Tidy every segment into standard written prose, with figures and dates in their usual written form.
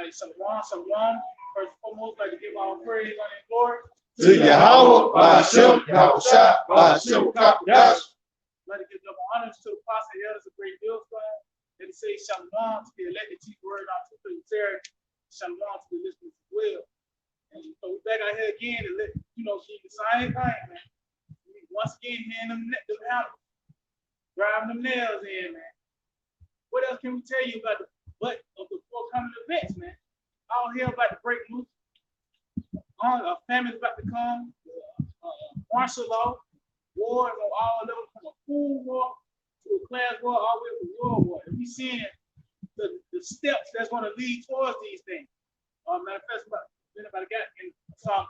like Shalom. First and foremost, like to give our praise on and glory to Yahawah, bahasham, rawchaa, bahasham, Qadash. Let it give double honors to the apostle elders of great millstone. Let it say Shalom to the elected chief word on to the Terry. Shalom to the listeners as well. And so we're back out here again to let keep the same thing, man. Once again, hand them out, driving them nails in, man. What else can we tell you about the butt of the forthcoming events, man? All hell about to break loose. A famine's about to come. Martial law, war on all levels, from a food war to a class war, all the way to world war. And we seeing the steps that's going to lead towards these things. Matter of fact, anybody got in some?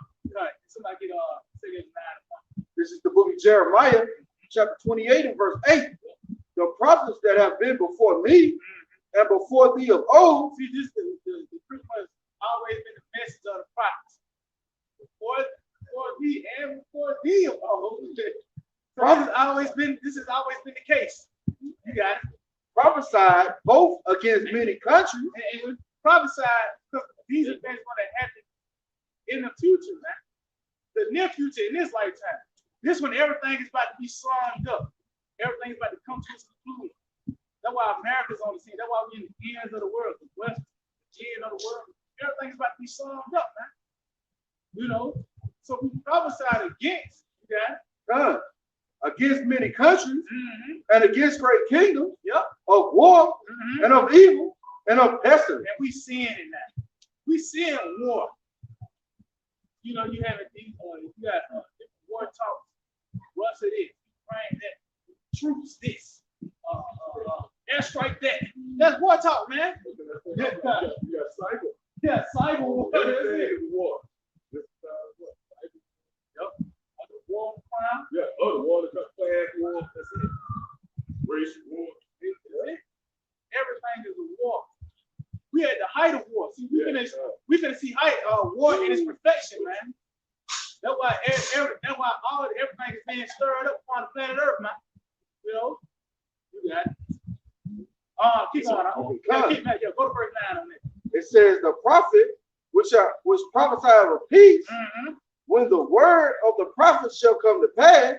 Somebody get say that 9. This is the book of Jeremiah, chapter 28 and verse 8. The prophets that have been before me and before thee of old. See, this is the pretty much always been the message of the prophets. Before thee and before thee of old. This has always been the case. You got it. Prophesied both against many countries. And prophesied because these events going to happen in the future, man. The near future, in this lifetime. This when everything is about to be summed up. Everything's about to come to its conclusion. That's why America's on the scene. That's why we're in the ends of the world, the west, the end of the world. Everything's about to be summed up, man. So we prophesied against, against many countries and against great kingdoms of war and of evil and of pestilence. And we seeing it now. We seeing war. You have these, you got war talks. Russia this, Ukraine that, troops this, airstrike that. That's war talk, man. Yeah, cyber. Yeah, cyber war. That's it. War. War crime. Yeah, other war, the class war. That's it. Race war. Everything is a war. We at the height of war. See, we finna see war in its perfection, man. That's why everything is being stirred up on the planet Earth, man. You got it. Keep going. Go to verse 9 on it. It says the prophet which prophesied of peace, when the word of the prophet shall come to pass,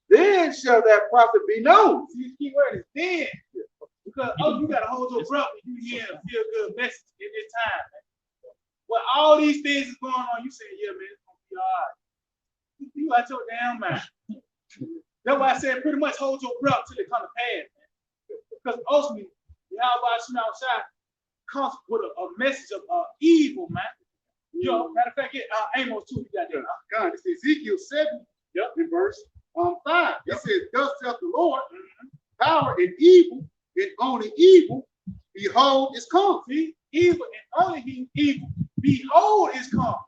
then shall that prophet be known. See, the key word is then. Because you gotta hold your breath when you hear a feel good message in this time, man. When all these things is going on, you say, yeah, man, it's gonna be all right. You got your damn mind. That's why I said pretty much hold your breath till it come to pass, man. Because ultimately, Yahawashi comes with a message of evil, man. Matter of fact, Amos 2, you got that. God, it's Ezekiel 7 in verse 5. It says, thus saith the Lord, power and evil, and only evil, behold, is come. See, evil and only evil, behold, is come.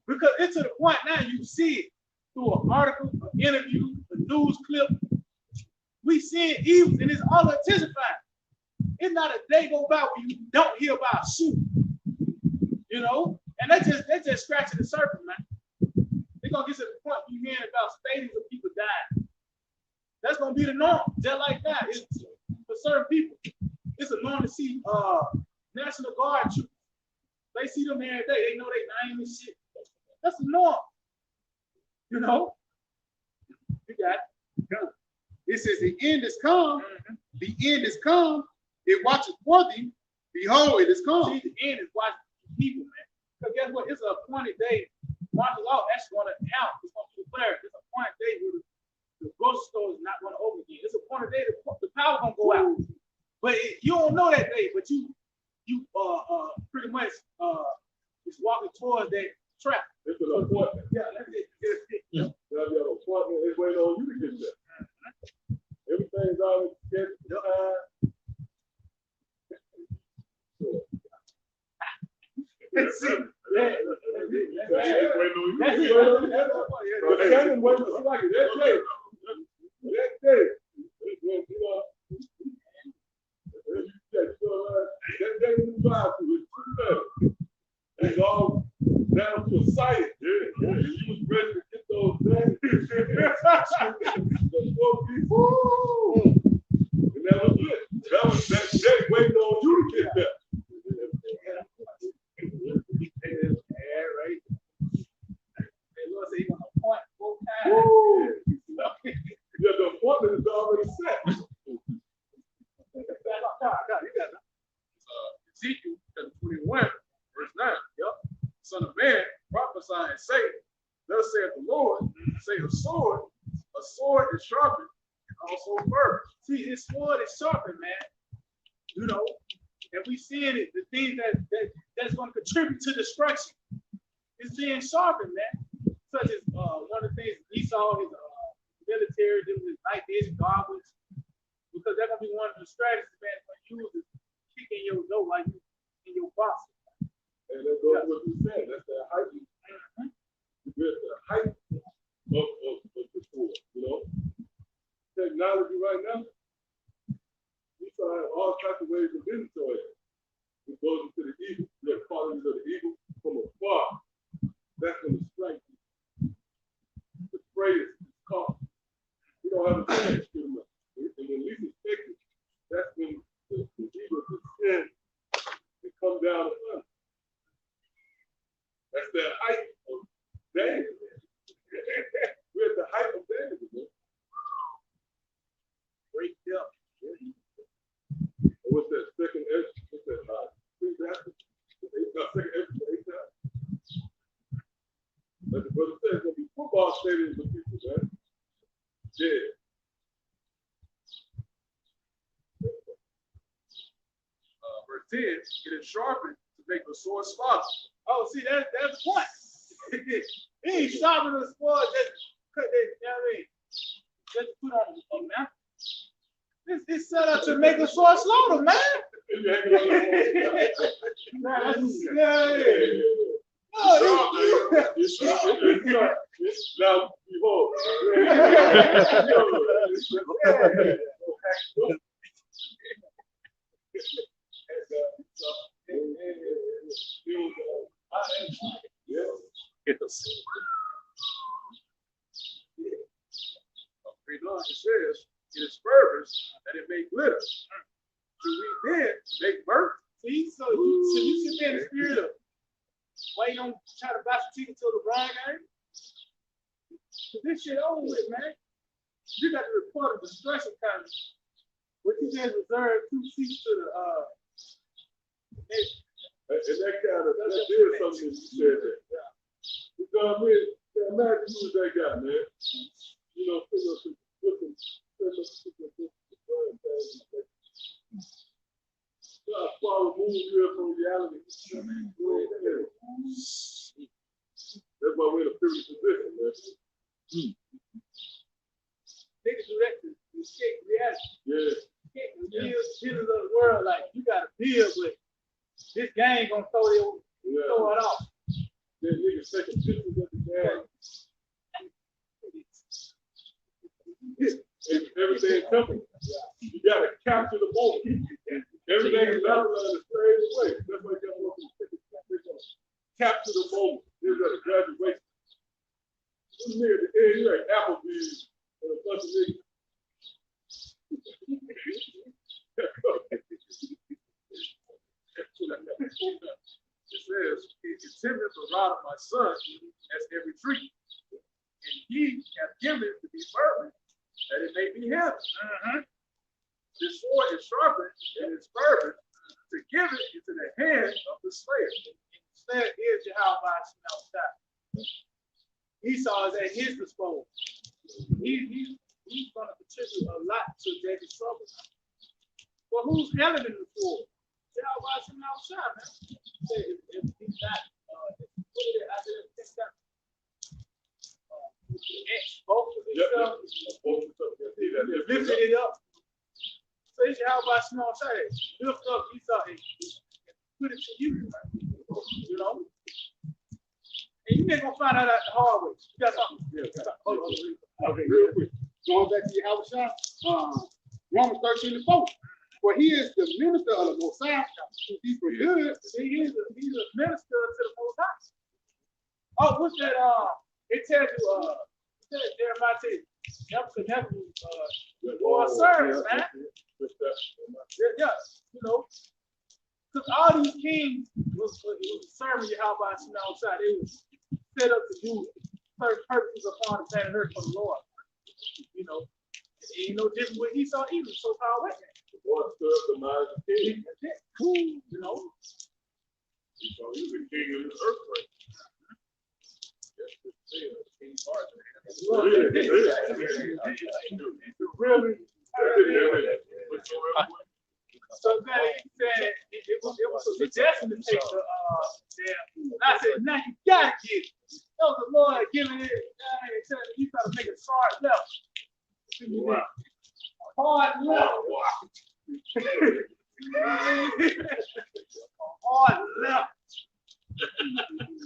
Because it's to the point now you see it through an article, an interview, a news clip. We seeing evil, and it's all intensifying. It's not a day go by where you don't hear about a shooting. And that's just scratching the surface, man. They're gonna get to the point you hearing about stadiums of people dying. That's gonna be the norm, just like that. It's, for certain people, it's a norm to see National Guard troops. They see them every day. They know they name and shit. That's the norm. You got it. It says the end is come. The end is come. It watches for thee. Behold, it is come. See, the end is watching people, man. Because guess what? It's an appointed day. Martial law actually going to count. It's going to be declared. It's an appointed day where the grocery store is not going to open again. It's an appointed day. The power going to go out. But you don't know that day. But you pretty much is walking towards that trap. It's an appointment. Yeah, that's it. An appointment is waiting on you to get there. Everything's already scheduled. That's it. It's all down to a site. You was ready to get those things. And that was it. That day waiting on you to get there. a sword is sharpened and also firm. See, his sword is sharpened, man. You know, and we seeing it, the things that's going to contribute to destruction is being sharpened, man. Such as one of the things Esau, his military, his night vision goggles, because that's gonna be one of the strategies, man, when you use is kicking your door like you in your box. And that goes what you said. That's the height. The height of the sword, you know. Technology right now, we try to have all types of ways of destroy it. It goes into the evil, the qualities of the evil from afar. That's when the strike you. The spray is caught. You don't have a chance to do much. And when least expected, that's when the evil, the sin, it comes down upon us. That's the height of danger. We're at the height of danger, man. Great depth. What's that second edge? What's that? Second edge, 8 times. Like the brother said, it's gonna be football stadiums of people, man. Yeah. Verse 10, it is sharpened to make the sword smaller. Oh, see, that's the point. He ain't sharpening the sword just cut that, you know what I mean? Just put on a map. It's set up to make the sword slaughter, man. Now, behold. It says, it is fervent that it may glitter. So we then make birth. See, so you should be in the spirit of waiting on trying to buy some tickets to the LeBron game. Cause this shit over with, man. You got to report a destruction coming. What you just reserved 2 seats to the and that kind of that did something you said that. Yeah. You know what I mean? Imagine who's that guy, man. You know, far removed here from reality. That's why we're in a privileged position, man. Niggas do that to escape reality. Yeah. You can't build of the world like you gotta build with this gang gonna throw it off. Then niggas taking pictures of the gang. Everything coming. You gotta capture the moment. Everything is out in a strange way. That's why you gotta look at the capture the moment. Here's at a graduation. This nigga at the end, he's like Applebee's and a bunch of niggas. It says, he intended to rod of my son as every tree, and he hath given it to be fervent, that it may be heaven. This sword is sharpened and is fervent to give it into the hand of the slayer. The slayer is Yahawah. Esau is at his disposal. He's going to contribute a lot to David's trouble. Well, who's handling the sword? Yahawah, man. If he's not, both of himself, lifted it up. So it's Yahawah, lift up Esau and put it to you, you know. And you ain't gonna find out the hard way. You got something? Yeah. Okay, real quick. Going back to Yahawashi, Romans 13:4. For he is the minister of the Most High. He's for good. He's a minister to the Most High. Oh, what's that? It tells you, Jeremiah tells you, the Lord serves, man. Yeah, you know. Because all these kings was serving Yahawah. They was set up to do certain purposes upon the planet Earth for the Lord. You know, it ain't no different with Esau either, so-called wet man. The Lord served the mind of the king. You know. Esau, he was the king of the earth, right? Yes, the king of the king's heart. Really? So then he said it was a suggestion to take the and I said, now you gotta get it. That was the Lord giving it. You gotta make it hard left. Wow. Hard left. Hard left.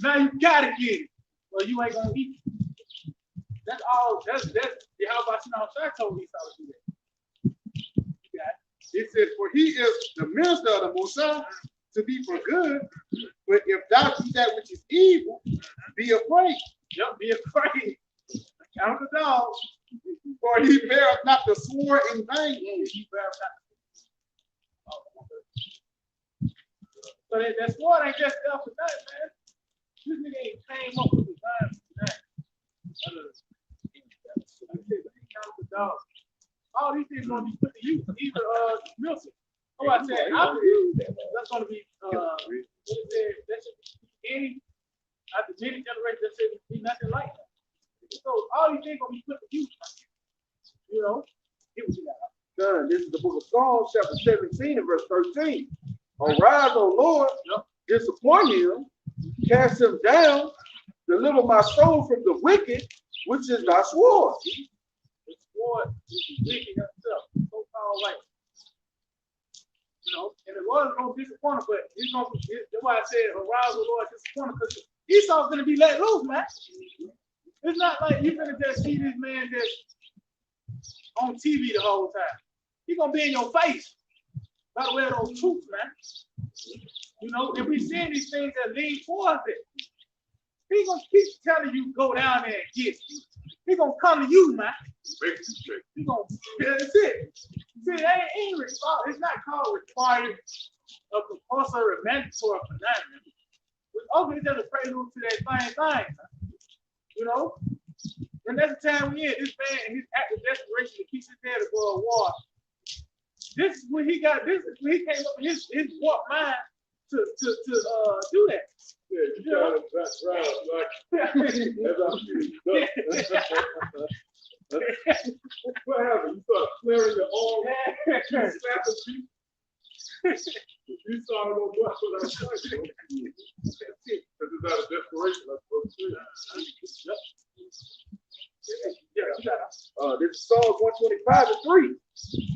Now you gotta get it. Well, you ain't gonna eat it. That's all. That's Yahawashi told me how to do that. It says, for he is the minister of the Most High to be for good, but if thou do that which is evil, be afraid. Yep, be afraid. Count the dogs. For he beareth not the sword in vain. He beareth not. So that sword ain't just there for that, man. This nigga ain't came up with the design for that. Count the dogs. All these things gonna be put to use. Either Milton. Oh, I said that's gonna be that should be any after many generations that should be nothing like that. So all these things gonna be put to use. You know, it was Son, this is the book of Psalms, chapter 17 and verse 13. Arise, O Lord, disappoint him, cast him down, deliver my soul from the wicked, which is thy sword. The sword is wicked himself, so-called right. You know, and the Lord is going to disappoint him, but he's going to, that's why I said, arouse the Lord, disappoint him, because Esau's going to be let loose, man. It's not like you're going to just see this man just on TV the whole time. He's going to be in your face by the way of those troops, man. You know, if we see these things that lean towards it, he's going to keep telling you go down there and get it. He's going to come to you, man. He's going to, that's it. See, it's not called required a compulsory mandatory commandment. It's open to just a prelude to that same thing. You know? And that's the time we in. This man and his act of desperation to keep his head above water. This is when he came up with his warped mind to do that. Yeah, you got it. That's right. What happened? You start clearing your arm, slapping feet. You saw no what I was saying. Because it's out of desperation, that's what I'm saying. This is Psalms 125 and 3.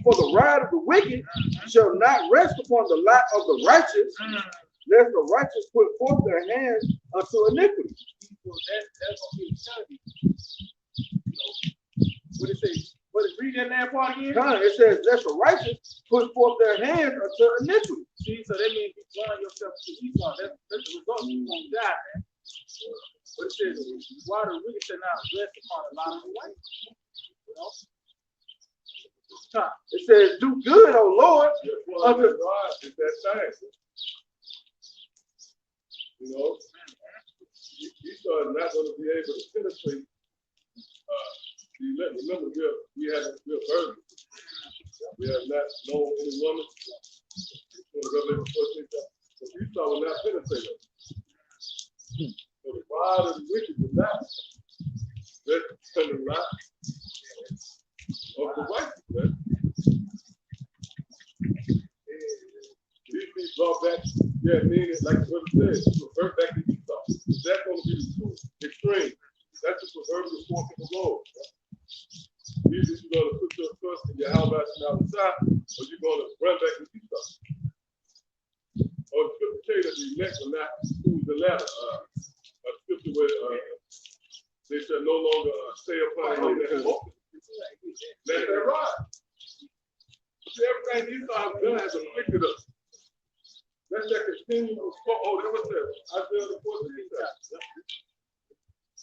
For the rod of the wicked shall not rest upon the lot of the righteous, lest the righteous put forth their hands unto iniquity. So that's going to be eternity. What it say? Read that last part again. It says, lest the righteous put forth their hands unto iniquity. See, so that means you join yourself to Esau. That's the result. You're going to die, man. But it says, why the wicked shall not rest upon a lot of the white? You know? It says, do good, O Lord. Unto God is that thing. You know, Esau is not going to be able to penetrate. Remember, we're virgins. We have not known any woman. But Esau will not penetrate us. So the rod of the wicked will not rest on the lot of the righteous. These be brought back, meaning like what it says, revert back to Esau. That's going to be the true extreme. That's the proverbial fork in the road. Either you're going to put your trust in Yahawashi outside, or you're going to run back to Esau. Or the scripture say that the elect will not choose the latter. A scripture where they shall no longer stay upon the hope. Let it ride. See, everything Esau has done has afflicted us. That's that continual sport. Oh, that was that. Isaiah the 14th.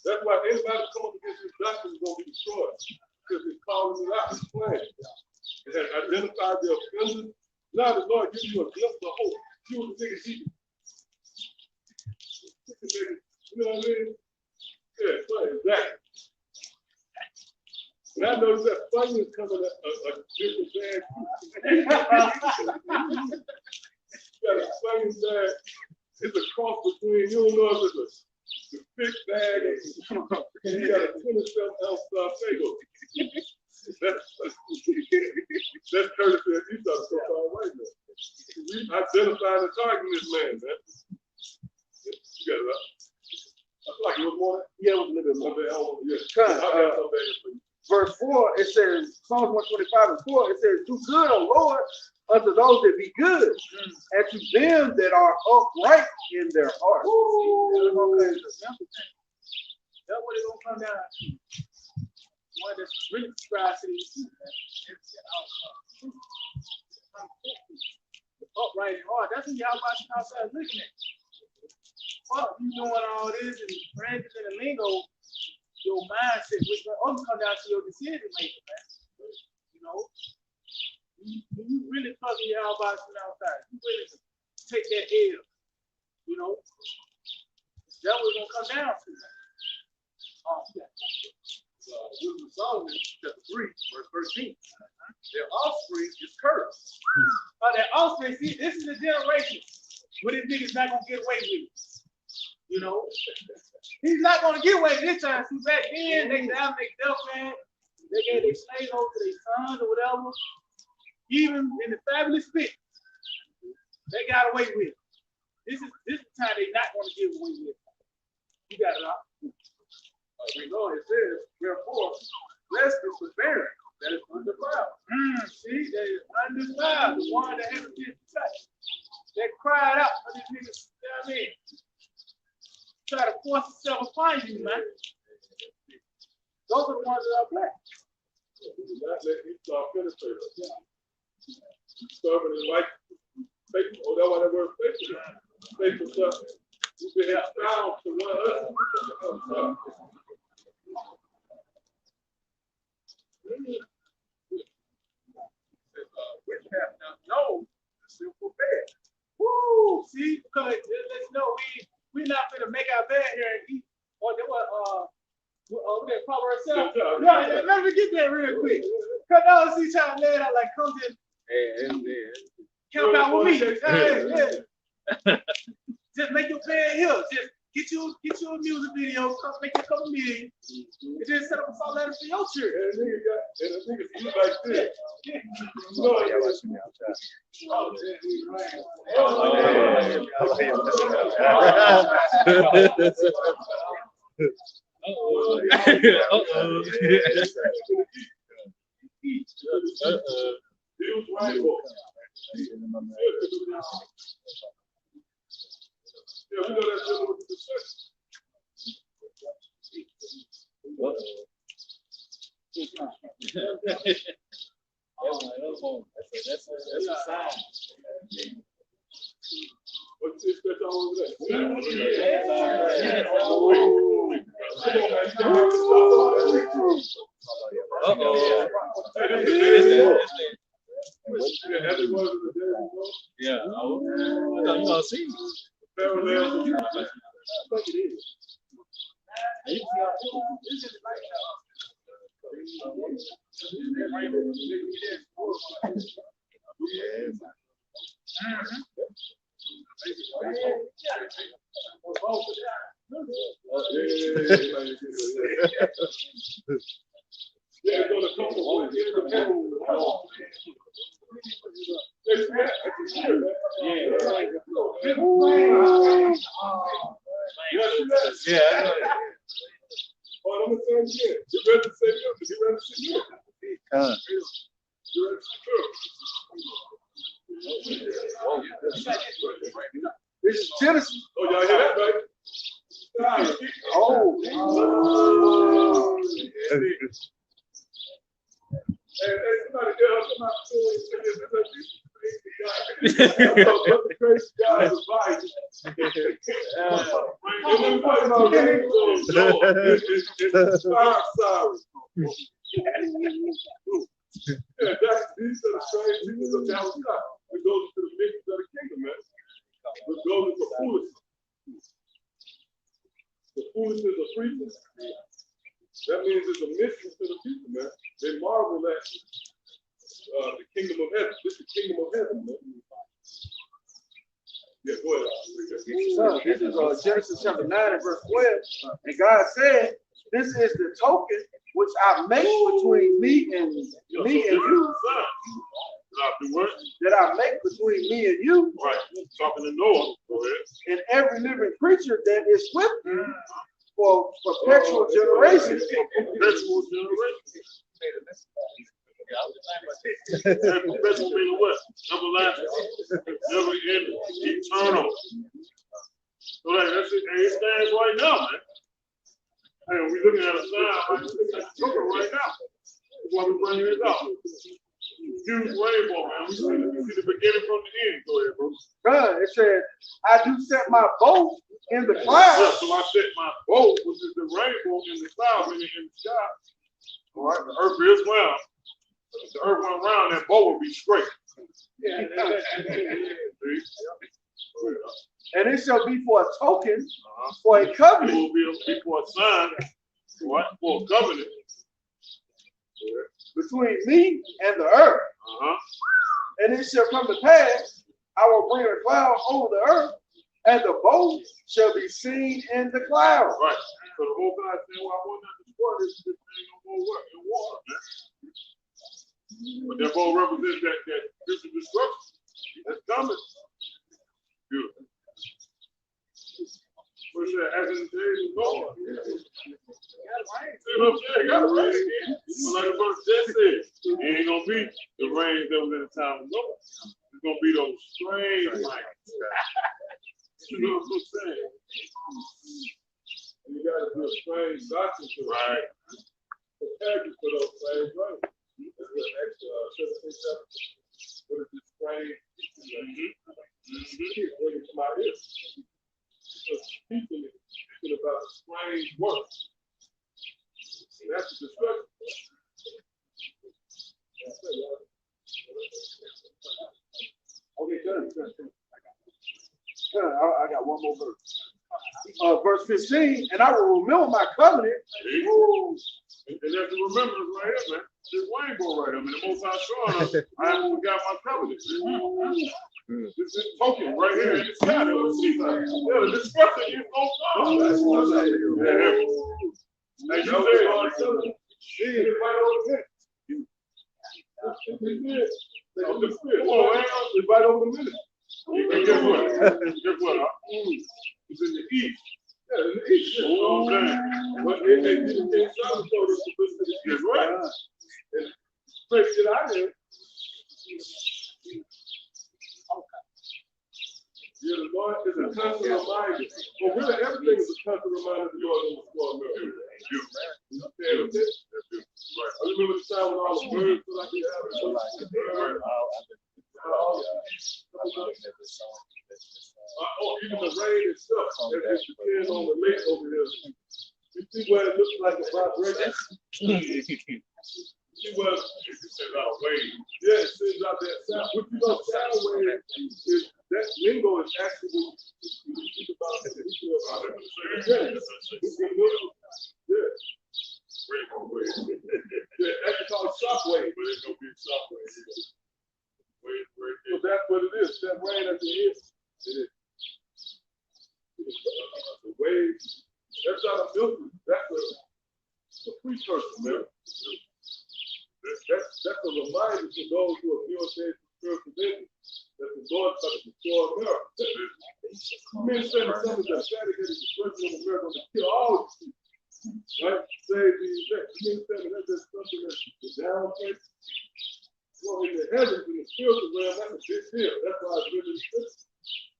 That's why anybody come up against this doctrine is going to be destroyed. Because it's calling it out, it's playing. It has identified the offenders. Now the Lord gives you a glimpse of hope. You was the nigga eating. You know what I mean? Yeah, exactly. And I noticed that funny is coming a different bag. You got a funny bag. It's a cross between, you don't know if it's a big bag and you got a 27-ounce identifying and targeting this man, man. You got it right. I feel like it was more. Yeah, it was a little bit more. Yeah. Verse 4, it says, Psalms 125 and 4, it says, do good, O Lord, unto those that be good, and to them that are upright in their heart. That's what it's gonna come down to. One that's really subscribed to these people, upright and hard. That's what Yahawashi outside looking at. Fuck, you doing all this and branches in the lingo, your mindset, which will also come down to your decision making, man. You know, when you really fucking Yahawashi outside, you really take that L. You know, that's what it's gonna come down to. Wisdom of Solomon, chapter 3, verse 13. Their offspring is cursed. That offspring, see, this is the generation where this nigga's not gonna get away with it. You know, he's not gonna get away with this time. See, back then they could have their girlfriend, they gave their slaves over to their sons or whatever. Even in the fabulous fit, they got away with it. This is the time they're not gonna get away with it. You got it out. We know it says, therefore, blessed is the barren that is undefiled. See, that is undefiled, the one that hasn't been touched. They cried out for these niggas, you know what I mean? Try to force itself upon you, man. Those are the ones that are black. Not let you start penetrating. Stubborn and like faithful. Oh, that's why that word faithful. Faithful stuff. You can have style to one another. Which have not known the simple bed. Woo! See, because let's know we not gonna make our bed here and eat. Or they were that Proverbs 7. Yeah, let me get that real quick. Cause now see trying to lay it out like come in. Camp out with me. Yeah. Just make your bed here. Just get you a music video, make you a couple million, and just set up a song letter for your church. And a nigga see like this. No, yeah, we know that's dealing with the deception. That's a sign. What's this that y'all over there? Yeah, you gonna see. Parallel. Yeah. Oh, I'm gonna say it again. You ready to say it? You ready to say it? You ready to say it? This is Genesis. Oh, y'all hear that, right? Oh. Hey, somebody get up, come out the crazy guy's advice. It's sorry. Yeah, these are the strange things of Yahawashi. It goes to the mysteries of the kingdom, man. It goes into foolishness. The foolishness of preachers. That means it's a mystery to the people, man. They marvel at the kingdom of heaven. This is the kingdom of heaven, man. Yeah, go ahead. So this is Genesis chapter 9 and verse 12. And God said, this is the token which I make between me and you that I make between me and you, Right. Talking to Noah. Go ahead. and every living creature that is with you for perpetual generations. Perpetual generation. Perpetual meaning what? Everlasting. Never ending. Eternal. So that's it. Hey, it stands right now, man. Hey, we looking at a sign, right? We're looking at the cover right now. That's why we're bringing this out. Huge rainbow, man. We see the beginning from the end. Go ahead, bro. It said, I do set my boat in the Yeah, clouds. so I set my boat, which is the rainbow in the cloud, meaning in the sky. All right, the earth is round. If the earth went round, that boat would be straight. And it shall be for a token, for a It covenant will be for a sign, right? For a covenant. between me and the earth. And it shall come to pass, I will bring a cloud over the earth, and the boat shall be seen in the cloud. Right. So the whole God saying, well, I want not to destroy this thing no more work in water, man. But that boat represents that this is destruction. That's coming. Beautiful. What's that? As in the days of Noah. See what I'm saying? Got it right again. Like the verse just said, it ain't gonna be the rain that was in the time of Noah. It's gonna be those strange rains. You know what I'm saying? You gotta do a strange doctrine to right. Prepare you for those strange rains. That's what extra 17 what is this strange? Bring it to my ears. Speaking about a strange work. And that's the destruction. Okay, done. I got one more verse. Verse 15, and I will remember my covenant. And that's the remembrance right here, man. This rainbow right here, man. The Most High showing us, I haven't forgot my covenant. This is token right here in the sky that we see. Yeah, the destruction is gonna come. That's what I'm saying. Hey, you said, right over there. Come on, man. It's right over the minute. And guess what? Guess what? It's in the east. Yeah, in the east. Oh, man. But they didn't get some of us to listen to the east, right? And straight it out there. Yeah, the Lord is a constant reminder. Well, really, everything is a constant reminder of the Lord in the storm. I remember the time when all the birds were like even the rain itself, it depends on the lake over here. You see where it looks like a vibration? See where it sends out a wave. Yeah, it sends out that sound. What you know, sound wave is that lingo is actually about it. Yeah. Yeah, that's called shock wave, but it's gonna be a shock wave. So that's what it is. That rain at the end. It is. The wave. That's not a filter. That's a precursor, man. That's a reminder to those who are viewing things from spiritual vision that the Lord is going to destroy America. Men saying that some of the dedicated destruction of America to kill all of you. Right? Say these things. Men saying that's just something that's the down place. Well, in the heavens, in the spiritual realm, that's a big deal. That's why it's really important.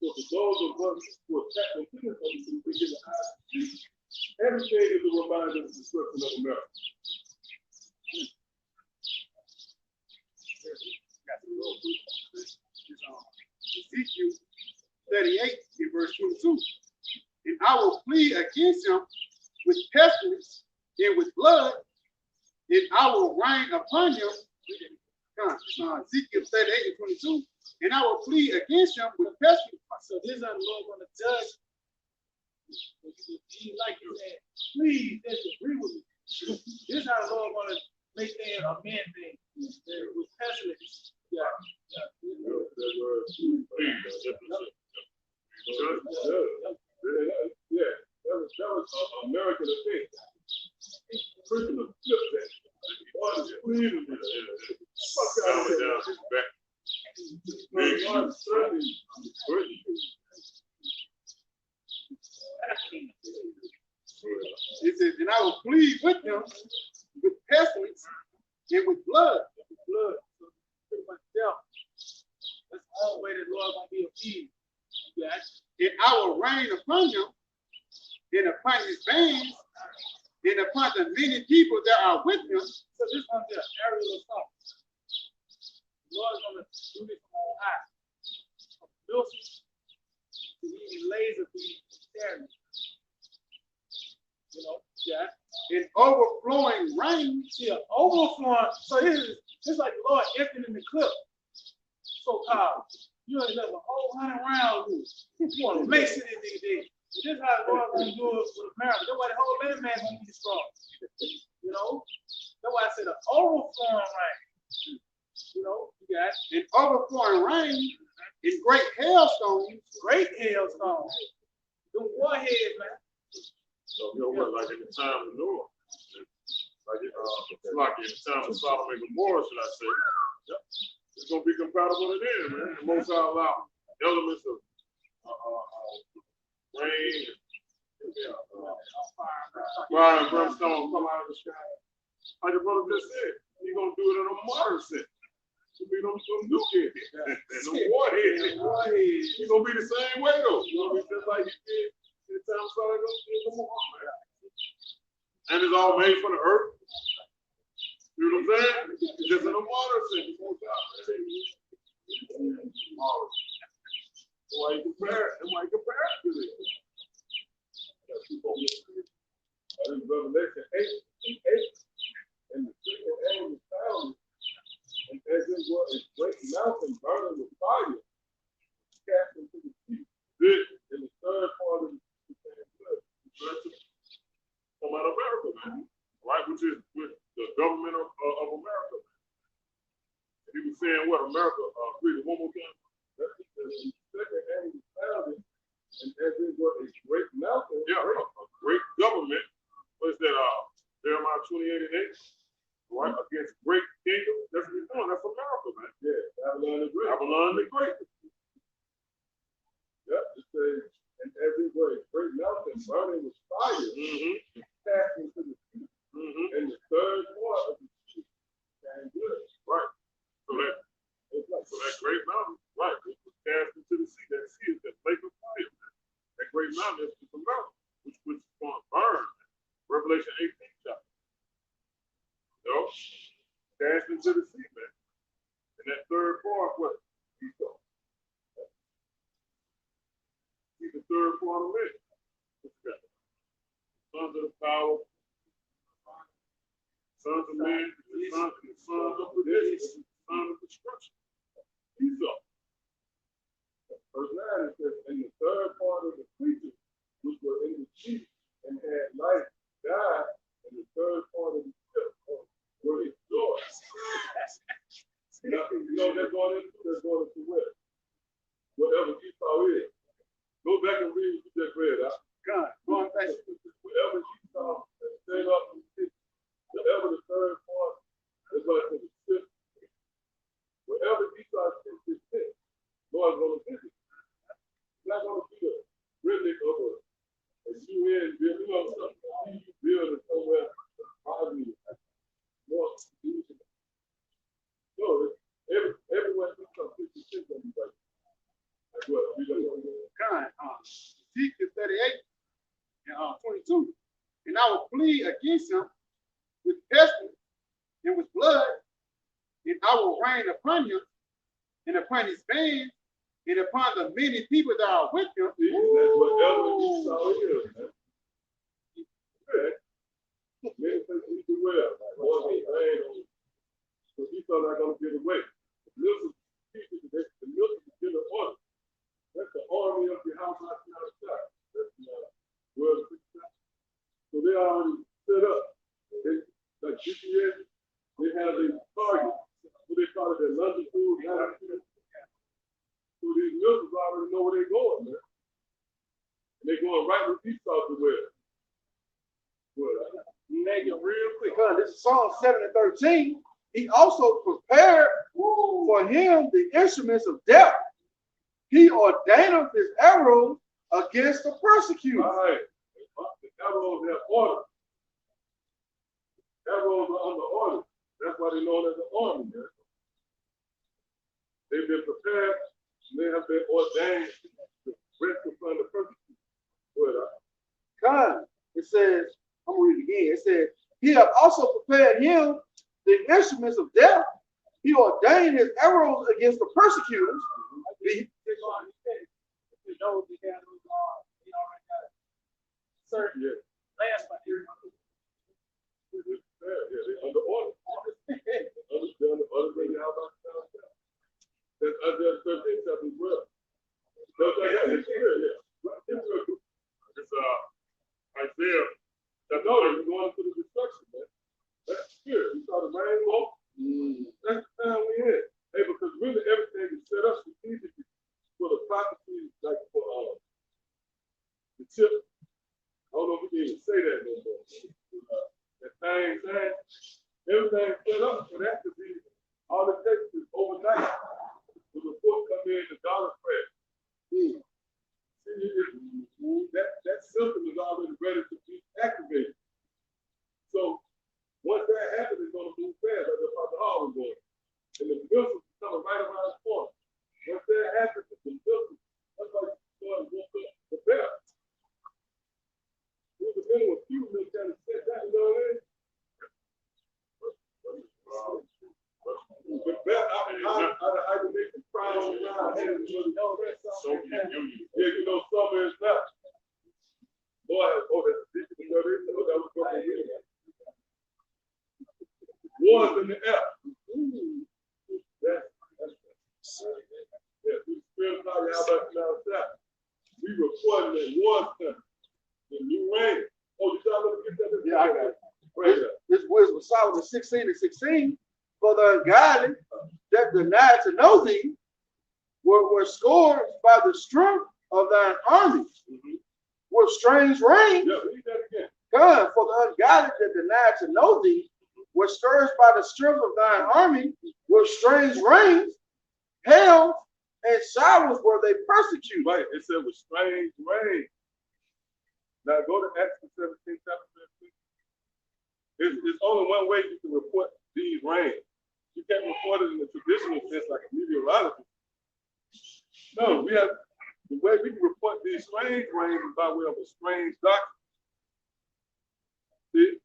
So for those of us who are tapped into this, we get the eyes to see. Everything is a reminder of the destruction of America. Ezekiel 38 in verse 22. And I will plead against him with pestilence and with blood, and I will rain upon him. Ezekiel 38 and 22. And I will plead against him with pestilence. So this is how the Lord going to judge. Like you said, please disagree with me. This is how the Lord going to make things amend things with pestilence. Yeah. Yeah, that was American thing. Preaching the flip that. Fuck out of here. It says, and I will plead with them with pestilence and with blood. Blood. Pretty much death. That's the only way the Lord gonna be appeased. Yeah. And I will rain upon him and upon his bands and upon the many people that are with him. So this one's an aerial assault. The Lord's gonna do this from on high. From Wilson to even laser beam stereo. You know, yeah. And overflowing rain. Yeah, overflowing. So it's like the Lord emptying in the clip. So called. You ain't left a whole 100 rounds loose. You want to make sure this nigga did. This is how the Lord gonna do it with America. That's why the whole land man gonna be strong. You know? That's why I said an overflowing rain. You know, you got And overflowing rain and great hailstones. great hailstones. Them warheads, man. So, you know what, like in the time of Noah, like in the time of Sodom and Gomorrah, should I say, yep. It's going to be compatible to them, man. The Most High allow elements of rain, fire and brimstone come out of the sky. Like the brother just said, he's going to do it in a modern sense. It'll be them nuke heads and them warheads. He's going to be the same way, though. He's going to be just like he did in the time of Sodom and Gomorrah. And it's all made for the earth. You know what I'm saying? It's just in a modern sense. Why you compare it? Why you compare it to this? This is Revelation 8, and the second angel found, and as it was a great mountain burning with fire, cast into the sea. This in the third part of the blood. Come out of America, man. Right, which is with the government of America. And he was saying what America, read it one more time. That's the second angel found it, and as it was a great mountain, a great government. What is that? Jeremiah 28 and 8, right? Against great kingdom. That's what he's doing. That's America, man. Yeah, Babylon the Great. Babylon the Great. Yep, it says, and as it was a great mountain burning with fire, cast into the sea. And the third part of the sea came good. Right. So that great mountain, right, it was cast into the sea. That sea is that lake of fire. That great mountain is the mountain, which is going to burn. Revelation 18 chapter. You know? Cast into the sea, man. And that third part, what? Esau. See the third part of it. Sons of power. Sons of man, the sons of perdition, sons of destruction. Esau. Verse 9 it says, and the third part of the creatures which were in the sea and had life died, and the third part of the ship were destroyed. You know they're going into where? Whatever Esau is. Go back and read what you just read. God, going back. Whatever Esau set up and did. Whatever the third part is going to sit. Wherever Esau sits his sit, Lord's going to visit. It's not going to be a Riddick or a UN bill, you know, something building somewhere. No, everywhere Esau sits his sit going to be like. That's what we don't know. God, Ezekiel 38 and 22. And I will plead against him with pestilence and with blood, and I will rain upon him and upon his bands and upon the many people that are with him. That's whatever Esau is, man. Many things we do well. So Esau not going to get away. The milk is still an order. That's the army of Yahawashi. That's the world. So they already set up. Like GPS, they have a target. What they call it, their longitude, latitude. So these missiles already know where they're going, man. And they're going right with Esau to where? Make it real quick. This is Psalm 7 and 13. He also prepared for him the instruments of death. he ordained his arrows against the persecutors. Right. The arrows have order. Arrows are under order. That's why they're known as the army. Man. They've been prepared. They have been ordained to rest upon the persecutors. God, it says, I'm going to read it again. It says, he hath also prepared him the instruments of death. He ordained his arrows against the persecutors. Certain last by here. They're under order. That's under 13 chapter as well. It's Isaiah. I know that we're going to the destruction, man. That's here. We saw the rain low. That's the time we in. Hey, because really everything is set up strategically for the prophecies, like for the chip. I don't know if we can even say that no more. That thing saying everything's set up for that to be. All it takes is overnight. The report come in, the dollar crash. See, that system is already ready to be activated. So once that happens, it's going to move fast, like the Father Hall was going. And the missiles is coming right around the corner. Once that happens, the missiles, that's like going to prepare. It was a minute with few minutes trying to set that, you know what I mean? But that, I can make the crowd around here. Yeah, you know, summer is not. Boy, that's deep in the that was going to be. Wars in the air. Yeah, we spend how about now? We recording that war time. The new rain. Oh, you got to get that? Yeah, I got it. This wisdom Solomon 16:16. For the ungodly that denied to know thee were scored by the strength of thine armies with strange rain. Yeah, read that again. God, for the ungodly that denied to know thee were scourged by the strength of thine army with strange rains, hail, and showers were they persecuted. Right, it said with strange rain. Now go to Acts 17, chapter 15. It's only one way you can report these rains. You can't report it in the traditional sense like a meteorologist. No, we have the way we can report these strange rains is by way of a strange doctrine. See?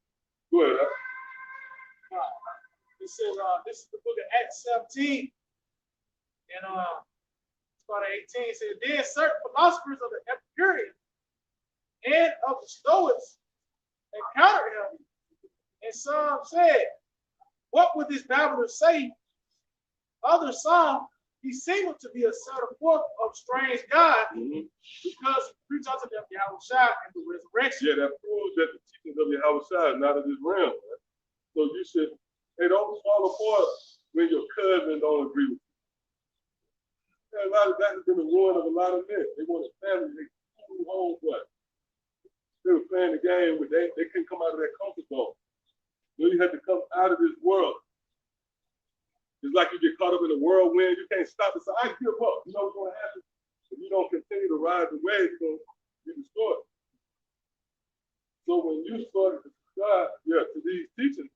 Go ahead. It says, this is the book of Acts 17. And part 18 says, then certain philosophers of the Epicureans and of the Stoics encountered him. And some said, what would this babbler say? Others saw he seemed to be a set forth of strange God because he preached unto them Yahawashi and the resurrection. Yeah, that proves that the teachings of Yahawashi is not of this realm. Right? So you should, hey, don't fall apart when your cousin don't agree with you. Yeah, a lot of that has been the ruin of a lot of men. They want a family, they come home, what? They were playing the game, but they couldn't come out of that comfort zone. So you have to come out of this world. It's like you get caught up in a whirlwind, you can't stop it. So I give up. You know what's going to happen? If you don't continue to ride the wave, you're going to be destroyed. So when you started to subscribe to these teachings,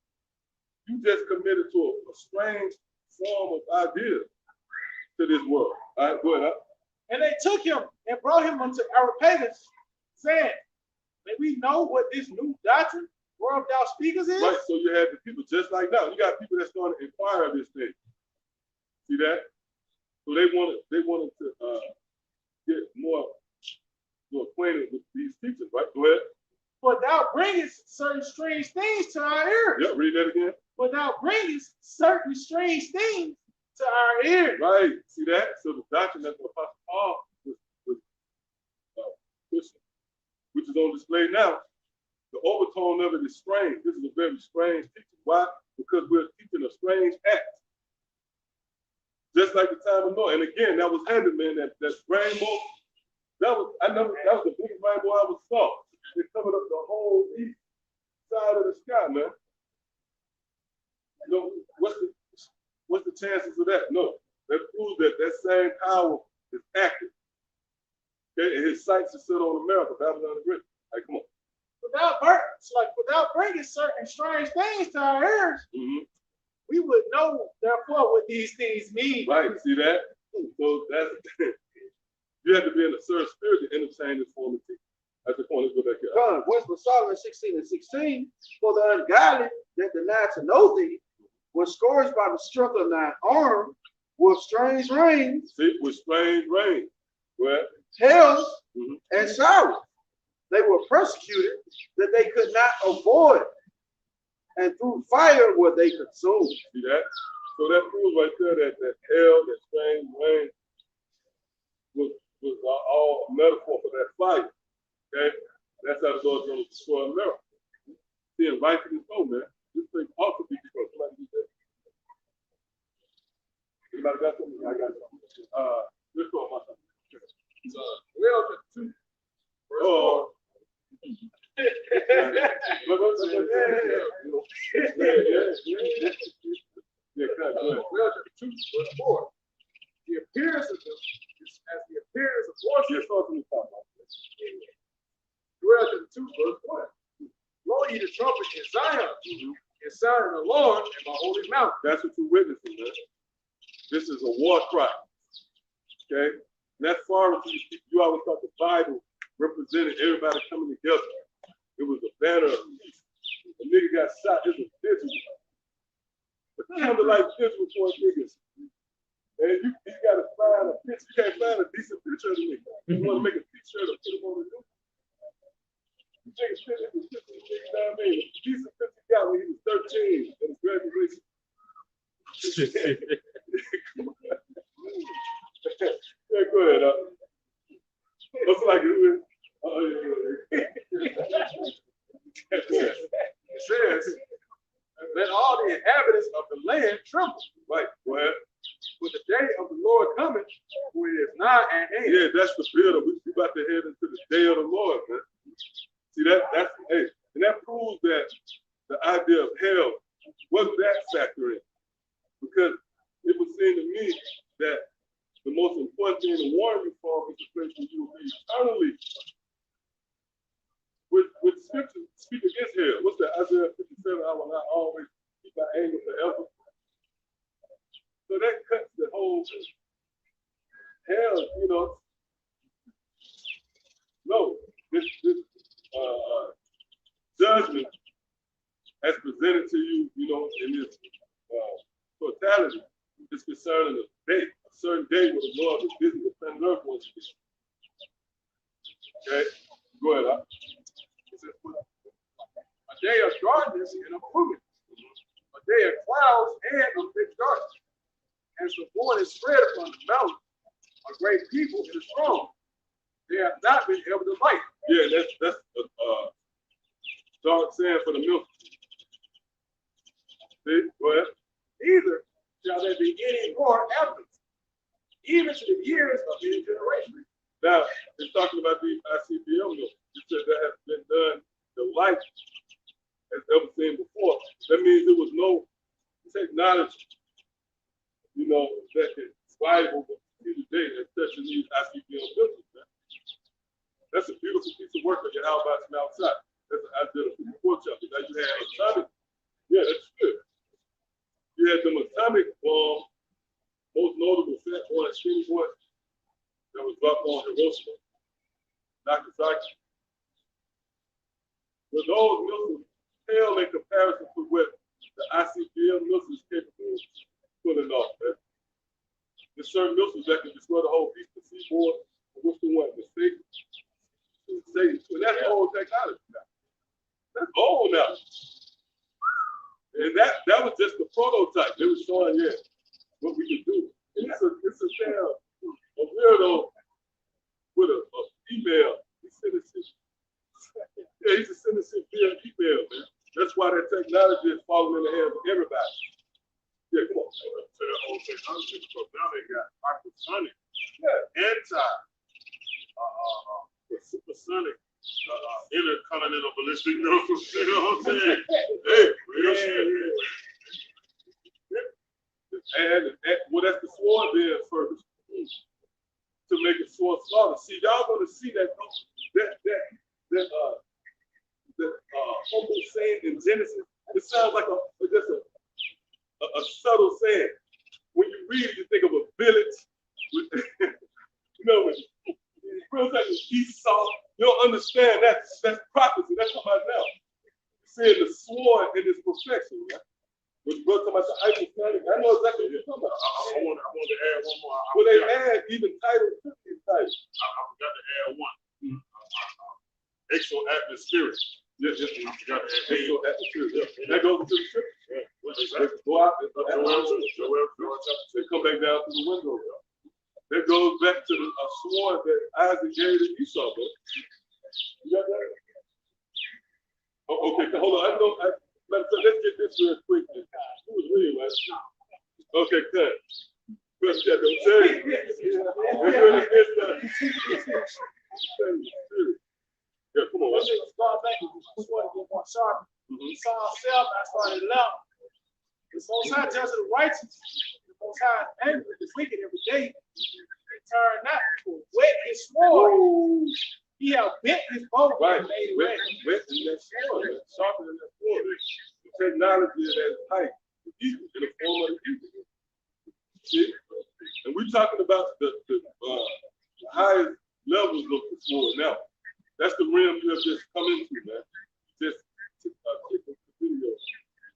you just committed to a strange form of idea to this world. All right, go ahead. And they took him and brought him unto Areopagus, saying, may we know what this new doctrine world thou speakers is? Right, so you have the people just like now. You got people that's going to inquire this thing. See that? So they wanted to get more acquainted with these teachings, right? Go ahead. For thou bringest certain strange things to our ears. Yeah, read that again. For thou bringest certain strange things to our ears. Right, see that? So the doctrine that the Apostle Paul was pushing, which is on display now. The overtone of it is strange. This is a very strange teaching. Why? Because we're teaching a strange act. Just like the time of Noah. And again, that was heavy, man. That rainbow, that was the biggest rainbow I ever saw. It covered up the whole east side of the sky, man. You know, what's the chances of that? No. That proves that same power is active. Okay, and his sights are set on America, Babylon the Great. Like, come on. Without bringing certain strange things to our ears, we would know, therefore, what these things mean. Right, see that? So that's, you have to be in a certain spirit to entertain this form of teaching. That's the point. Let's go back here. God, Westbrook Solomon 16:16, for the ungodly that denied to know thee, was scourged by the stroke of thine arm with strange rains. See, with strange rain. Well, hails and showers. They were persecuted that they could not avoid, and through fire were they consumed. See that? So that proves right there that hell, that strange rain, was all a metaphor for that fire. Okay? That's how the Lord's going to destroy America. See, and rightfully so, man. This thing ought to be destroyed. Somebody do that. Anybody got something? I got something. Let's go on my something. Well, two. Oh. The appearance of them is as the appearance of horses. Dwell to the 2, verse 1. Blow ye the trumpet in Zion, and sound an alarm in my holy mountain. That's what you're witnessing, man. This is a war cry. Okay? And that's far as you always thought the Bible represented everybody coming together. It was a banner of peace. A nigga got shot, it was visual. But kind of like visual for niggas. And you got to find a picture. You can't find a decent picture of the nigga. You want to make a picture to put him on the news. You take a picture of the nigga, you know what I mean? A decent picture he got when he was 13 at his graduation. Yeah, go ahead. Looks like it. It says, let all the inhabitants of the land tremble. Right, go ahead. For the day of the Lord cometh, for it is nigh at hand. Yeah, that's the build. We about to head into the day of the Lord, man. See, that's hey, and that proves that the idea of hell, what does that factor in? Because it would seem to me that the most important thing to warn you from is the place where you will be eternally. With scripture speak against hell. What's that? Isaiah 57, I will not always keep my anger forever. So that cuts the whole hell, you know. No, this judgment as presented to you, you know, in this totality is concerning a day, a certain day where the Lord is busy with planet Earth once again. Okay, go ahead. It says, a day of darkness and of gloom, a day of clouds and of thick darkness. As the morning is spread upon the mountain, a great people and strong. They have not been able to light. Yeah, that's dark sand for the milk. See, go ahead. Neither shall there be any more evidence, even to the years of any generation. Now, it's talking about the ICBM milk. It said that has been done the light as ever seen before. That means there was no technology, you know, that is viable today as such as these ICBM missiles. That's a beautiful piece of work that Yahawashi from outside. That's an idea of the before chapter. Now you had atomic, yeah, that's good. You had them atomic bomb, most notable fat one at Skinny Boy that was dropped on Hiroshima, Nagasaki. But those missiles pale in comparison to what the ICBM missiles is capable of pulling off. Man. There's certain missiles that can destroy the whole eastern seaboard. What's the one? The state. So that's old technology now. That's old now. And that was just the prototype. They were showing, yeah, what we can do. And it's a damn a weirdo with a email. He's sending shit. Yeah, he's just sending shit via email, man. That's why that technology is falling in the hands of everybody. Yeah, come on. To the old technology, because now they got hypersonic, supersonic, intercontinental ballistic missiles. You know what I'm saying? Hey, real shit. And well, that's the sword being first. To to make it source slaughter. See, y'all gonna see that Homo saying in Genesis, it sounds like just a subtle saying. When you read it, you think of a village with, you know, when it feels like Esau. You don't understand that's prophecy. That's talking about now. Seeing the sword in its perfection, right? When you talking about the hypothetical, I know exactly what you're talking about. I want to add one more. Well, they add even titles to these titles. I forgot to add one. Exo-atmospheric. Yes, I forgot to add exo-atmospheric. That goes into the scripture. Yeah. What is They that? go out, Joel, they come back down through the window. That goes back to the sword that Isaac gave to Esau, bro. You got that? Oh, okay, hold on. Let's get this real quick. Who was reading, right? Okay, cut. Good, yeah, don't tell you. Yeah, come on. That nigga start back and swore to get more sharp. He saw himself, I started left. The Most High judges the righteous. The Most High is angry with the wicked every day. He turned not to wet his sword. He have bent his bow Right, and made it wet wet. in that sword, sharper than that sword. The technology of that pipe, in the form of the evil. See? And we're talking about the highest levels of the sword now. That's the realm you have just come into, man. Just click the video,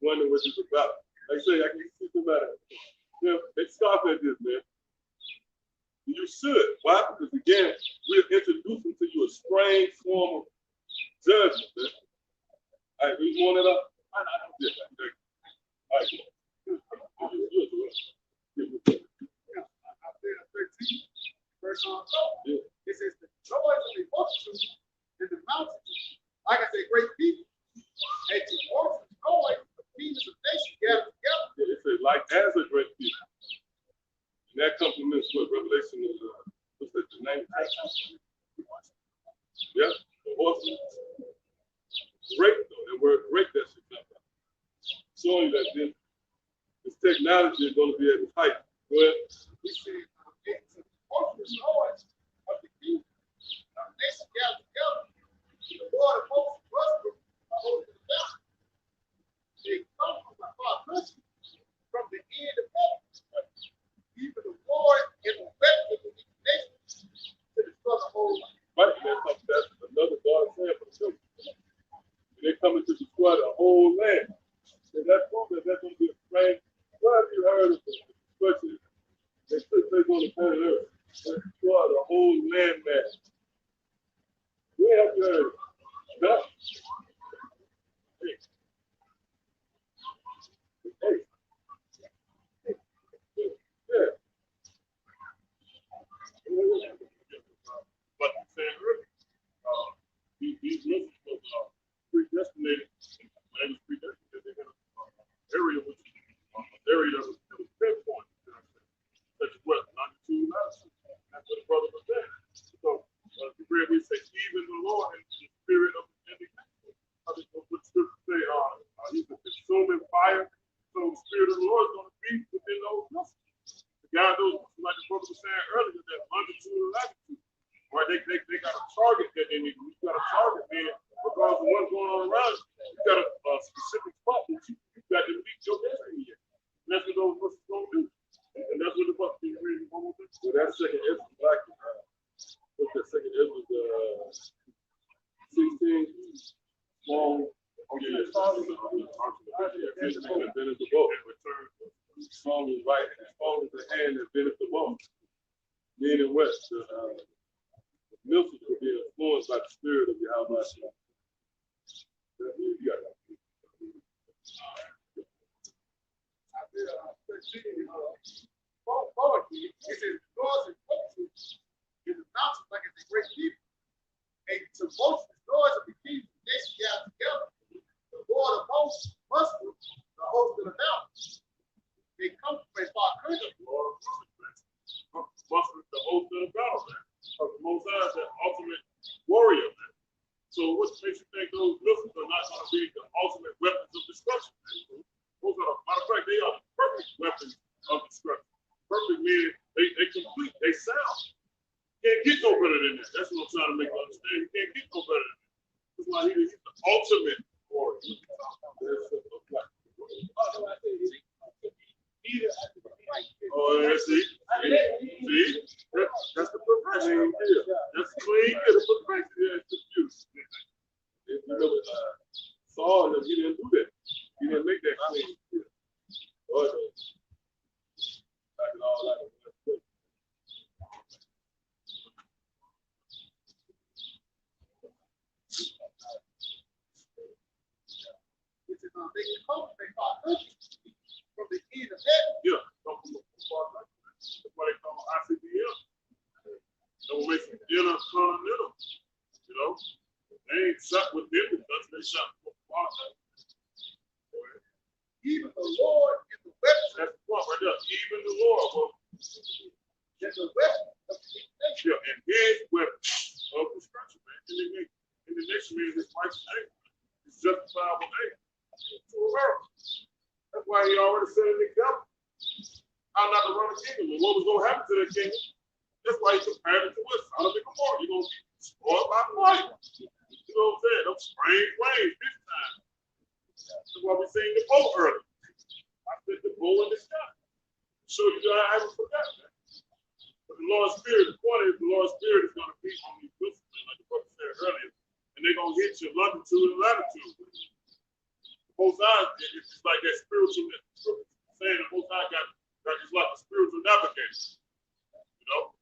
wondering what it's about. Like I say, I can see somebody. They stop at this, man. You should. Why? Because again, we're introducing to you a strange form of judgment, man. All right, we want it up? All right, come on. Isaiah 13, verse 12. It says, the joys of the multitude in the mountains, like I say, great people, and to orphans noise, the kingdoms of nations gathered together. Yeah, it says, like as a great people. And that complements what Revelation is, what's that, the name? Yeah, the horses. Great, though. That word great, that's exactly. Showing that this technology is going to be at its height. Go ahead. He said, to orphans noise of the kingdom of nations gathered together. The Lord of hosts prosper, holding the mountain. They come from the far country, from the end of heaven. Even the Lord is the weapon of the nations to destroy the whole land. Right, that's another God saying for the children. And they're coming to destroy the whole land. And that's going to be a strange. What have you heard of the destruction? They took place on the planet Earth. They destroy the whole land mass. Where have you heard of it? No. Hey. Yeah. But you said earlier, these Muslims was predestinated. When they was predestinated, they had an area which area that was pinpoint. Such as what? Longitude, latitude. That's what the brother was saying. So we say, even the Lord and the spirit of the indignation. I think what the scripture say, he's a consuming fire. So the spirit of the Lord is going to be within those Muslims. The guy knows, like the brother was saying earlier, that longitude and latitude. Right, they got a target that they need. You got a target there, regardless of what's going on around you. You got a specific spot that you got to meet your destiny in. And that's what those Muslims going to do. And that's what the book is reading. Well, that second Ezra, like, what's that second Ezra, 16, long. Oh, yeah, been at the boat. Strong is right, and strong is the hand that been at the boat. Meaning what? Milton will be influenced by the spirit of Yahawashi. You got that. It says, doors and focuses in the mountains like it's a great people. And to most of the doors of the kingdom, they gather together. The Lord of hosts muster the host of the mountains. They come from a far country. The Lord of muster the host of the battle, man. Because the Most High is that ultimate warrior, man. So what makes you think those Muslims are not going to be the ultimate weapons of destruction, man? Those are, matter of fact, they are the perfect weapons of destruction. Perfect meaning they complete, they sound. get no better than that. That's what I'm trying to make you understand. He can't get no better than that. That's why he's the ultimate warrior. Oh, yeah, see? That's the perfection. That's clean. The perfection. Yeah, it's just beautiful. If you know Saul, he didn't do that. He didn't make that clean. Like it all like from the end of heaven. yeah, that's why they call ICBM. They will make some intercontinental. You know, they ain't shot with them because they shot with far. Even the Lord is the weapon. That's the point right there. Even the Lord will. That's the weapon of the nation. Yeah, and his weapon of destruction, man. And the next man is righteous anger. It's justifiable anger. To a world. That's why he already said in the example how not to run the kingdom and what was going to happen to that kingdom. That's why he compared it to us. How to make a war. You're going to be destroyed by fire. You know what I'm saying? Them strange ways this time. That's why we sing the bow early. I said the bow in the sky. Show you that I haven't forgotten that. But the Lord's Spirit, the point is the Lord's Spirit is going to be on these disciplines, like the brother said earlier, and they're going to hit you longitude and latitude. Most High, it's like that spiritual saying the Most High got it's like a spiritual navigator. You know,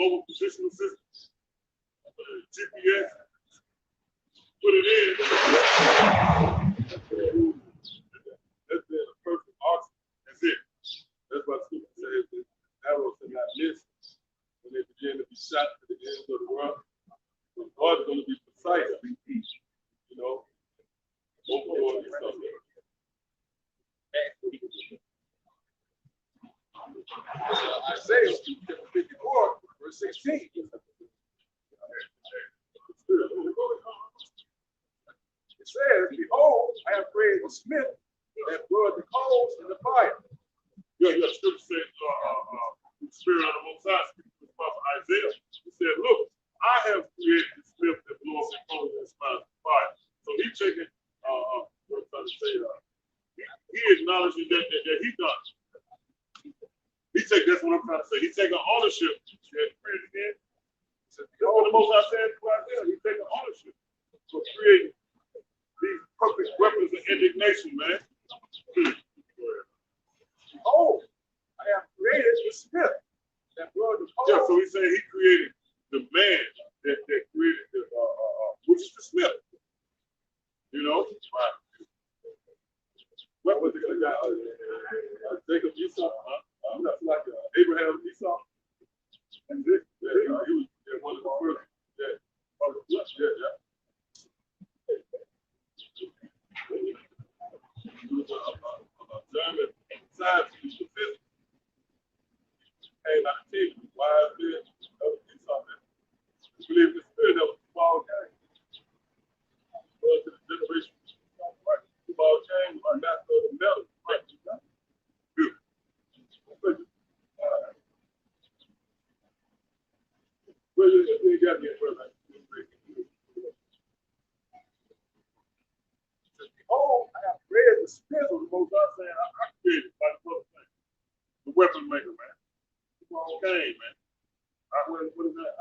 global positional system, GPS, put it in. That's been a perfect oxygen. That's it. That's what Scripture says. The arrows are not missed when they begin to be shot to the ends of the world. So God is going to be precise. You know. Isaiah 54, verse 16. It says, behold, I have created a smith that bloweth the coals in the fire. Yeah, Scripture said, the Spirit of the Most High, speaking to the prophet Isaiah, he said, look, I have created the smith that blows the coals in the fire. So he's taking, what I'm trying to say, he acknowledging that he done. That's what I'm trying to say. He's taking ownership. Read it again. That's what the Most High said right there. He's taking ownership for creating these perfect weapons of indignation, man. Oh, I have created the smith that bloweth the coals. Yeah, so he's saying he created the man that created the, which is the smith. You know? Right. What was the guy? Jacob Esau? Like Abraham Esau? And this, he was one of the first. Yeah. He was a German scientist, physicist. Hey, like I tell you, wise man, that was Esau, man. He believed in the spirit that was a small game. Well, to the generation, right? Small game, like master of the metal, right? Beautiful. Well, you got me in front of Oh, I have created the smith of the Most High. saying I created like the other thing. The weapon maker, man. Small game, man. What is that?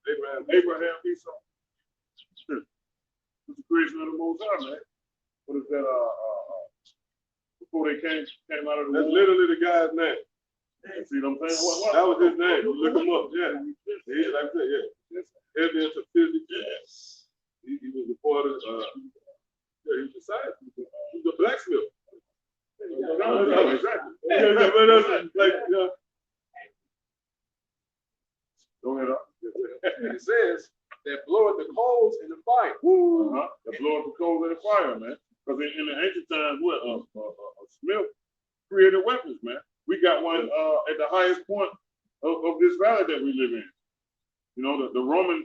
Abraham Esau. It's the creation of the Most High, man. What is that? Before they came out of the That's womb. literally the guy's name. You see what I'm saying? What? That was his name. Look him up. Yeah. He, like I said, yeah. Heavy into physics. Yes. He was a part of, yeah, he was a scientist. He was a blacksmith. Exactly. Like, yeah. Go ahead. It says that bloweth the coals in the fire. The blow up the coals in the fire, man. Because in the ancient times, what a smith created weapons, man. We got one at the highest point of this valley that we live in. You know, the Roman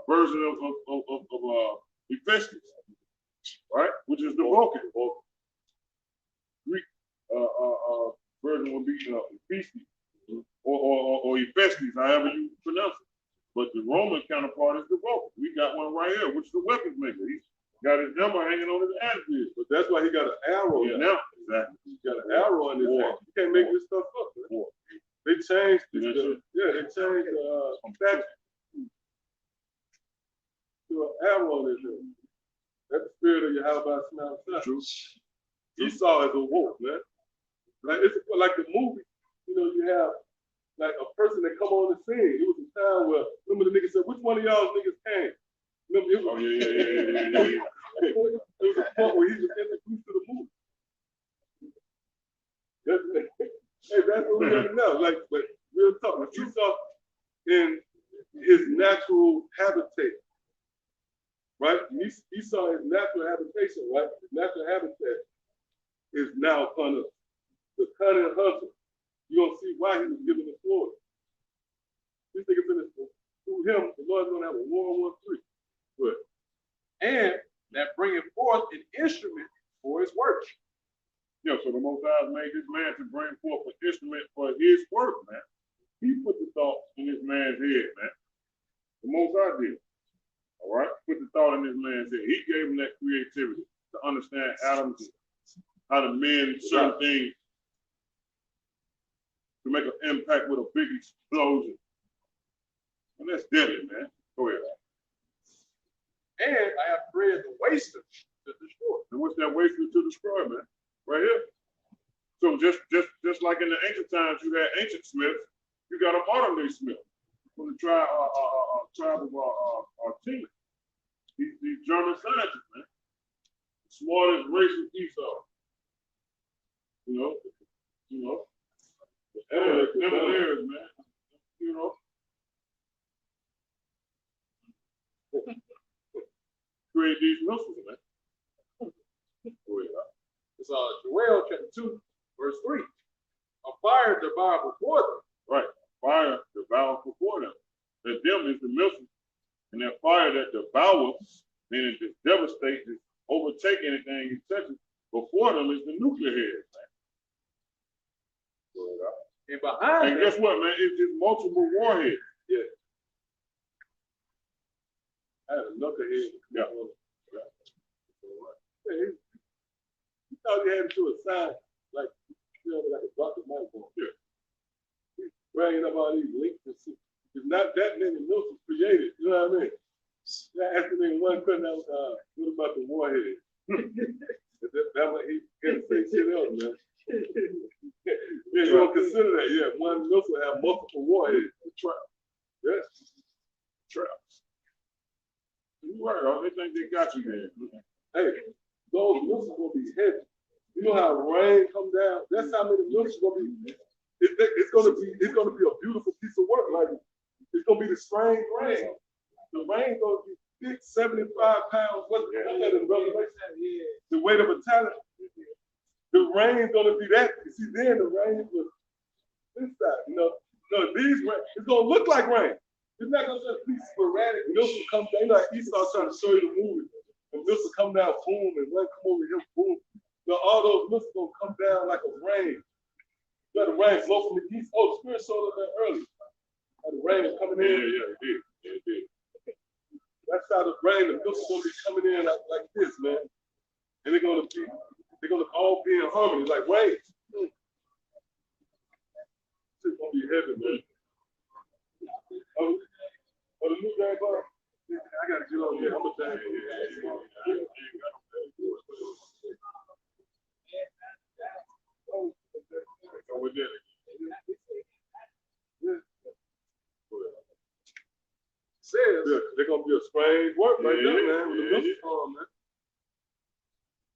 version of Hephaestus, right? Which is the Vulcan. Greek version would be Hephaestus, or Hephaestus, however you pronounce it. But the Roman counterpart is the vocal. We got one right here, which is the weapons maker. He's got his hammer hanging on his ass. But that's why he got an arrow. Yeah, now, exactly. He got an arrow in his hand. You can't make this stuff up. Man. They changed they changed statue to an arrow in his hand. That's the spirit of Yahawah. True. Esau is a wolf, man. Like it's like the movie, you know, you have like a person that come on the scene. It was a time where remember the nigga said, which one of y'all niggas came? Remember, it was, Oh yeah. it was a point where he was introduced to the movie. That's what we have now. Like, but real talk, when Esau in his natural habitat, right? Esau is natural habitation, right? His natural habitat is now upon us. The cunning hunter. You're gonna see why he was given the sword. This nigga finished through him, the Lord's gonna have a war on 1-3. But and that bringing forth an instrument for his work. Yeah, so the Most High made this man to bring forth an instrument for his work, man. He put the thought in this man's head, man. The Most High did. All right? Put the thought in this man's head. He gave him that creativity to understand atoms, how to mend certain things, to make an impact with a big explosion. And that's deadly, man. Go ahead. And I have created the waster to destroy. And what's that waster to destroy, man? Right here. So just like in the ancient times, you had ancient smiths, you got a modern day smith from the tribe of Artemius. These German scientists, man. The smartest race of Esau. You know. The engineers, man. You know. Create these missiles, man. It's Joel chapter 2, verse 3. A fire devoured before them. Right. Fire devours before them. That them is the missile. And that fire that devours, meaning it devastates, overtake anything it touches, before them is the nuclear head, man. And behind and guess what, man? It's multiple warheads. Yeah. I had a knucklehead. Yeah. He thought he had to do a sign like, you know, like a rocket microphone. Yeah. He's bringing up all these links and shit. There's not that many missiles created. You know what I mean? I asked him one question out, what about the warhead? That way he can't say shit else, man. Yeah, you don't consider that. Yeah, one missile have multiple warheads. Traps. Yes. Traps. You're right. They think they got you there. Hey, those missiles gonna be heavy. You know how rain come down? That's how many missiles gonna be. It's gonna be a beautiful piece of work. Like it's gonna be the strange rain. The rain gonna be thick, 75 pounds. What's that in Revelation? The weight of a talent. The rain's gonna be that. You see, then the rain was this side. You know, no, these rain. It's gonna look like rain. It's not gonna just be sporadic. Missile come down. You know, like Esau trying to show you the movie. And missile come down, boom, and one come over here, boom. So all those missiles gonna come down like a rain. You got the rain flow from the east. Oh, the Spirit showed us that early. How the rain is coming in. Yeah, it did. Yeah, it did. That's how the rain, the missiles gonna be coming in like this, man. And they're gonna all be in harmony, like rain. It's gonna be heavy, man. Oh, the new guy, bar? I gotta get on here. I'm a dang. Says they're gonna be a strange work right there, man. With the missile storm, man.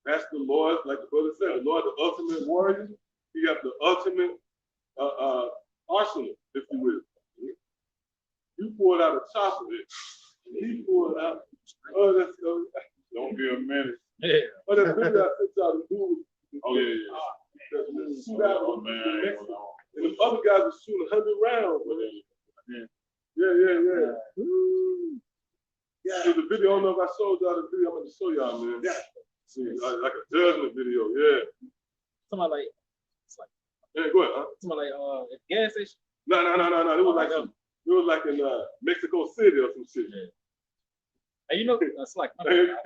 That's the Lord, like the brother said, the Lord, the ultimate warrior. He got the ultimate arsenal, if you will. You pulled out a chopper. He pulled out. Oh, that's Don't be a minute. Yeah. Oh, that's really I sent y'all to do. Oh yeah. Shoot out Oh man. and the other guys were shooting 100 rounds. Yeah. Yeah. So the video, I don't know if I showed y'all the video. I'm gonna show y'all, man. Yeah. See, like a judgment video. Yeah. Somebody like, Yeah, go ahead. Huh? somebody like, at the gas station, No. It was like in Mexico City or some shit. Yeah. And you know, it's like, Mexico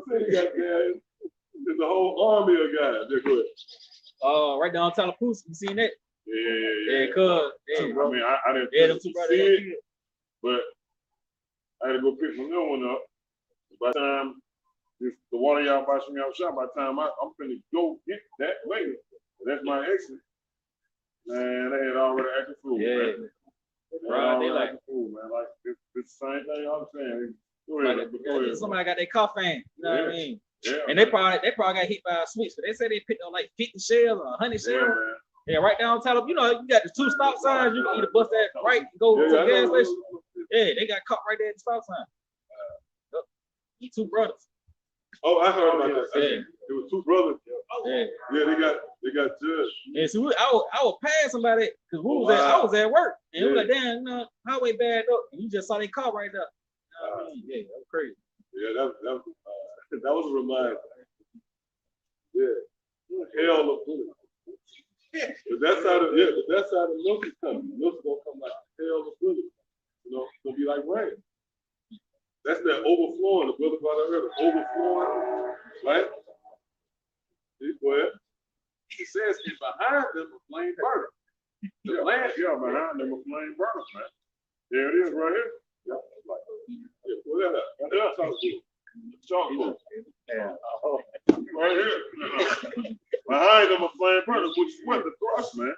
City got there. There's a whole army of guys. They're good. Right down Tallapoosa, you seen that? Yeah. Cuz. I mean, I didn't Yeah, them two brothers. see it, but I had to go pick my little one up. By the time the one of y'all bahasham Yahawashi, by the time I'm finna go get that lady, that's my exit. Man, they had already acted fool, man. Right, they like fool, man. Like it's the same thing I'm saying. Go ahead. Somebody got their car fan, you know what I mean? Yeah. And they probably got hit by a switch. But they say they picked up like 50 shells or 100 shells. Yeah, right down Tyler. You know, you got the 2 stop signs. You can either bust that right and go to the gas station. Yeah, they got caught right there at the stop sign. 2 brothers. Oh, I heard about that. Yeah. There was 2 brothers. Yeah. Yeah, they got judged. And so I would pass somebody because I was at work. And it was like, damn, you know, highway bad up. And you just saw their car right there. Yeah, that was crazy. Yeah, that was a reminder. Yeah. Hell of bullets. But that's how the milk is coming. Milk's gonna come like hell of bullets. You know, it's gonna be like rain. That's that overflowing. The brother brought earlier, overflowing, right? Go ahead. It says, and behind them a flame burner. The land, behind them a flame burner, man. There it is, right here. Yeah, pull that up. Right there. Chalkboard. Right here. Behind them a flame burner, which is what the thrust, man.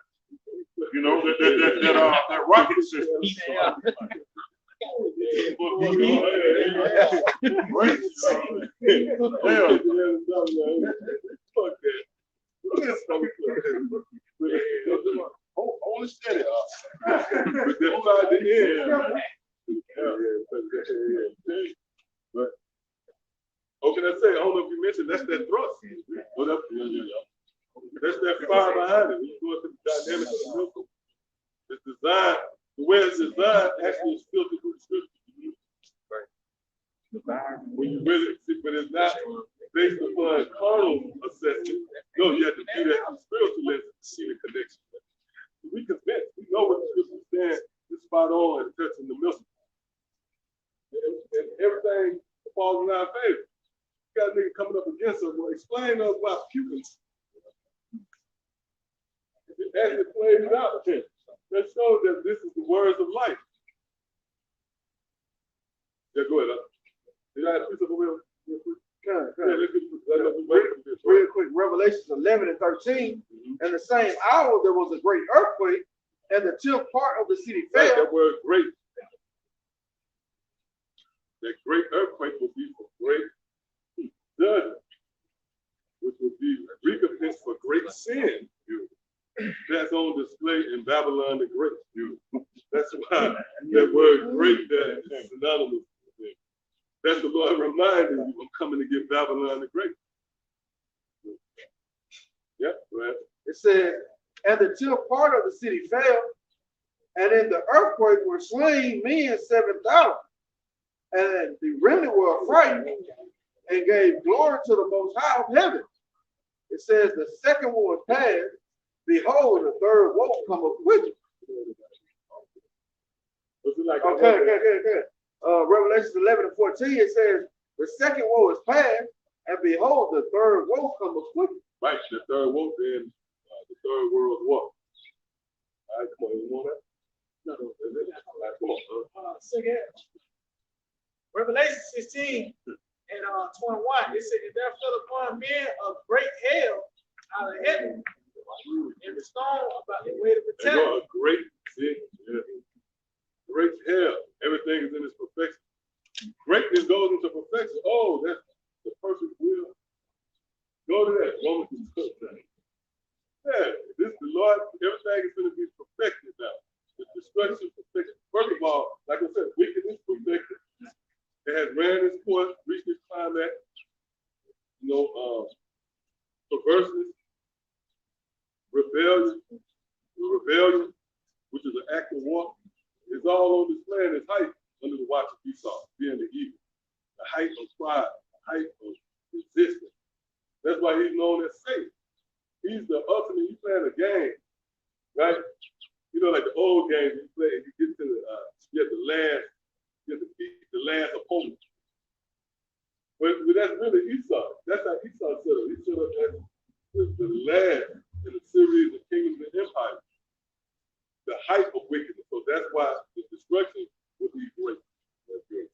You know that rocket system. Only steady. But what can I say? I don't know if you mentioned that's that thrust. That's that fire behind it. You go into the dynamic of the missile. It's designed, the way it's designed actually is filtered through the scripture. When you really see, but it's not based upon carnal assessment. No, you have to do that in spiritual lens to see the connection. We convinced, we know what the scripture says is spot on and touching the missile. And everything falls in our favor. You got a nigga coming up against us, well, explain to us why Cubans. As it plays out, that shows that this is the words of life. Yeah, go ahead. You got a piece of a real quick. Revelations 11 and 13. In the same hour, there was a great earthquake, and the 10th part of the city fell. Right, that word great. That great earthquake will be for great judgment, which will be recompense for great sin. That's on display in Babylon the Great. That's why that word great that is synonymous with it. That's the Lord reminding you, I'm coming to get Babylon the Great. Yep, right. It says, and the 10th part of the city fell, and in the earthquake were slain men 7,000. And the remnant were affrighted and gave glory to the Most High of heaven. It says, the second one passed. Behold, the third woe cometh quickly. Okay. Revelation 11 and 14, it says, the second woe is past, and behold, the third woe cometh quickly. Right, the third woe in the third world war. All right, come on, you want that? No, come on. Revelation 16 and 21, it said, there fell upon men of great hail out of heaven, and the stone about the weight of the temple. Great hell. Everything is in its perfection. Greatness goes into perfection. Oh, that's the perfect will. Go to that. Romans 12. Yeah, this is the Lord. Everything is going to be perfected now. The destruction perfection. First of all, like I said, wickedness perfected. It has ran its course, reached its climax. Perverseness. Rebellion, which is an act of war, is all on display in its height under the watch of Esau, being the evil. The height of pride, the height of resistance. That's why he's known as Satan. He's the ultimate, he's playing a game right? You know, like the old games you play, you get to the you have to beat the last opponent. But that's really Esau. That's how Esau set up. He set up as the last in the series of kingdoms and empires, the height of wickedness. So that's why the destruction would be great. That's good.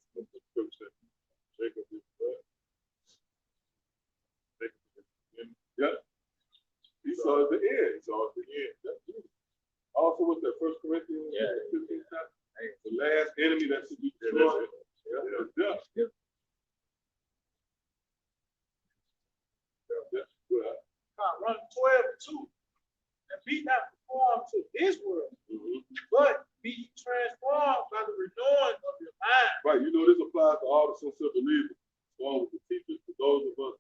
Jacob is right. Yep. Esau is the end. Esau is the end. That's good. Also, what's that? 1 Corinthians 15 chapter? The last enemy that should be destroyed. Yeah, that's death. Yeah. Run 12:2. And be not conformed to this world, but be transformed by the renewing of your mind. Right, you know, this applies to all the sincere believers, along with the teachers, to those of us,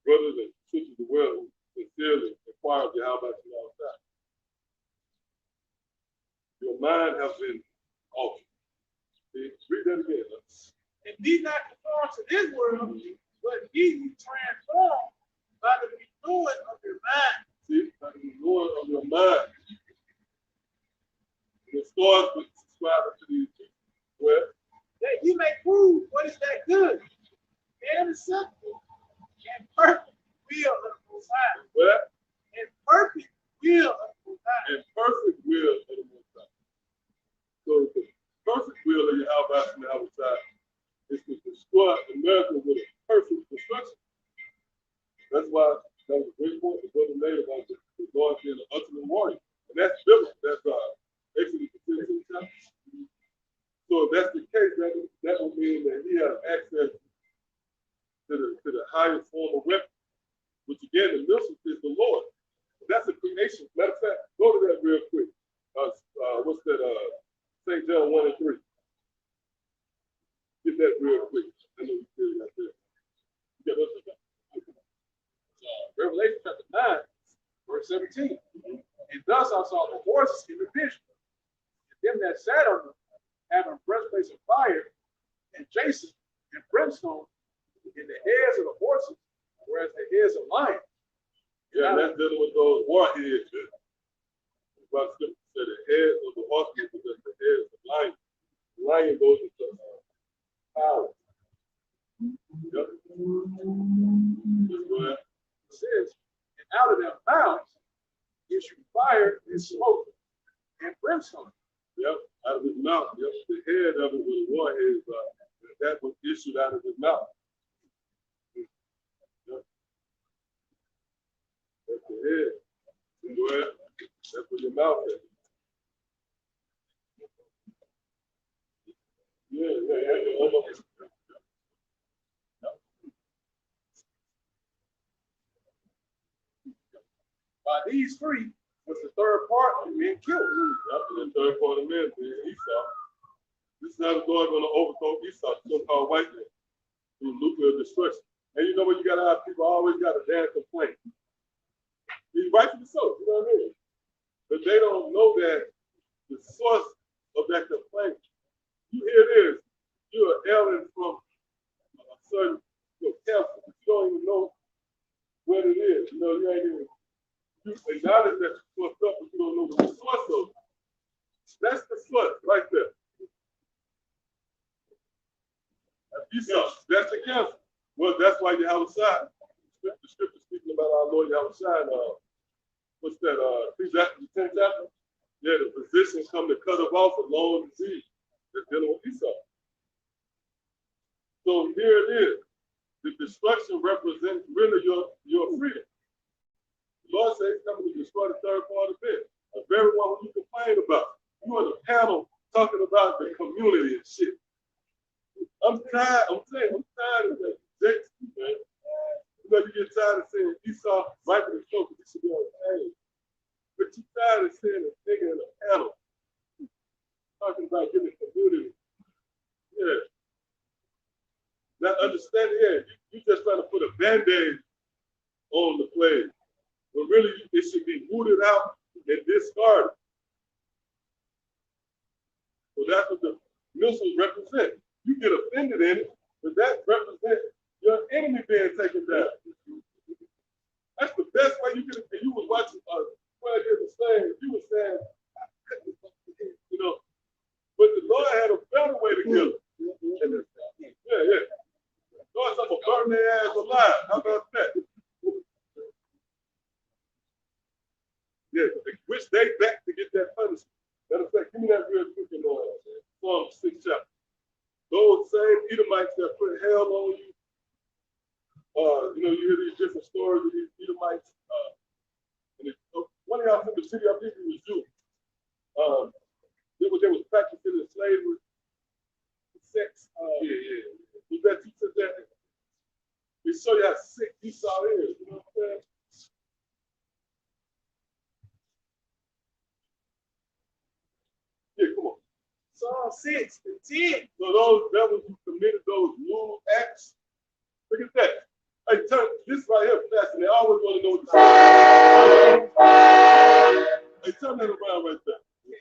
brothers and sisters of the world who sincerely inquire of Yahawashi outside. Your mind has been altered. See, read that again. And be not conformed to this world, but be transformed by the renewing of your mind. See, by the renewing of your mind. And it starts with subscribing to these people. Well, that you may prove what is that good and acceptable and perfect will of the Most High. well, And perfect will of the Most High. and perfect will of the Most High. So the perfect will of Yahawashi outside is to destroy America with a perfect destruction. That's why that was a great point the brother made about the Lord being the ultimate warrior. And that's biblical. That's Exodus 15 chapter. So if that's the case, that would mean that he has access to the highest form of weapon, which again, the missile is the Lord. That's a creation. Matter of fact, go to that real quick. What's that? St. John 1 and 3. Get that real quick. I know you still got that. You got what's that? Revelation chapter 9, verse 17. And thus I saw the horses in the vision, and them that sat on them, having breastplates of fire, and jason, and brimstone, in the heads of the horses, whereas the heads of lions. Yeah, that's dealing with those warheads. About scripture said the heads of the horses was just the heads of lions. The lion goes into power. Yep. Just go ahead. It says, and out of their mouths issue fire and smoke and brimstone. Yep, out of his mouth. Yep, the head of it was warheads. That was issued out of his mouth. Yep. That's the head. Go ahead. That's where your mouth is. Yeah. By these three was the third part of men killed. After the third part of men, Esau. This is how the Lord going to overthrow Esau, so-called white man, through nuclear destruction. And you know what? You got to have people always got a damn complaint. He's rightfully so, you know what I mean? But they don't know that the source of that complaint. You hear this, you're alien from a certain council, but you don't even know what it is. You know, you ain't even. You acknowledge that you fucked up, but you don't know the source of it. That's the source right there. Esau, that's the council. Well, that's why Yahawashi, the scripture speaking about our Lord Yahawashi, what's that, Ecclesiastes 10th chapter? Yeah, the physicians come to cut us off a long disease that's dealing with Esau. So here it is. The destruction represents really your freedom. The Lord says he's coming to destroy the third part of it. The very one who you complain about. You on the panel talking about the community and shit. I'm tired of that. Man. You know, you get tired of saying Esau rightfully so, because he should be on the page. But you tired of saying a nigga in a panel talking about getting the community. Yeah. Now understand, you just trying to put a band-aid on the plague. But really, it should be rooted out and discarded. So that's what the missiles represent. You get offended in it, but that represents your enemy being taken down. That's the best way you can. And you was watching well, you're the same. You were saying, you know, but the Lord had a better way to kill it. Yeah, yeah. Lord, I'm gonna burn their ass alive. How about that? Yeah, which they back to get that punishment. Matter of fact, give me that real quick in Psalm 6 chapter. Those same Edomites that put hell on you, you know, you hear these different stories of these Edomites. One of y'all from the city, I think it was Jew. They was practicing in slavery, sex. Was that you said that? They show you how sick Esau is. You know what I'm saying? Yeah, come on. Psalm 6 and 10. So those devils who committed those lewd acts, look at that. Hey, turn this right here fast, and they always want to know what the Hey, turn that around right there. Yeah.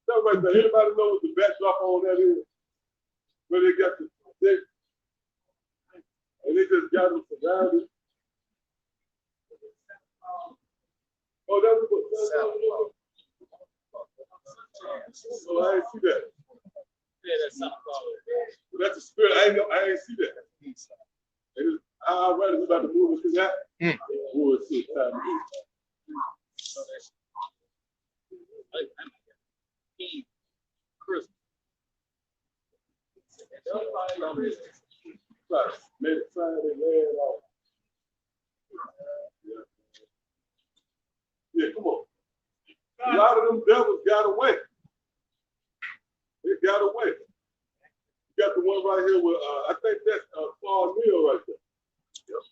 That right there. Anybody know what the backdrop on that is? Where they got the stick, and they just got them surrounded. Oh, that was what? Oh, I ain't see that. Yeah, that's something called. Well, that's the spirit. I ain't see that. And I read it about the movie to that. Oh, it's so time. Christmas. Right. Made it Friday, land off. Yeah, come on. A lot of them devils got away. They got away. You got the one right here with, I think that's Paul Neal right there. Yep.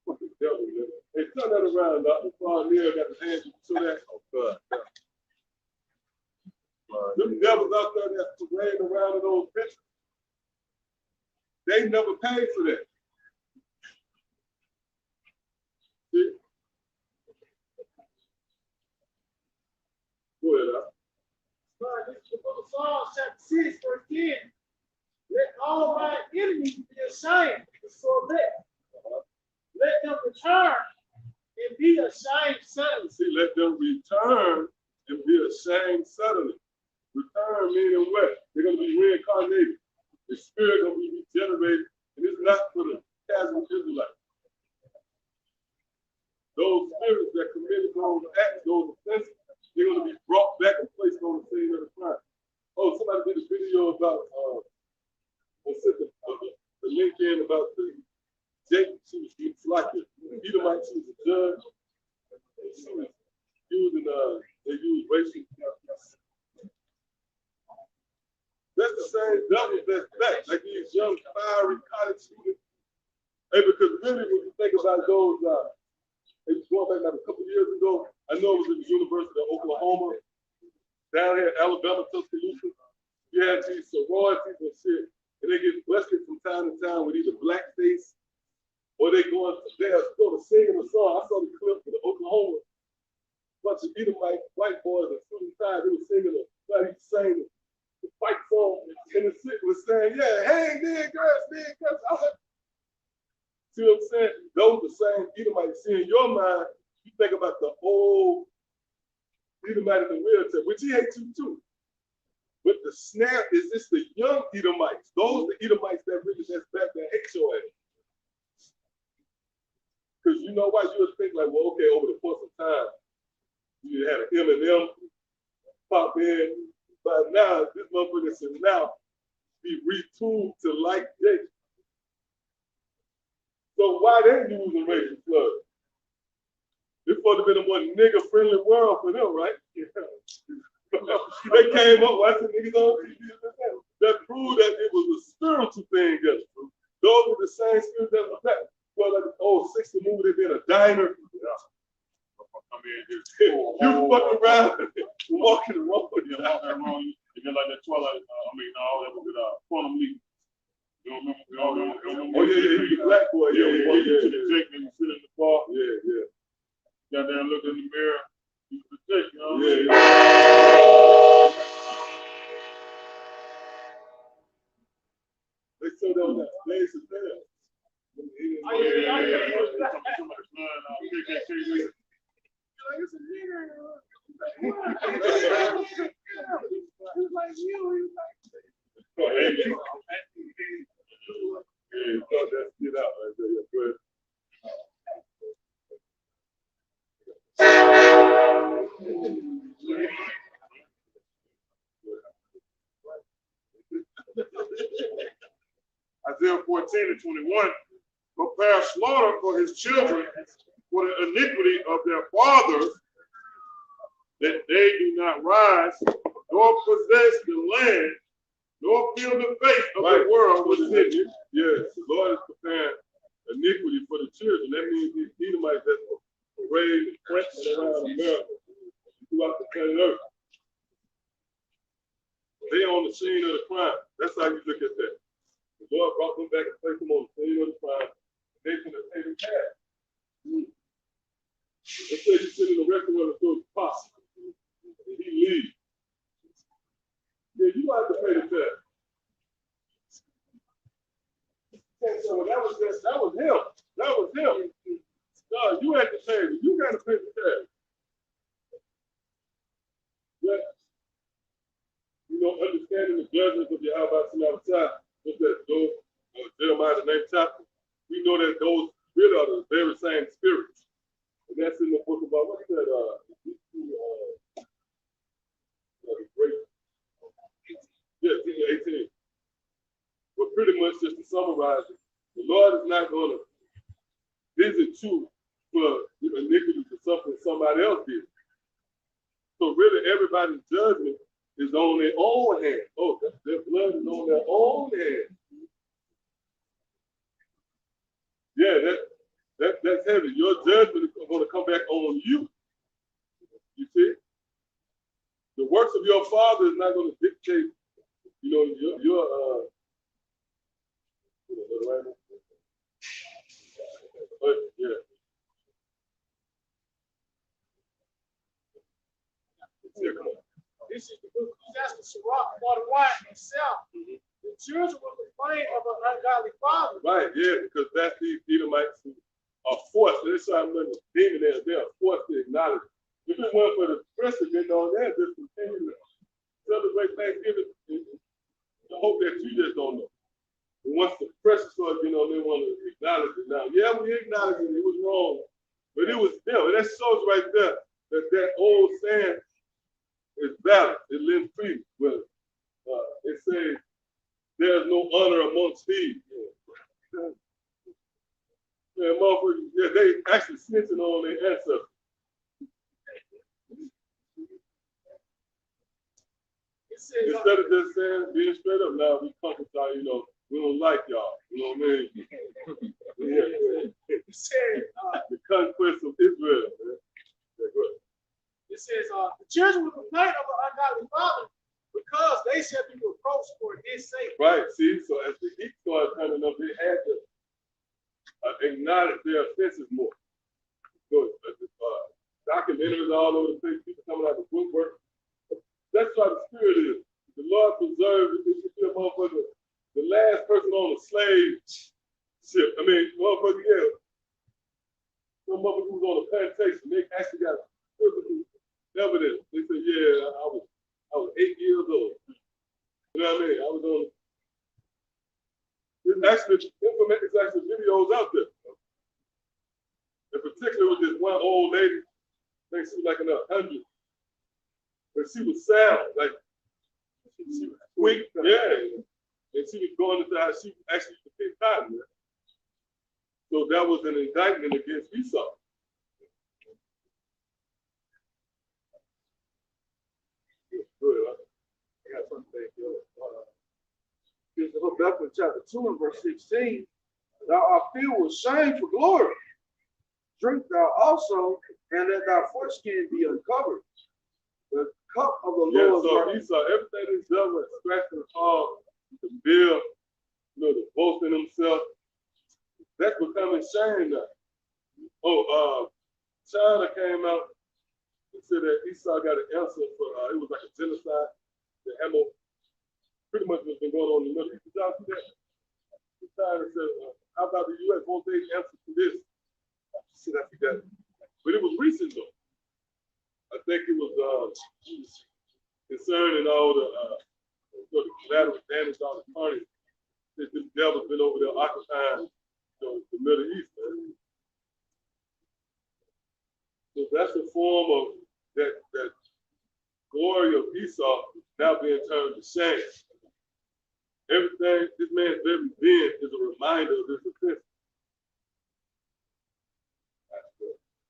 What the devil is? Hey, turn that around, Dr. Paul Neal got his hands to that. Oh, God. Them devils out there that's parading around in those pictures, they never paid for that. See? Go ahead, This is the book of Psalms, chapter 6, verse 10. Let all my enemies be ashamed, so let them return and be ashamed suddenly. See, let them return and be ashamed suddenly. Return meaning what? They're going to be reincarnated. The spirit going to be regenerated, and it's not for the casual Israelite. Those spirits that committed those acts, those offenses, they're going to be brought back and placed on the scene of the crime. Oh, somebody did a video about the link in about Jake. She was like it. Edomite, she was a judge. She was using they used racial. That's the same devil that's back, like these young fiery college students. Hey, because really, when you think about those, it was going back like a couple of years ago. I know it was at the University of Oklahoma, down here in Alabama, Tuscaloosa. You had these sororities and shit, and they get busted from time to time with either blackface or they go to sing in a song. I saw the clip of the Oklahoma, bunch of Edomite white boys and suit and tie. They were singing the fight song, and the shit was saying, "Yeah, hang there, girls, man, girls." I was like, see what I'm saying? Those are the same Edomites. See, in your mind, you think about the old Edomite in the wheelchair, which he hates you too. But the snare is this the young Edomites. Those are the Edomites that really that's back that hate your ass. Because you know why you would think like, well, okay, over the course of time, you had an M&M pop in. But now this motherfucker should now be retooled to like Jake. So why they using racial slurs? It's supposed to be the more nigga-friendly world for them, right? Yeah. They came up watching niggas on TV that proved that it was a spiritual thing. Those were the same spirits that was that. Well, like the old 60 movie, they been a diner. I mean, you fucking around, walking around. Yeah, walking around. You get like that Twilight. All that was Quantum Leap. You don't remember? Oh yeah, the black boy. Yeah. Jake, and sit in the bar. Yeah. Got there and looked in the mirror. You was the Jake, you know? Yeah. They said that was that place of death. Yeah. 14 and 21, prepare slaughter for his children for the iniquity of their fathers, that they do not rise, nor possess the land, nor feel the fate of the world within you. Yes, the Lord is preparing iniquity for the children. That means these Edomites that were raised and planted around America, throughout the planet Earth. They on the scene of the crime. That's how you look at that. The Lord brought them back and placed them on the scene of the crime. They could have paid the cash. Let's say you sit in the restaurant and throw the pasta, and he leaves. Yeah, you have to pay the tax. So that was him. That was him. No, you had to pay. You got to pay the tax. Yeah. You know, understanding the judgments of Yahawashi, what's that? Jeremiah, the 9th chapter. We know that those really are the very same spirits. And that's in the book about what's that? Yeah, 18. But pretty much just to summarize it, the Lord is not going to visit you for iniquity for something somebody else did. So really everybody's judgment is on their own hand. Oh, their blood is on their own hand. Yeah, that's heavy. Your judgment is going to come back on you. You see? The works of your father is not going to dictate, your but yeah. This is the book of Qadash, Sirach 41 itself. The children will complain of an ungodly father. Right, yeah, because that's these Edomites who are forced. That's why I'm letting the demon there. They are forced to acknowledge it. If it weren't for the president on that, just continue to celebrate Thanksgiving. I hope that you just don't know. And once the pressure starts, they want to acknowledge it now. Yeah, we acknowledge it. It was wrong. But it was them. And that shows right there that old saying is valid. It lends credence. But it says there's no honor amongst thieves. Yeah, motherfuckers, yeah, they actually snitching on their ancestors. Instead of just saying, being straight up, now we talking about, we don't like y'all. You know what I mean? It says, the conquest of Israel, man. Yeah, go ahead. It says, the children will complain of an ungodly father because they shall be reproached for his sake. Right, see, so as the heat started coming up, they had to acknowledge their offenses more. So, documentaries all over the place, people coming out of the woodwork. That's how the spirit is. The Lord preserved the motherfucker, the last person on the slave ship. I mean, motherfucker, yeah. Some motherfucker who was on a plantation, they actually got physical evidence. They said, yeah, I was 8 years old. You know what I mean? I was on. It's actually videos out there. In particular with this one old lady, I think she was like in her 100s. But she was sound, like she was weak, yeah. And she was going into how she actually could pick cotton. So that was an indictment against Esau. Good, huh? I got something to say. This is Habakkuk chapter 2 and verse 16. Thou art filled with shame for glory. Drink thou also, and let thy foreskin be uncovered. The cup of the Lord. So Esau, everything he's done with scratching the palm, the bill, the boasting himself, that's becoming shame now. China came out and said that Esau got an answer for, it was like a genocide that Hamill pretty much has been going on in the Middle East. Did y'all see that? China said, how about the U.S. won't they answer for this? Shit, I forgot. But it was recent though. I think it was concerning all the collateral damage, all the carnage. The devil's been over there occupying the Middle East. Man. So that's a form of that glory of Esau now being turned to shame. Everything this man's very being is a reminder of his existence.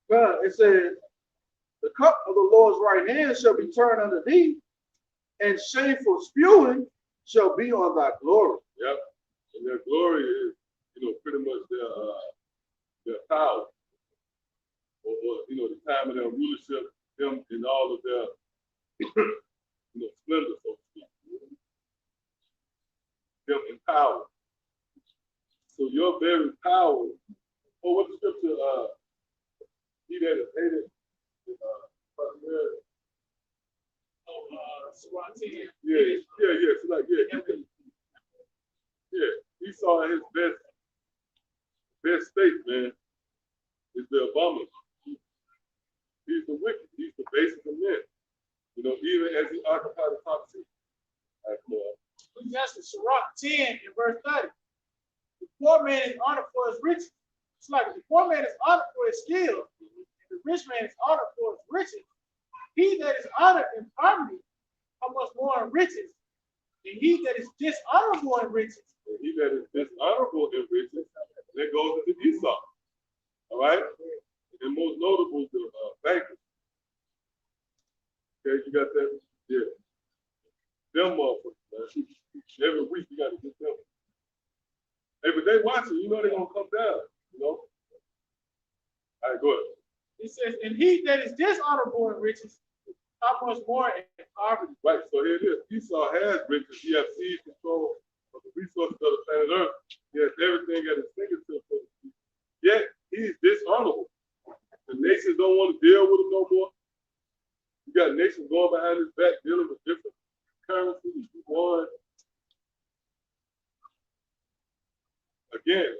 God, it says, the cup of the Lord's right hand shall be turned unto thee, and shameful spewing shall be on thy glory. Yep. And their glory is, pretty much their power. Or the time of their rulership, them in all of their splendor, so to speak. Them in power. So your very power, what's the scripture? He that is hated, Esau in his best state, man, is the abominable. He's the wicked. He's the basis of men. Even as he occupied the top seat. All right, come on. Ecclesiastes Sirach 10 in verse 30. The poor man is honored for his riches. It's like the poor man is honored for his skill, and the rich man is honored for his riches. He that is honored in poverty, how much more in riches? And he that is dishonorable in riches. And he that is dishonorable in riches, that goes into Esau. All right? And most notable, the bankers. Okay, you got that? Yeah. Them motherfuckers, man. Every week you got to get them. Hey, but they watching, they're going to come down, All right, go ahead. He says, and he that is dishonorable in riches, how much more in poverty? Right, so here it is. Esau has riches. He has seed control of the resources of the planet Earth. He has everything at his fingertips. Yet, he's dishonorable. The nations don't want to deal with him no more. You got nations going behind his back dealing with different currencies. One, again,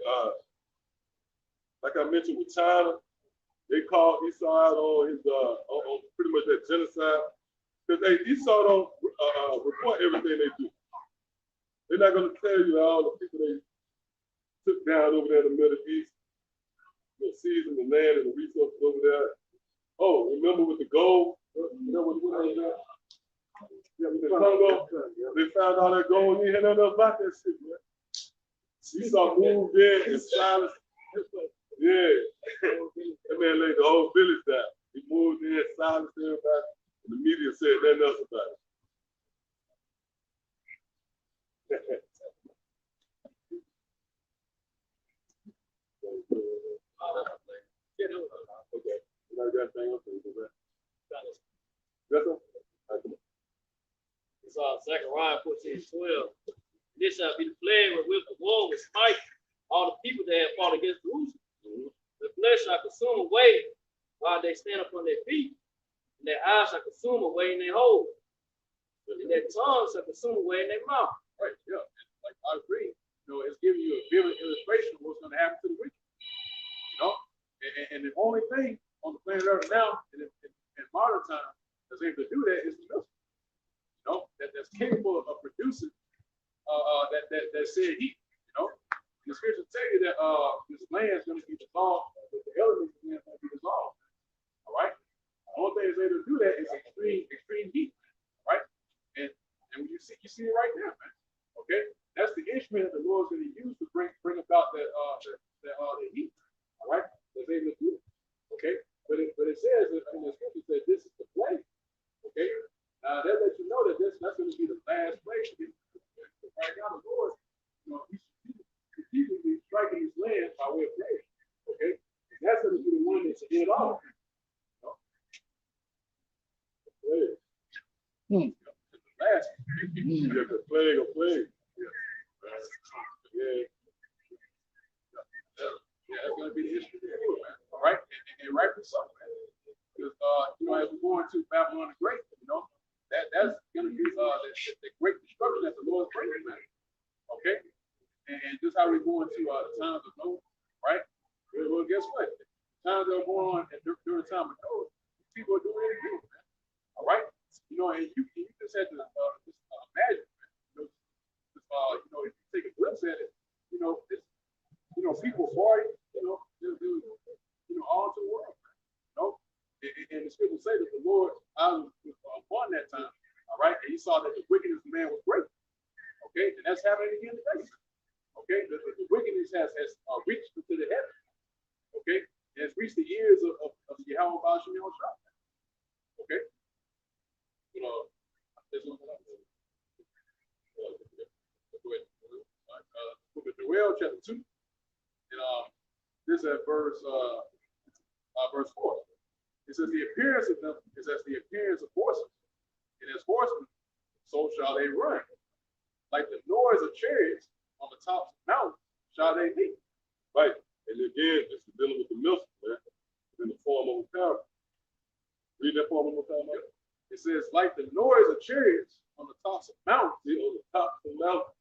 like I mentioned with China, they called Esau out on his on pretty much that genocide. Because Esau don't report everything they do. They're not going to tell you all the people they took down over there in the Middle East, seizing the land and the resources over there. Oh, remember with the gold? With the Congo? They found all that gold. You ain't hear nothing about that shit, man. Esau moved in and silenced. Yeah. That man laid the whole village down. He moved in, silenced everybody, and the media said nothing else about it. Okay. You know that thing else? It's Zechariah 14:12. This shall be the plague wherewith the war will smite all the people that have fought against Jerusalem. The flesh shall consume away while they stand upon their feet, and their eyes shall consume away in their holes, and their tongues shall consume away in their mouth. Right, yeah. Like I agree. It's giving you a vivid illustration of what's going to happen to the wicked. And the only thing on the planet Earth now, in modern time, that's able to do that is the missile. That's capable of producing that said heat. The scriptures tell you that this land is going to be dissolved, that the elements of the land is going to be dissolved. All right. The only thing that's able to do that is extreme heat. Right. And when you see it right there, man. Okay. That's the instrument that the Lord's going to use to bring about that heat. All right. That's able to do it. Okay. But it says in the scripture that this is the plague. Okay. That lets you know that that's going to be the last plague. Right now, the Lord, he's going to be striking his land by way of plague. Okay. And that's going to be the one that's in it all. Plague. The last. The plague of plague. Yeah. Yeah, that's going to be the history of the world, man. All right. And rightfully so, man. Because, as we go into Babylon the Great, that's going to be the great destruction that the Lord's bringing, man. Okay? And just how we go into the times of Noah, right? Well, guess what? The times that are going on during the time of Noah, people are doing anything, man. All right? And you just had to imagine, man. If you take a glimpse at it, people party, all to the world, and the scriptures say that the Lord was upon that time, all right, and he saw that the wickedness of man was great, Okay, and that's happening again today. Okay, the wickedness has reached into the heaven. Okay, it has reached the ears of the Yahawah bahasham. Okay, you know, there's one more. Book of Joel, chapter 2, and this at verse 4. It says the appearance of them is as the appearance of horses, and as horsemen, so shall they run. Like the noise of chariots on the tops of mountains shall they be. Right. And again, this is dealing with the milk, man, in the form of a parable. Read that form one more time, man. It says, like the noise of chariots on the tops of mountains. See, on the top of the mountain.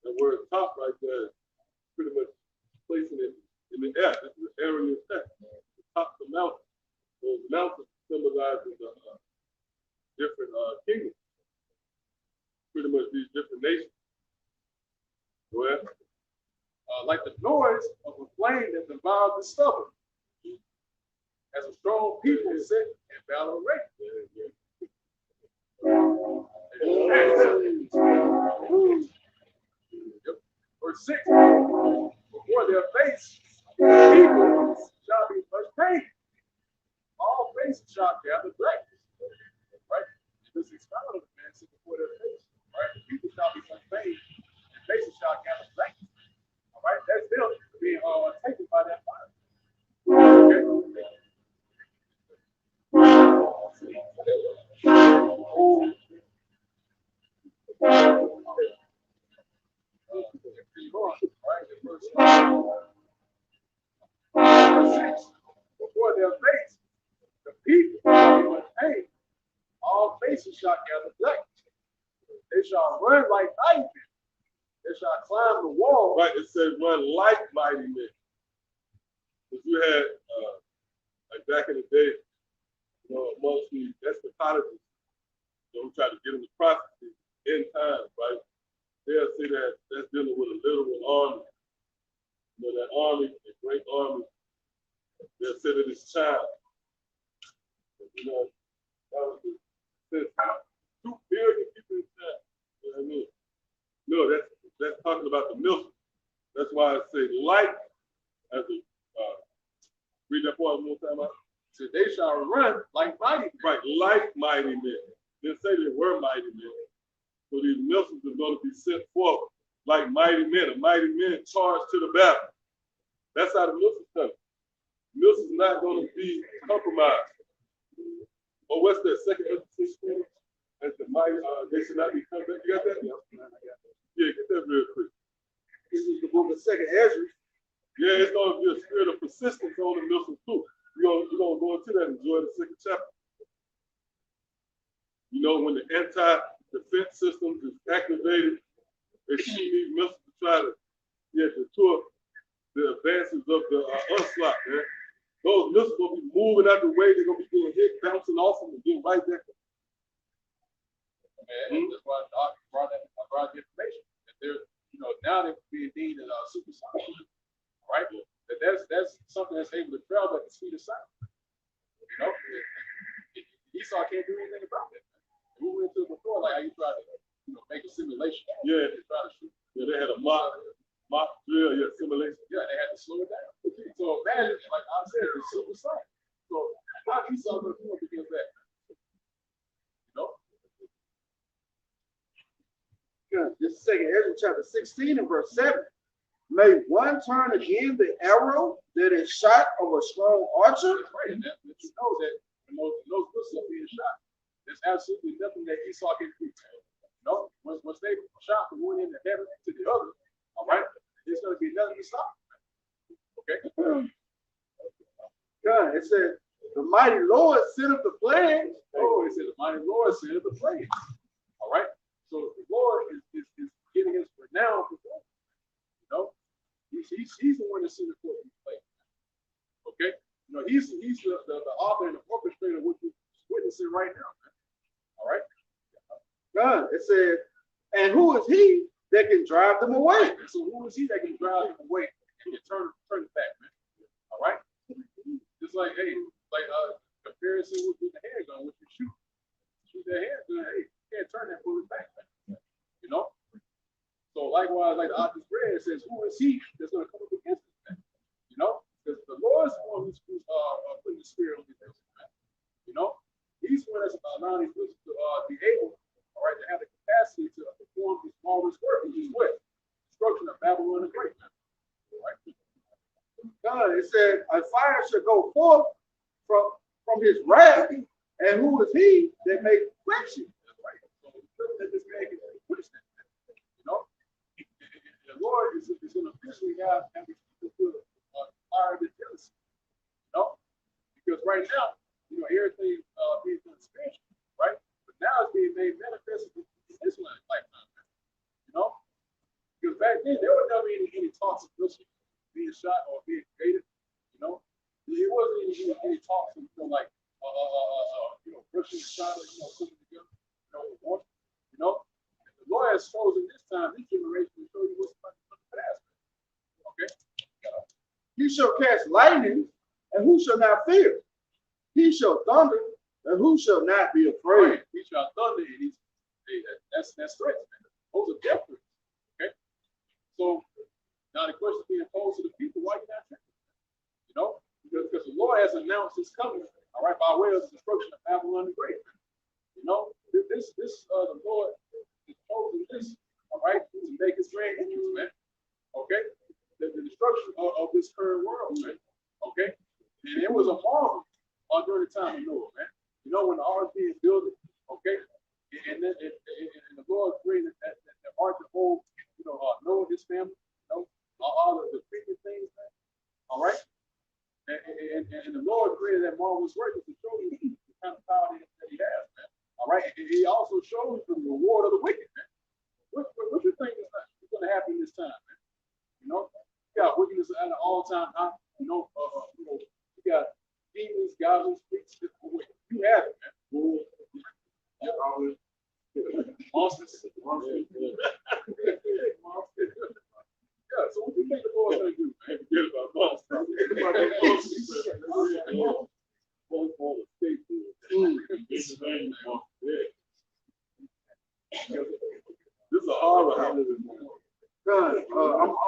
That word top right there, pretty much placing it in the air. This is the area of text. The top of the mountain. Those mountains symbolizing the different kingdoms. Pretty much these different nations. Go ahead. Like the noise of a flame that devours the stubborn. As a strong people sit in battle array. Verse 6. Before their face, people shall be much pain. All faces shall gather blackness. Right? This is found of the man sitting before their face. Right? The people shall be much pain, and faces shall gather blackness. All right, that's them being taken by that fire. Okay. Verse 6. Before their face, the people shall be much pain. All faces shall gather blackness. They shall run like mighty men. They shall climb the wall. Right, it says run like mighty men. Because you had, like back in the day, you know, amongst the eschatologists, you know, who try to get into prophecy in time, right? They'll say that that's dealing with a literal army. You know, that army, a great army, they'll say that it's child. You know, that was the sense. 2 billion people in time. You know what I mean? No, that's talking about the milk. That's why I say like as a read that part one more time out. So they shall run like mighty men. Right, like mighty men. Didn't say they were mighty men. So these mills are going to be sent forth like mighty men. A mighty men charged to the battle. That's how the mills is coming. Mills is not going to be compromised. Or what's that second emphasis? As the mighty, they should not be compromised. You got that? Yeah, get that real quick. This is the book of 2nd Ezra. Yeah, it's going to be a spirit of persistence on the Mills too. You're going to go into that and enjoy the 2nd chapter. You know, when the anti-defense system is activated, they shoot these missiles to try to deter the advances of the onslaught, man. Those missiles going to be moving out the way. They're going to be getting hit, bouncing off them, and getting right there. Man, that's why I brought the information. That they're, you know, now they're being deemed as supersonic, right? That's something that's able to travel at the speed of sound. You know, Esau can't do anything about it. We went to it before, like how you try to, you know, make a simulation. Yeah, they try to shoot. Yeah, they had a mock drill, yeah, simulation. Yeah, they had to slow it down. So imagine, like I said, it's supersonic. So how Esau going to do it against that? You know. This is 2nd Ezra chapter 16 and verse 7. May one turn again the arrow that is shot of a strong archer? That's right. And that you know that when those missiles are being shot, there's absolutely nothing that Esau can do. You know, once they shot from one end of heaven to the other, all right, there's going to be nothing to stop. Okay. God, it said the mighty Lord sent up the plagues. Oh, it said the mighty Lord sent up the plagues. All right. So the Lord is getting his renown for God. You know, he's the one that sent it forth these plagues. Okay. You know, he's the author and the orchestrator of what you're witnessing right now. Man. All right. God, it said, and who is he that can drive them away? So who is he that can drive them away and turn it back, man? All right. Just like, hey, like comparison with the handgun, with you shoot that handgun, hey, you can't turn that bullet back, man. You know, So likewise, like the author read, it says, who is he that's going to come up against this man? You know, because the Lord is the one who's putting the spirit on these things, man. You know, he's the one that's allowing these people to be able, all right, to have the capacity to perform this marvelous work, which is what? Destruction of Babylon the Great, man. All right. God, it said, a fire shall go forth from his wrath, and who is he that may quench it? Right. So that this man can quench that. You know, the Lord is going to officially have his people to fire the jealousy. You know, because right now, you know, everything being done spiritual, right? But now it's being made manifest in this lifetime. You know, because back then there were never any talks of Muslims being shot or being created. You know, it wasn't any talks of like you know, Russian and China, you know, putting together, you know, the Lord has chosen this time, this generation, to show you what's about to come to pass. Okay? He shall cast lightning, and who shall not fear? He shall thunder, and who shall not be afraid? He shall thunder, and that's threats, man. Those are death threats. Okay? So now the question being posed to the people, why are you not tripping? You know? Because the Lord has announced his coming, all right, by way of the destruction of Babylon the Great. You know, the Lord is chosen this, all right, to make his grand entrance, man. Okay? The destruction of this current world, man. Okay? And it was a marvel during the time of Noah, man. You know, when the ark was being built, okay? And the Lord created that ark to hold, you know, Noah and his family, you know, all of the creepy things, man. All right? And the Lord created that marvelous work to show you the kind of power that he has, man. All right. And he also shows you the reward of the wicked, man. What you think is going to happen this time, man? You know, you got wickedness at an all-time high. You know, you got demons, goblins, freaks. You have it, man. Monsters. Yeah, so what do you think the Lord's going to do, man? Forget about monsters. This is a horror. I'm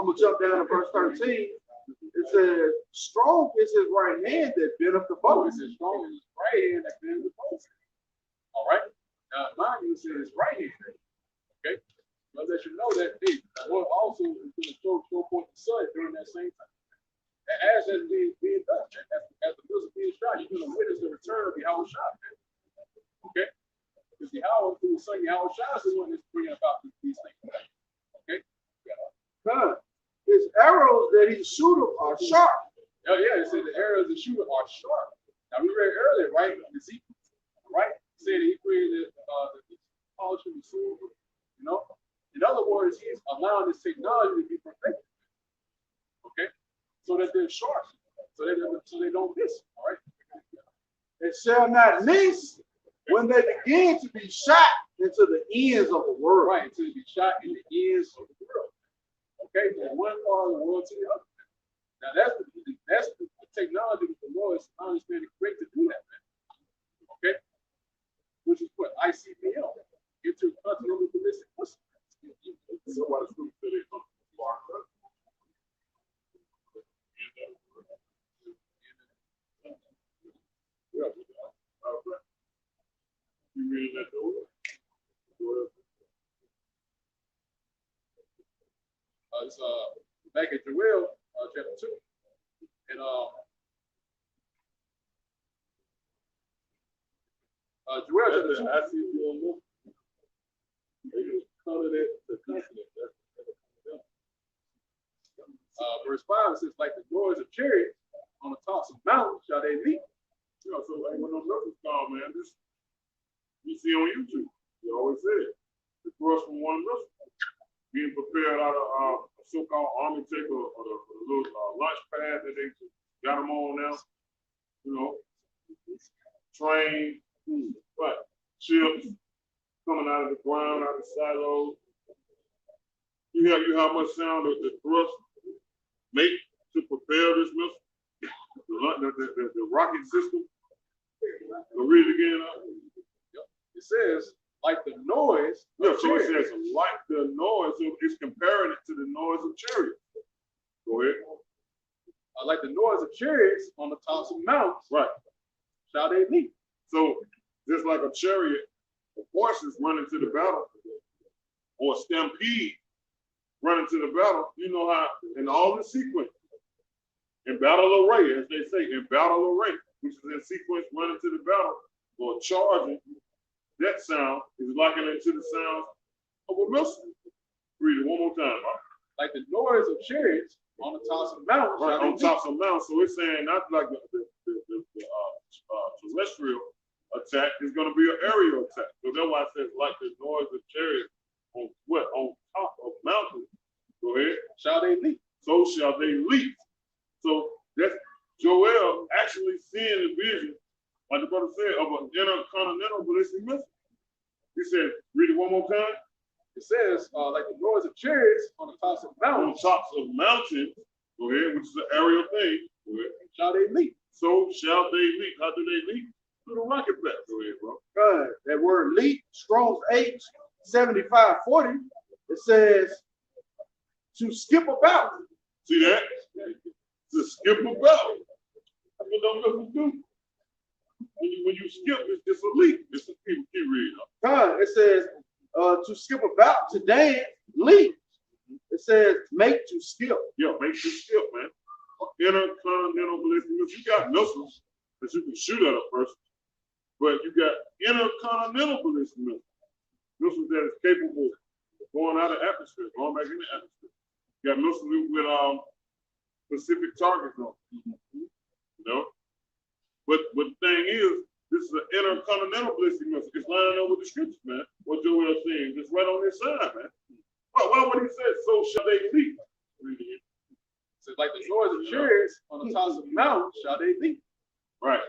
going to jump down to verse 13. It says, strong is his right hand that bent up the bow. It says, strong is his right hand that bent up the bow. All right? Now, mind you, it says his right hand. Okay? But let you know that the Lord also is going to show forth the sun during that same time. And as that's being done, as the music being shot, you're going to witness the return of Yahawashi. Okay? Because Yahawah, through the son Yahawashi, is the one that's bringing about these things. Okay? His arrows that he shooteth are sharp. Oh, yeah, it said the arrows that shoot are sharp. Now, we read earlier, right? Ezekiel, right? It said he created the polishing the silver, you know? In other words, he's allowing this technology to be perfected. Okay? So that they're sharp. So they don't miss. All right? It shall not miss when they begin to be shot into the ends of the world. Right, to be shot in the ends of the world. Okay, from one part of the world to the other. Now that's the technology that the Lord is understanding great to do that, man. Okay? Which is what? ICBL. Intercontinental ballistic missile. Somebody's going to say they come from far. Yeah. You read that over? It's back at Joel, chapter 2. And Joel chapter 2. I see you on they just colored it the continent. Verse 5 says, like the noise of chariots on the tops of mountains shall they leap. You know, so like when those missiles come, man, this you see on YouTube. You always say it. The thrust from one missile being prepared out of a so-called army tank or the little launch pad that they got them on now. You know, train, right? Ships coming out of the ground, out of the silos. You hear how much sound the thrust make to prepare this missile? The rocket system. So read it again. It says, like the noise. Yeah, of so it chariots. says like the noise, so it's comparing it to the noise of chariots. Go ahead. Like the noise of chariots on the tops of mountains. Right. Shall they leap? So just like a chariot of horses running to the battle, or a stampede running to the battle, you know how in all the sequence, in battle array, as they say, in battle array, which is in sequence running to the battle or charging, that sound is likened to the sound of a missile. Read it one more time. Like the noise of chariots on the tops of mountains. Right, shall on they leap. tops of mountains. So it's saying not like the terrestrial attack is going to be an aerial attack. So that's why it says like the noise of chariots on what? On top of mountains. Go ahead. Shall they leap? So shall they leap. So that's Joel actually seeing the vision, like the brother said, of an intercontinental ballistic missile. He said, read it one more time. It says, like the noise of chariots on the tops of On mountains. tops of mountains, go ahead, which is an aerial thing. Go ahead. Shall they leap? So shall they leap. How do they leap? Through the rocket blast. Go ahead, bro. That word leap, Strong's H7540, it says to skip about. See that? To skip about. That's what them missiles do. When you skip, it's just a leap. It's a keep reading. It says to skip about, to dance, leap. It says make to skip. Yeah, make you skip, man. Intercontinental ballistic missiles. You got missiles that you can shoot at a person, but you got intercontinental ballistic missiles. Missiles that is capable of going out of the atmosphere, going back in the atmosphere. You got missiles with specific targets on them. You know? But the thing is, this is an intercontinental ballistic missile. It's lining up with the scriptures, man. What Joel is saying, just right on this side, man. Why would he say, so shall they leap? It says like the noise of chariots on the tops of mountains shall they leap. Right.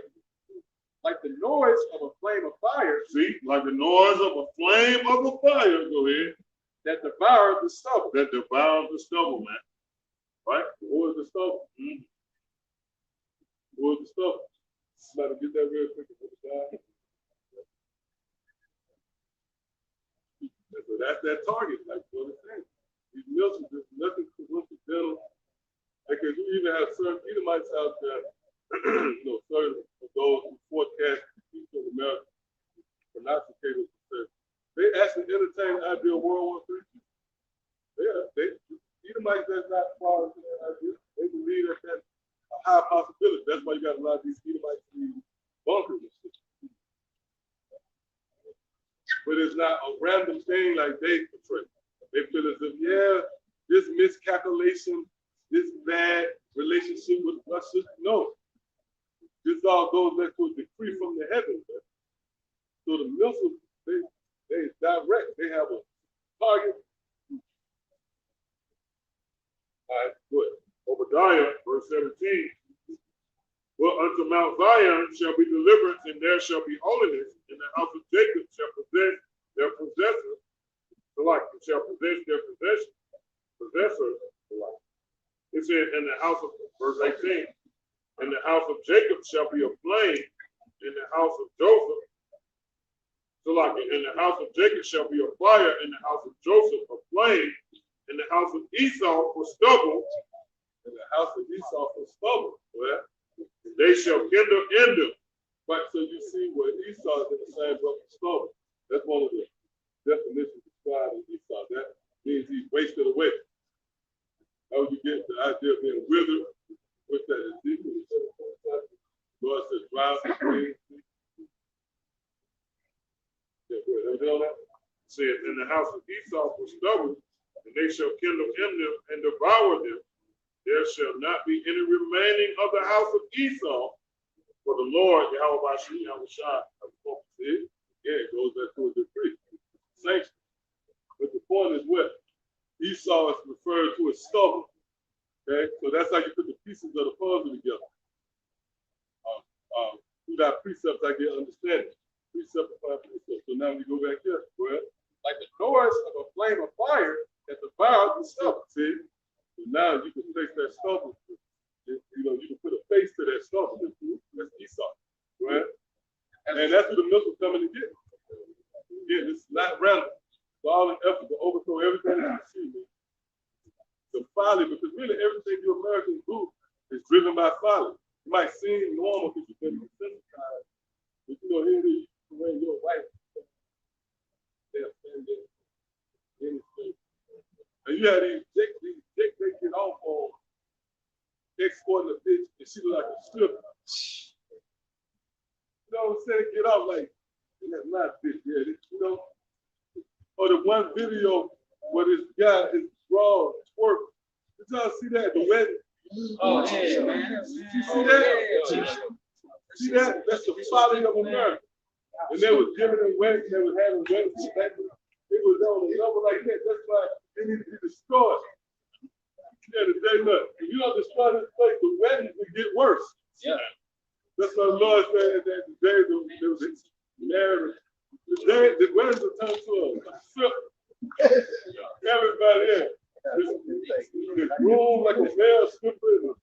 Like the noise of a flame of fire. See, like the noise of a flame of a fire, go ahead. That devours the stubble. That devours the stubble, man. Right? What is the stubble? Mm-hmm. What is the stubble? Let me get that real quick. So that's that target, like what it's saying. These missiles, there's nothing coincidental. Because you even have certain Edomites out there, certain of those who forecast the future of America, prognosticators, they actually entertain the idea of World War III. Edomites, that's not far into that idea. They believe that that's a high possibility. That's why you got a lot of these Edomites in bunkers and shit. But it's not a random thing like they portray. They feel as if, yeah, this miscalculation, this bad relationship with Russia. No. This all goes back to a decree from the heavens. Man. So the missiles, they direct, they have a target. All right, good. Obadiah, verse 17. Well, unto Mount Zion shall be deliverance, and there shall be holiness, and the house of Jacob shall possess their possessors. So like it shall possess their possessors. It said in the house of verse 18, and the house of Jacob shall be a flame, in the house of Joseph. So like in the house of Jacob shall be a fire, in the house of Joseph a flame, in the house of Esau for stubble, in the house of Esau for stubble. Well, they shall kindle in them. But so you see where Esau is in the same book of stubble. That's one of the definitions described in Esau. That means he wasted away. How would you get the idea of being withered with that Ezekiel? Lord said, drive the things. Yeah, good. Everything on that? Said, in the house of Esau for stubble, and they shall kindle in them and devour them. There shall not be any remaining of the house of Esau, for the Lord, Yahawashi, Yahawashi, yeah, it goes back to a decree. Sanction. But the point is what? Esau is referred to as stubble. Okay, so that's how you put the pieces of the puzzle together. Through that precepts, I get understanding. Precept upon precept. So now we go back here. Well, Like the noise of a flame of fire that devours the stubble. see? So now you can face that stubble. You can put a face to that stubble. That's Esau. Right? And that's what the missile's coming to get. again, this is not random. It's all an effort to overthrow everything that you see, man. The folly, because really everything you Americans do is driven by folly. It might seem normal because you've been desensitized, but you know, here it is, when your wife, they'll stand there in the street. And you have these chicks, they get off on exporting a bitch, and she look like a stripper. You know what I'm saying? Get off like, that's not bitch, yeah, you know? Or the one video where this guy is raw, twerk. Did y'all see that at the wedding? Oh, yeah, man. You see that? See that? That's the folly of America. And they was giving them weddings, they was having weddings. It was on a level like that. That's why it needs to be destroyed. Yeah, the day nut. If you don't destroy this place, the weddings will get worse. Yeah. That's what the Lord said that the day they was married. The weddings will turn to a strip. Everybody in. This room like a male stripper.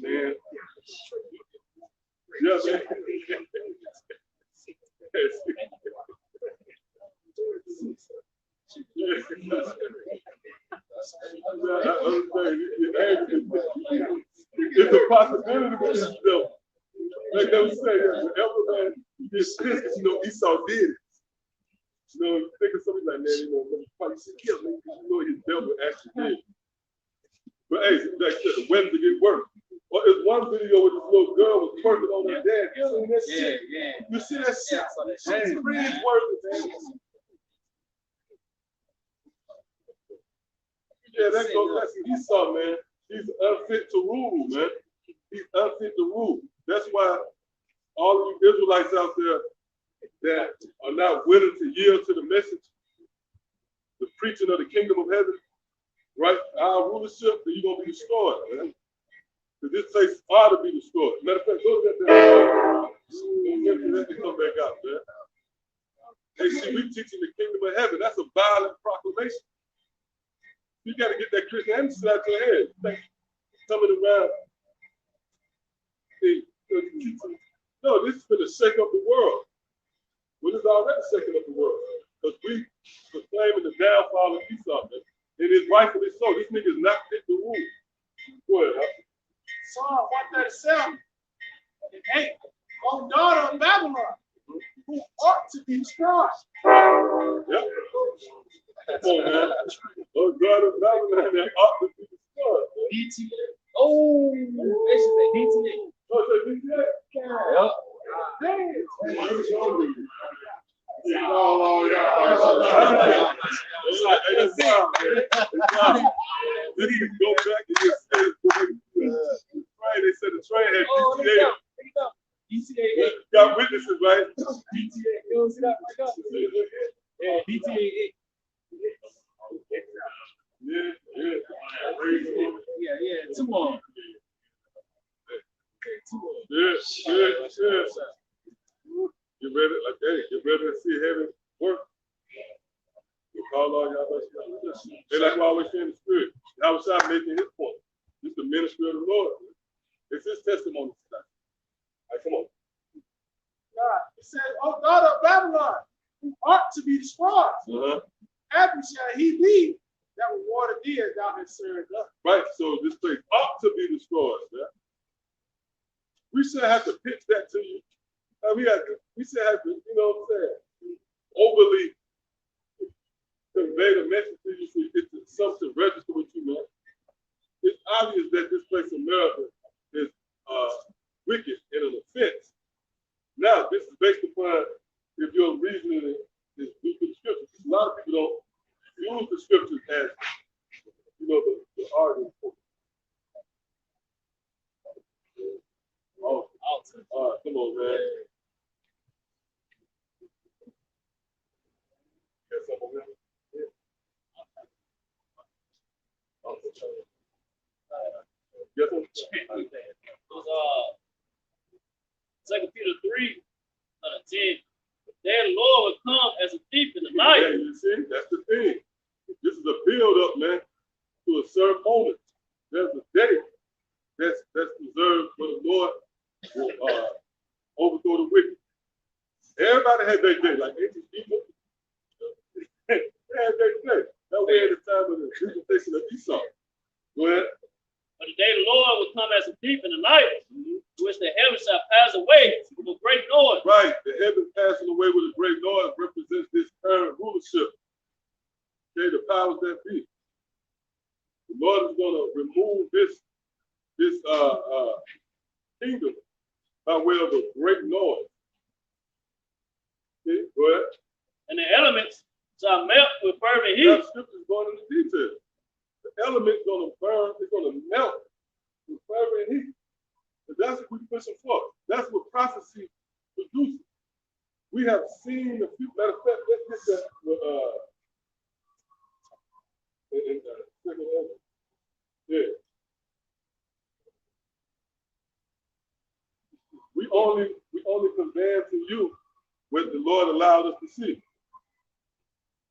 Man. Yeah, man. It's a possibility with this devil. Like they would say, whoever man gets pissed because you know Esau did it. You know, you think of something like that, you know, probably kill me because you know his devil actually did. But hey, like I said, the weddings will get worse. Well, there's one video where this little girl was twerking on her dad. You see that shit? Yeah. You see that shit? Yeah, She's cringe-worthy, man. Yeah, that's Esau, man. He's unfit to rule, man. He's unfit to rule. That's why all of you Israelites out there that are not willing to yield to the message, the preaching of the kingdom of heaven, right? Our rulership, then you're going to be destroyed, man. Because this place ought to be destroyed. Matter of fact, go to that. Let me come back out, man. Hey, see, we teaching the kingdom of heaven. That's a violent proclamation. You got to get that Christianity out your head. You think coming around, no, this is going to shake up the world. Well, it's already shaking up the world. Because we proclaiming the downfall of Esau. It is rightfully so. This nigga is not fit to rule. Go ahead, huh? Psalm 137 and 8. O daughter of Babylon, who ought to be destroyed. Yep. Come on, man. Oh, God of Babylon, that ought to be destroyed. DTA. Oh, they should say DTA. Oh, so DTA? Yep. Oh, yeah. This can go back and just say they said the train had DTA. DTA. Got witnesses, right? DTA. You don't see that right now? Yeah, DTA. Yeah. Two more. Yeah. You ready? Like, hey, you ready to see heaven work? You call all Yahawashi. They like we always say in the spirit. Yahawashi making his point. This is the ministry of the Lord. It's his testimony tonight. All right, come on. God, it says, O daughter of Babylon, who ought to be destroyed. Happy shall he be that rewarded thee as thou hast served us. Right, so this place ought to be destroyed. Yeah? We should have to pitch that to you. We should have to, you know what I'm saying, overly convey the message to you so you get something to register with you, man. It's obvious that this place in America is wicked and an offense. Now, this is based upon if your reasoning is due to the scriptures. A lot of people don't use the scriptures as, you know, the argument. Oh, all right, come on, man. Yes, Second Peter 3:10. Their Lord will come as a thief in the night. Yeah, you see, that's the thing. This is a build-up, man, to a certain moment. There's a day that's reserved for the Lord will overthrow the wicked. Everybody had their day, like ancient people. They had their day. That way at the time of the visitation of Esau. Go ahead. But the day of the Lord will come as a thief in the night, to which the heavens shall pass away with a great noise. Right. The heaven passing away with a great noise represents this current rulership. Okay, the powers that be. The Lord is going to remove this kingdom by way of a great noise. Okay, go ahead. And the elements shall melt with fervent heat. That scripture is going into detail. The element's going to burn, it's going to melt with fervent heat. And that's what we're pushing for. That's what prophecy produces. We have seen a few, matter of fact, let's get that in second Ezra. Yeah. We only convey to you what the Lord allowed us to see.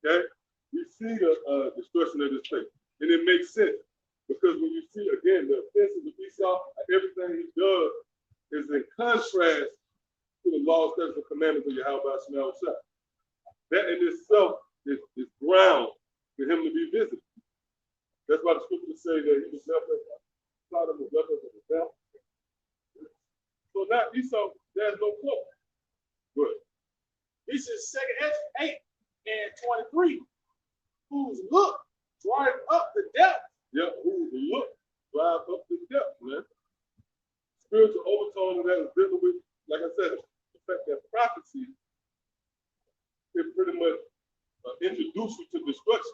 Okay? We see the destruction of this place. And it makes sense. Because when you see, again, the offenses of Esau, everything he does is in contrast to the laws, statutes, and commandments of Yahawashi. That in itself is ground for him to be visited. That's why the scriptures say that he was left as Sodom was left as a rebel. So now Esau, there's no cloak. Good. This is 2nd Ezra 8 and 23. Whose look drive up the depth. Yeah, whose look drive up the depth, man. Spiritual overtone of that is dealing with, like I said, the fact that prophecy can pretty much introduce you to destruction.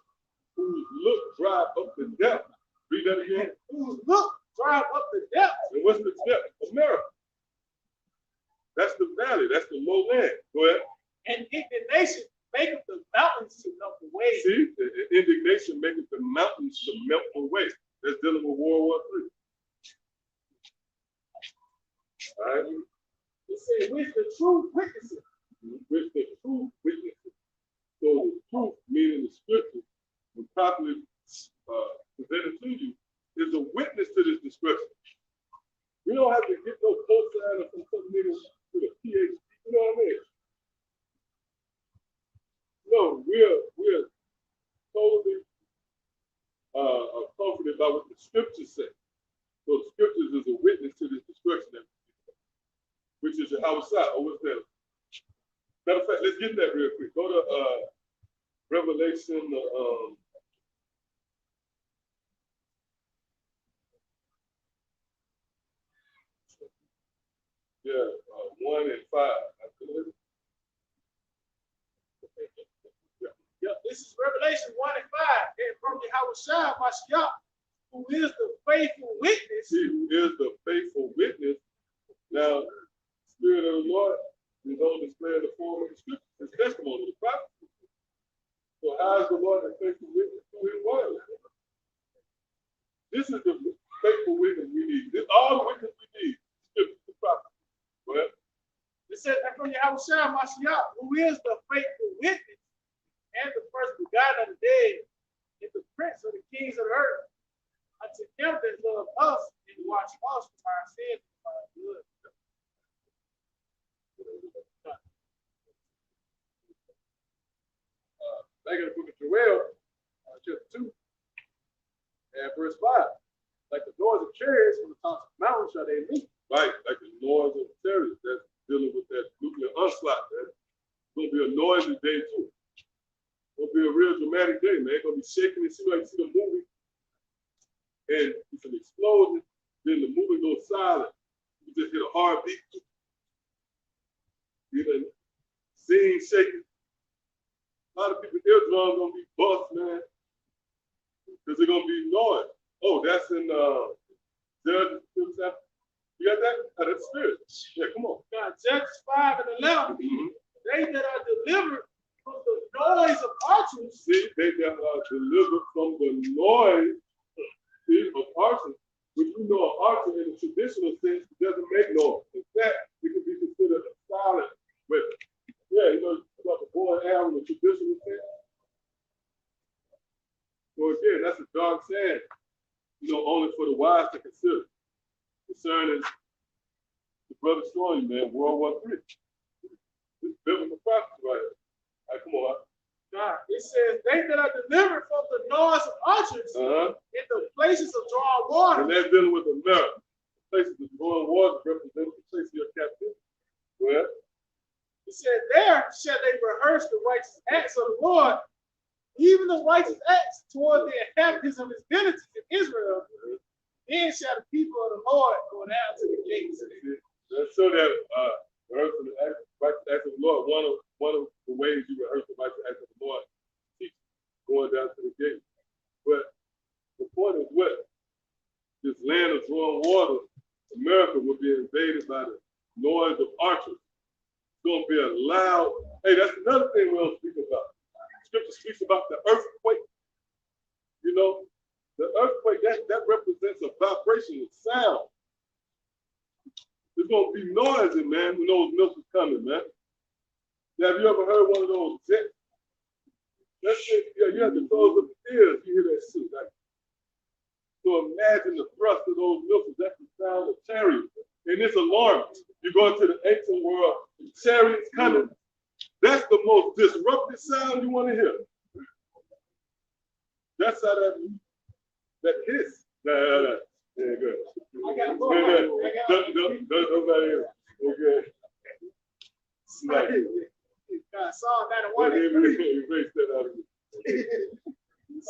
Whose look drive up the depth. Read that again. Whose look drive up the depth. And what's the depth? America. That's the valley. That's the low land. Go ahead. And indignation maketh the mountains to melt away. See, the indignation maketh the mountains to melt away. That's dealing with World War III. All right. It says, with the true witnesses. With the true witnesses. So the truth, meaning the scripture, when properly presented to you, is a witness to this destruction. We don't have to get no cosign from some niggas with a PhD. You know what I mean? No, we're totally comforted by what the scriptures say. So the scriptures is a witness to this destruction, which is Yahawashi. Oh, what's that? Matter of fact, let's get that real quick. Go to Revelation. Yeah, 1 and 5. Yeah, this is Revelation 1 and 5. And from Yahawashi, Mashiach, who is the faithful witness. He who is the faithful witness. Now, the Spirit of the Lord is on display in the form of the scripture, his testimony, the prophecy. So how is the Lord the faithful witness to his word? This is the faithful witness we need. This is all the witness we need. Scripture, the prophecy. Well, It says, and from Yahawashi, Mashiach, who is the faithful witness and the first begotten of the dead, and the prince of the kings of the earth, unto him that love us and watch us from our sins and our good. Back in the book of Joel, chapter 2, and verse 5. Like the noise of chariots from the tops of the mountains shall they meet. right, like the noise of terrorists that's dealing with that nuclear onslaught. That's going to be a noisy day too. It's going to be a real dramatic day, man. It's going to be shaking. It seems like you see the movie, and it's an explosion, then the movie goes silent. You just hit a heartbeat. You know, scene shaking. A lot of people's eardrums going to be bust, man, because they're going to be noise. Oh, that's in Judges. You got that? Oh, that's spirit. Yeah, come on. God, Judges 5 and 11. They that are delivered from the noise of archers. See, they that are delivered from the noise of archers, which we know an archer in the traditional sense doesn't make noise. In fact, it can be considered a silent weapon. Yeah, you know about the bow and arrow in the traditional sense. So again, that's a dark saying, only for the wise to consider. Concerning the brother story, man, World War III. This biblical prophecy right here. All right, come on. God, it says, they that are delivered from the noise of archers in the places of drawing water. And they're dealing with America. Places of drawing water represent the place of your captivity. Go ahead. It said, there shall they rehearse the righteous acts of the Lord, even the righteous acts toward the inhabitants of his villages in Israel. Then shall the people of the Lord go down to the gates. So that rehearsing the righteous acts of the Lord, one of the ways you rehearse the righteous acts of the Lord, teach going down to the gate. But the point is what? This land of drawing water, America will be invaded by the noise of archers. It's going to be a loud, hey, that's another thing we don't speak about. Scripture speaks about the earthquake. You know, the earthquake, that represents a vibration of sound. There's going to be noisy, man, when those missiles coming, man. Have you ever heard one of those jets? That shit, yeah, you have to close up the ears. You hear that shit. Like, so imagine the thrust of those missiles. That's the sound of chariots. And it's alarming. You go into the ancient world, chariots coming. That's the most disruptive sound you want to hear. That's how that hiss. Yeah, good. I got a book. Nobody else. Okay. Psalm 91. Erase that out of me.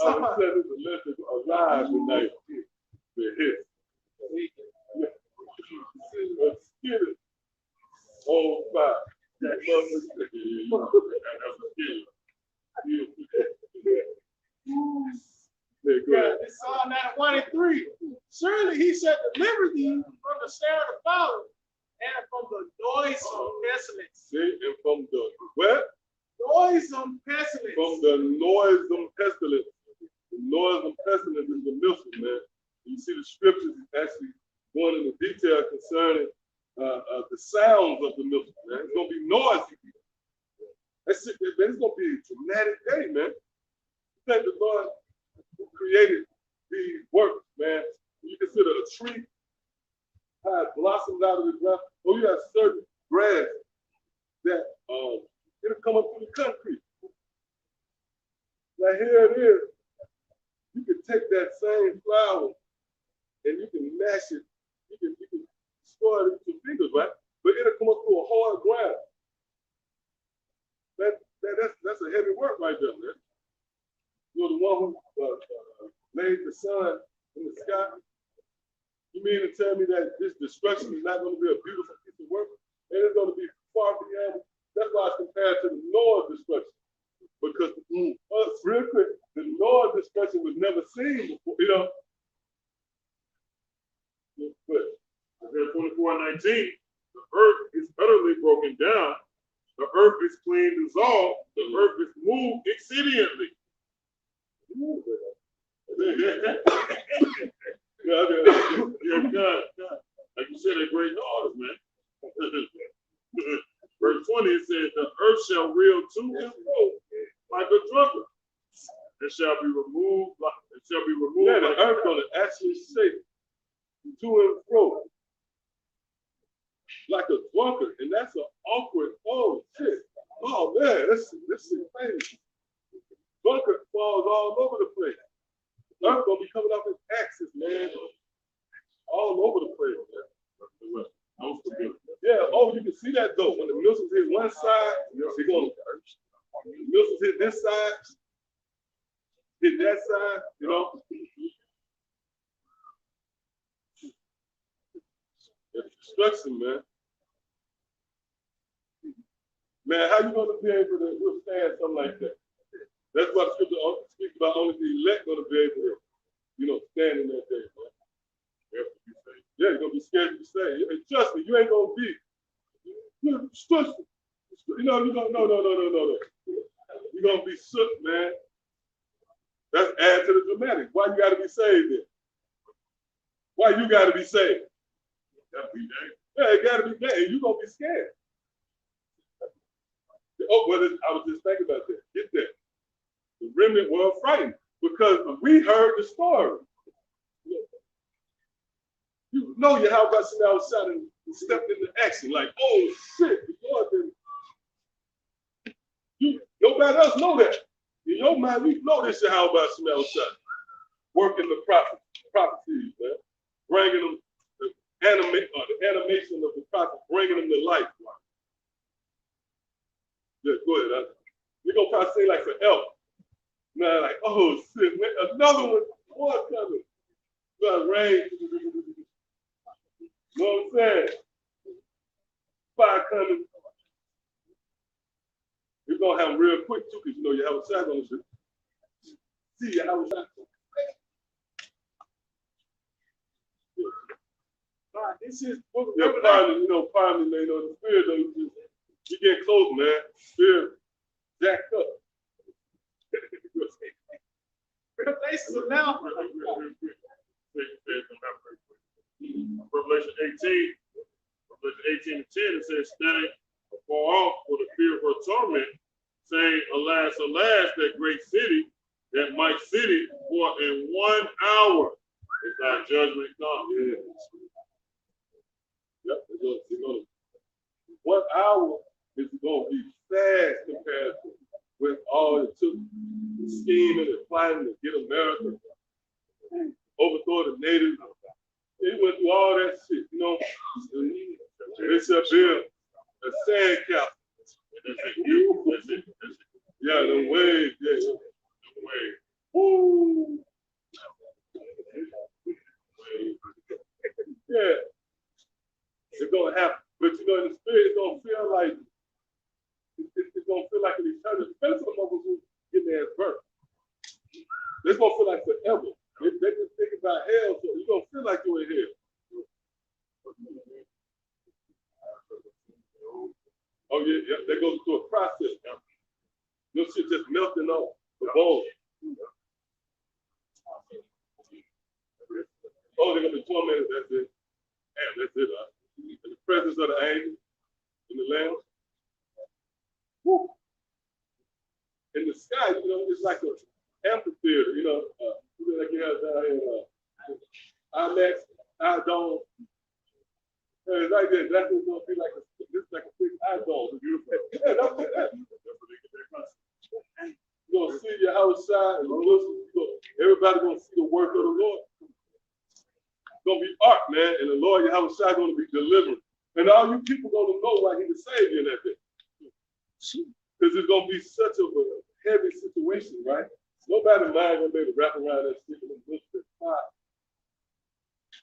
I said it's a lesson alive tonight. The hiss. Get it. Oh, fire. That It's Psalm 91:3. Surely he shall deliver thee from the snare of the fowler and from the noisome pestilence. See, and from the what? Noisome pestilence. From the noisome pestilence. The noisome pestilence is the missile, man. You see the scriptures actually going into detail concerning the sounds of the missile, man. It's going to be noisy. That's it, man. It's going to be a dramatic day, man. Thank the Lord who created these works, man. You consider a tree, how it blossoms out of the ground. Oh, you have certain grass that it'll come up through the concrete. Now here it is. You can take that same flower and you can mash it. You can store it with your fingers, right? But it'll come up through a hard ground. That's a heavy work right there, man. You're the one who laid the sun in the sky. You mean to tell me that this destruction is not going to be a beautiful piece of work? And it's going to be far beyond. That's why it's compared to the Noah's destruction. Because real quick, the Noah's destruction was never seen before, you know. But Isaiah 24:19, the earth is utterly broken down. The earth is clean dissolved. The earth is moved exceedingly. God. Like you said, a great noise, man. Verse 20, it says, the earth shall reel to and fro like a drunkard. It shall be removed. Yeah, the earth going to actually shake to and fro like a drunkard, and that's an awkward. Oh shit! Oh man, this is crazy. Drunkard falls all over the place. The earth gonna be coming off its axis, man, all over the place, man. Yeah. Oh, you can see that though. When the missiles hit one side, they're gonna. The missiles hit this side, hit that side. You know. It's destruction, man. Man, how you gonna be able to withstand something like that? That's why the scripture speaks about only the elect gonna be able to, you know, stand in that day, man. Yeah, you're gonna be scared to be saved. And trust me, you ain't gonna be. You know, you're gonna no. You're gonna be shook, man. That's add to the dramatic. Why you gotta be saved then? Why you gotta be saved? Yeah, it gotta be there. And you're gonna be scared. Oh, well, I was just thinking about that. Get that. The remnant were frightened because we heard the story. You know Yahawashi was shot and stepped into action like, oh shit, the Lord didn't. Nobody else know that. In your mind, you know this Yahawah smell shot. Working the prophecies, man. Bringing them the animation of the prophet, bringing them to life. Yeah, go ahead. You're gonna probably say like forever. Now, like, oh shit, man, another one, more coming. Rain. You know what I'm saying? Fire coming. You're gonna have them real quick too, because you know you have a shot on the see you have a shot. This is Yeah, pardon, you know, the spirit though, you get close, man. Spirit jacked up. Places are now. Revelation 18, Revelation 18 and 10, it says, standing afar off for the fear of her torment, saying, alas, alas, that great city, that mighty city, for in 1 hour is thy judgment come. Yeah. Yep, it's gonna 1 hour is gonna be fast compared to with all it took, the scheming and plotting to get America, overthrow the natives. They went through all that shit, you know. It's up here, a sand castle. Yeah, the waves, yeah, the waves. Woo! Yeah, it's gonna happen, but you know, in the spirit, it's gonna feel like it's gonna feel like an eternity, especially for the motherfuckers who get their birth. It's gonna feel like forever. They just think about hell, so you're gonna feel like you're in hell. Oh yeah, yeah, that goes through a process. No shit just melting off the bone. Oh, they're gonna be tormented. That's it. Damn, that's it. In the presence of the angel, in the Lamb. Woo. In the sky, you know, it's like an amphitheater. You know, like you have down here, IMAX, iDome. It's like that. That's what's gonna be like this, like a big iDome. Yeah, that's it. You're gonna see Yahawashi and everybody gonna see the work of the Lord. It's gonna be art, man, and the Lord Yahawashi is gonna be delivering. And all you people gonna know why he was saved in that day. Because it's gonna be such a heavy situation, right? Nobody mind gonna be able to wrap around that stick and look at fire.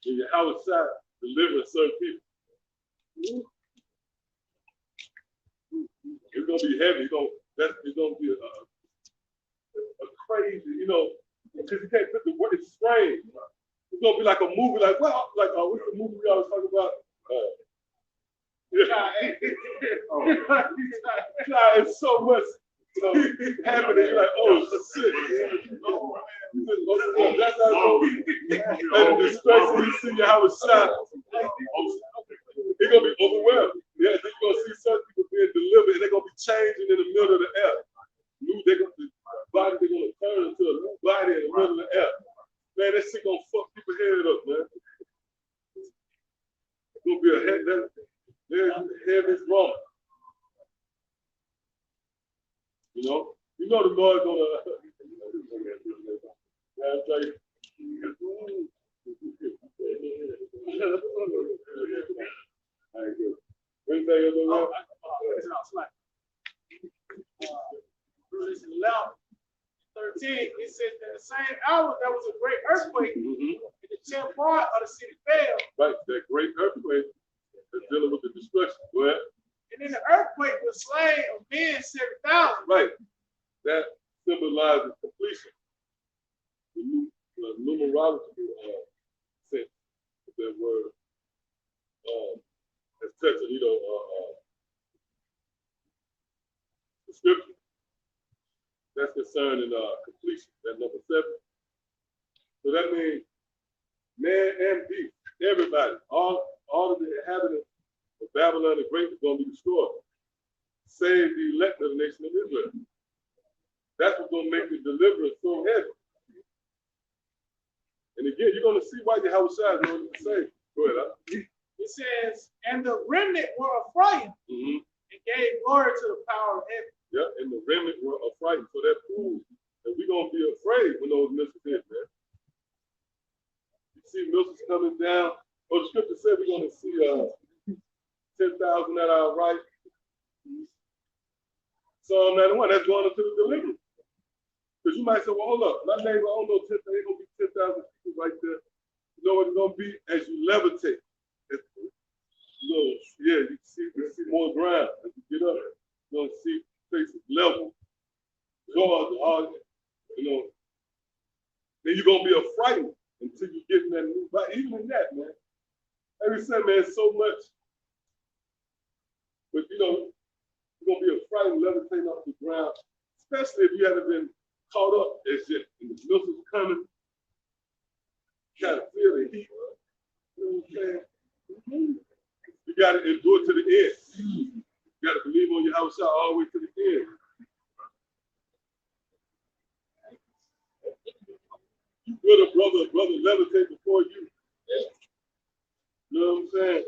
And Yahawashi delivering certain people. It's gonna be heavy. It's gonna be a crazy, you know, because you can't put the word. It's strange. It's gonna be like a movie, like what's the movie we always talk about? It's so much, you know, happening. You're like, oh shit. That's how it's going. And the destruction you see Yahawashi, it's gonna be overwhelmed. Yeah, you're gonna see some people being delivered, and they're gonna be changing in the middle of the air. They're gonna turn into a new body in the middle of the air. Man, that shit gonna fuck people's head up, man. It's gonna be a heavy drum. You know the Lord gonna. Verse 13, it says in the same hour there was a great earthquake, and the 10th part of the city fell. Right, that great earthquake is dealing with the destruction. Go ahead. And in the earthquake was slain of men 7,000. Right, that symbolizes completion. The numerology sense of that word, as touching, the scripture. That's concerning completion. That's number 7. So that means man and beast, everybody, all of the inhabitants of Babylon the Great is going to be destroyed. Save the elect of the nation of Israel. That's what's going to make the deliverance so heavy. And again, you're going to see why Yahawashi is going to say. Go ahead. It says, and the remnant were afraid and gave gave glory to the power of heaven. Yeah, and the remnant were affrighted. So that proves that we're gonna be afraid when those missiles hit, man. You see missiles coming down. The scripture said we're gonna see 10,000 at our right. Psalm 91, that's going into the deliverance. Because you might say, well, hold up, my neighbor, I don't know, there's gonna be 10,000 people right there. You know what it's gonna be as you levitate. Yeah, you see more ground. As you get up, you're gonna see places level. Doors, all, then you're gonna be affrighted until you get in that new body. Even in that, man. Every Sunday, man, so much. But you're gonna be affrighted, levitating off the ground, especially if you haven't been caught up as yet. And the missiles coming, you gotta feel the heat. You know what I'm saying? You gotta endure to the end. You gotta believe on Yahawashi all the way to the end. You put a brother levitate before you. You know what I'm saying?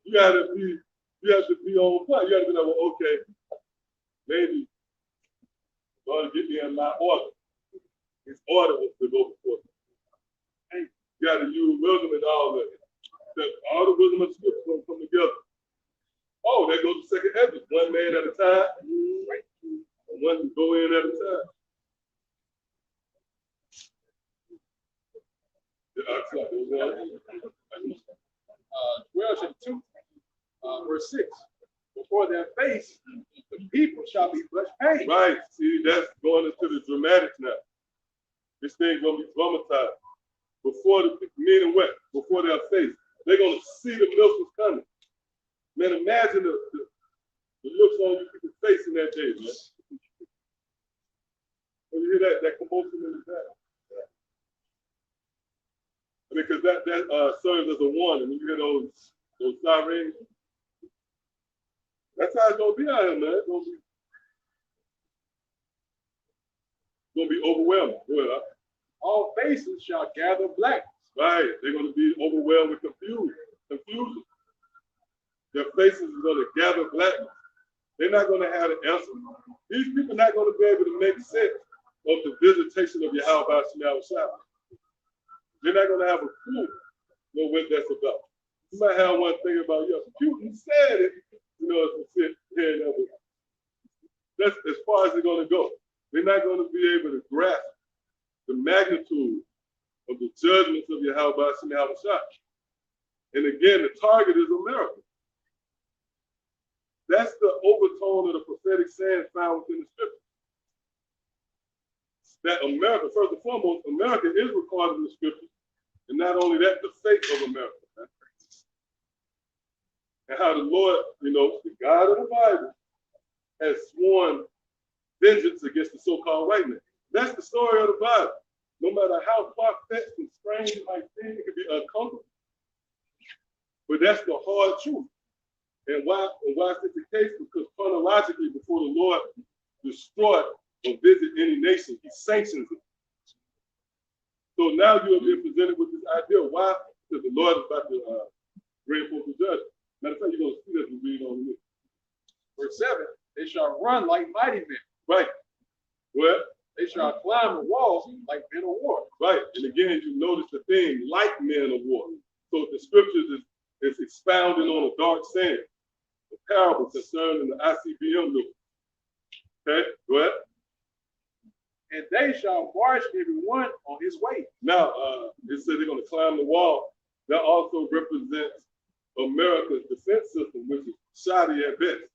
You have to be on point. You have to be like, well, okay, maybe God get me in my order. His order was to go before me. You got to use wisdom and all that. All the wisdom of scripture going to come together. Oh, there goes the second evidence. One man at a time. And one go in at a time. Well, 2, verse 6. Before their face, the people shall be much pain. Right. See, that's going into the dramatics now. This thing's going to be dramatized. Before the meaning what? Before their face. They're going to see the missiles coming. Man, imagine the looks on you people's face in that day, man. When you hear that commotion in the back. Because that serves as a warning. When you hear those sirens, that's how it's gonna be out here, man. It's gonna be overwhelming. All faces shall gather blackness. Right. They're gonna be overwhelmed with confusion. Their faces are gonna gather blackness. They're not gonna have an answer. These people are not gonna be able to make sense of the visitation of Yahawashi. They're not going to have a clue what that's about. You might have one thing about Putin said it, it's here and there. That's as far as they're going to go. They're not going to be able to grasp the magnitude of the judgments of Yahawashi. And again, the target is America. That's the overtone of the prophetic saying found within the scripture. That America, first and foremost, America is recorded in the scripture. And not only that, the fate of America. Right? And how the Lord, the God of the Bible, has sworn vengeance against the so-called white man. That's the story of the Bible. No matter how far-fetched and strange it might seem, it can be uncomfortable. But that's the hard truth. And why is this the case? Because chronologically, before the Lord destroyed or visit any nation, he sanctions it. So now you have been presented with this idea. Why? Because the Lord is about to bring forth the judgment. Matter of fact, you're going to see that we read on this. Verse 7, they shall run like mighty men. Right. Well, they shall climb the walls like men of war. Right. And again, you notice the thing, like men of war. So the scriptures is expounding on a dark saying, a parable concerning the ICBM look. Okay, go ahead. And they shall march everyone on his way. Now, it says they're going to climb the wall. That also represents America's defense system, which is shoddy at best.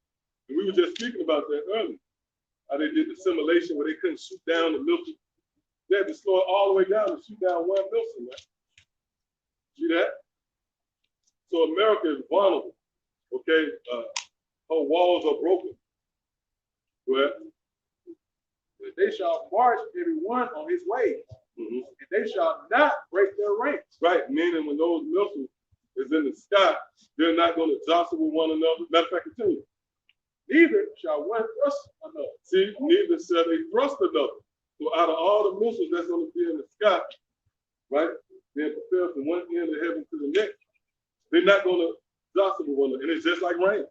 And we were just speaking about that earlier. How they did the simulation where they couldn't shoot down the missile. They had to slow it all the way down to shoot down one missile. Right? See that? So America is vulnerable. Okay, her walls are broken. Well, they shall march everyone on his way, and they shall not break their ranks. Right, meaning when those missiles is in the sky, they're not going to jostle with one another. Matter of fact, continue. Neither shall one thrust another. See, neither shall they thrust another. So out of all the missiles that's going to be in the sky, right, being propelled from one end of heaven to the next, they're not going to jostle with one another. And it's just like rain.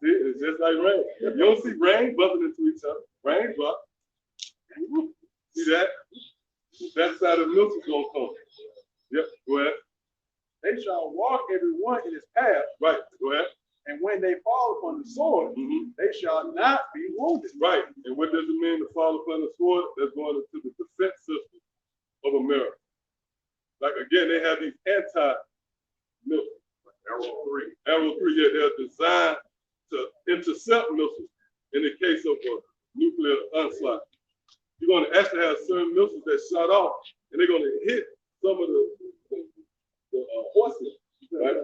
It's just like rain. You don't see rain bumping into each other. Rain drop. See that? That's how the milk is gonna come. Yep. Go ahead. They shall walk every one in his path. Right. Go ahead. And when they fall upon the sword, they shall not be wounded. Right. And what does it mean to fall upon the sword? That's going into the defense system of America. Like again, they have these anti-missiles. Arrow 3, yeah, they're designed to intercept missiles in the case of a nuclear onslaught. You're going to actually have certain missiles that shot off, and they're going to hit some of the horses. Right?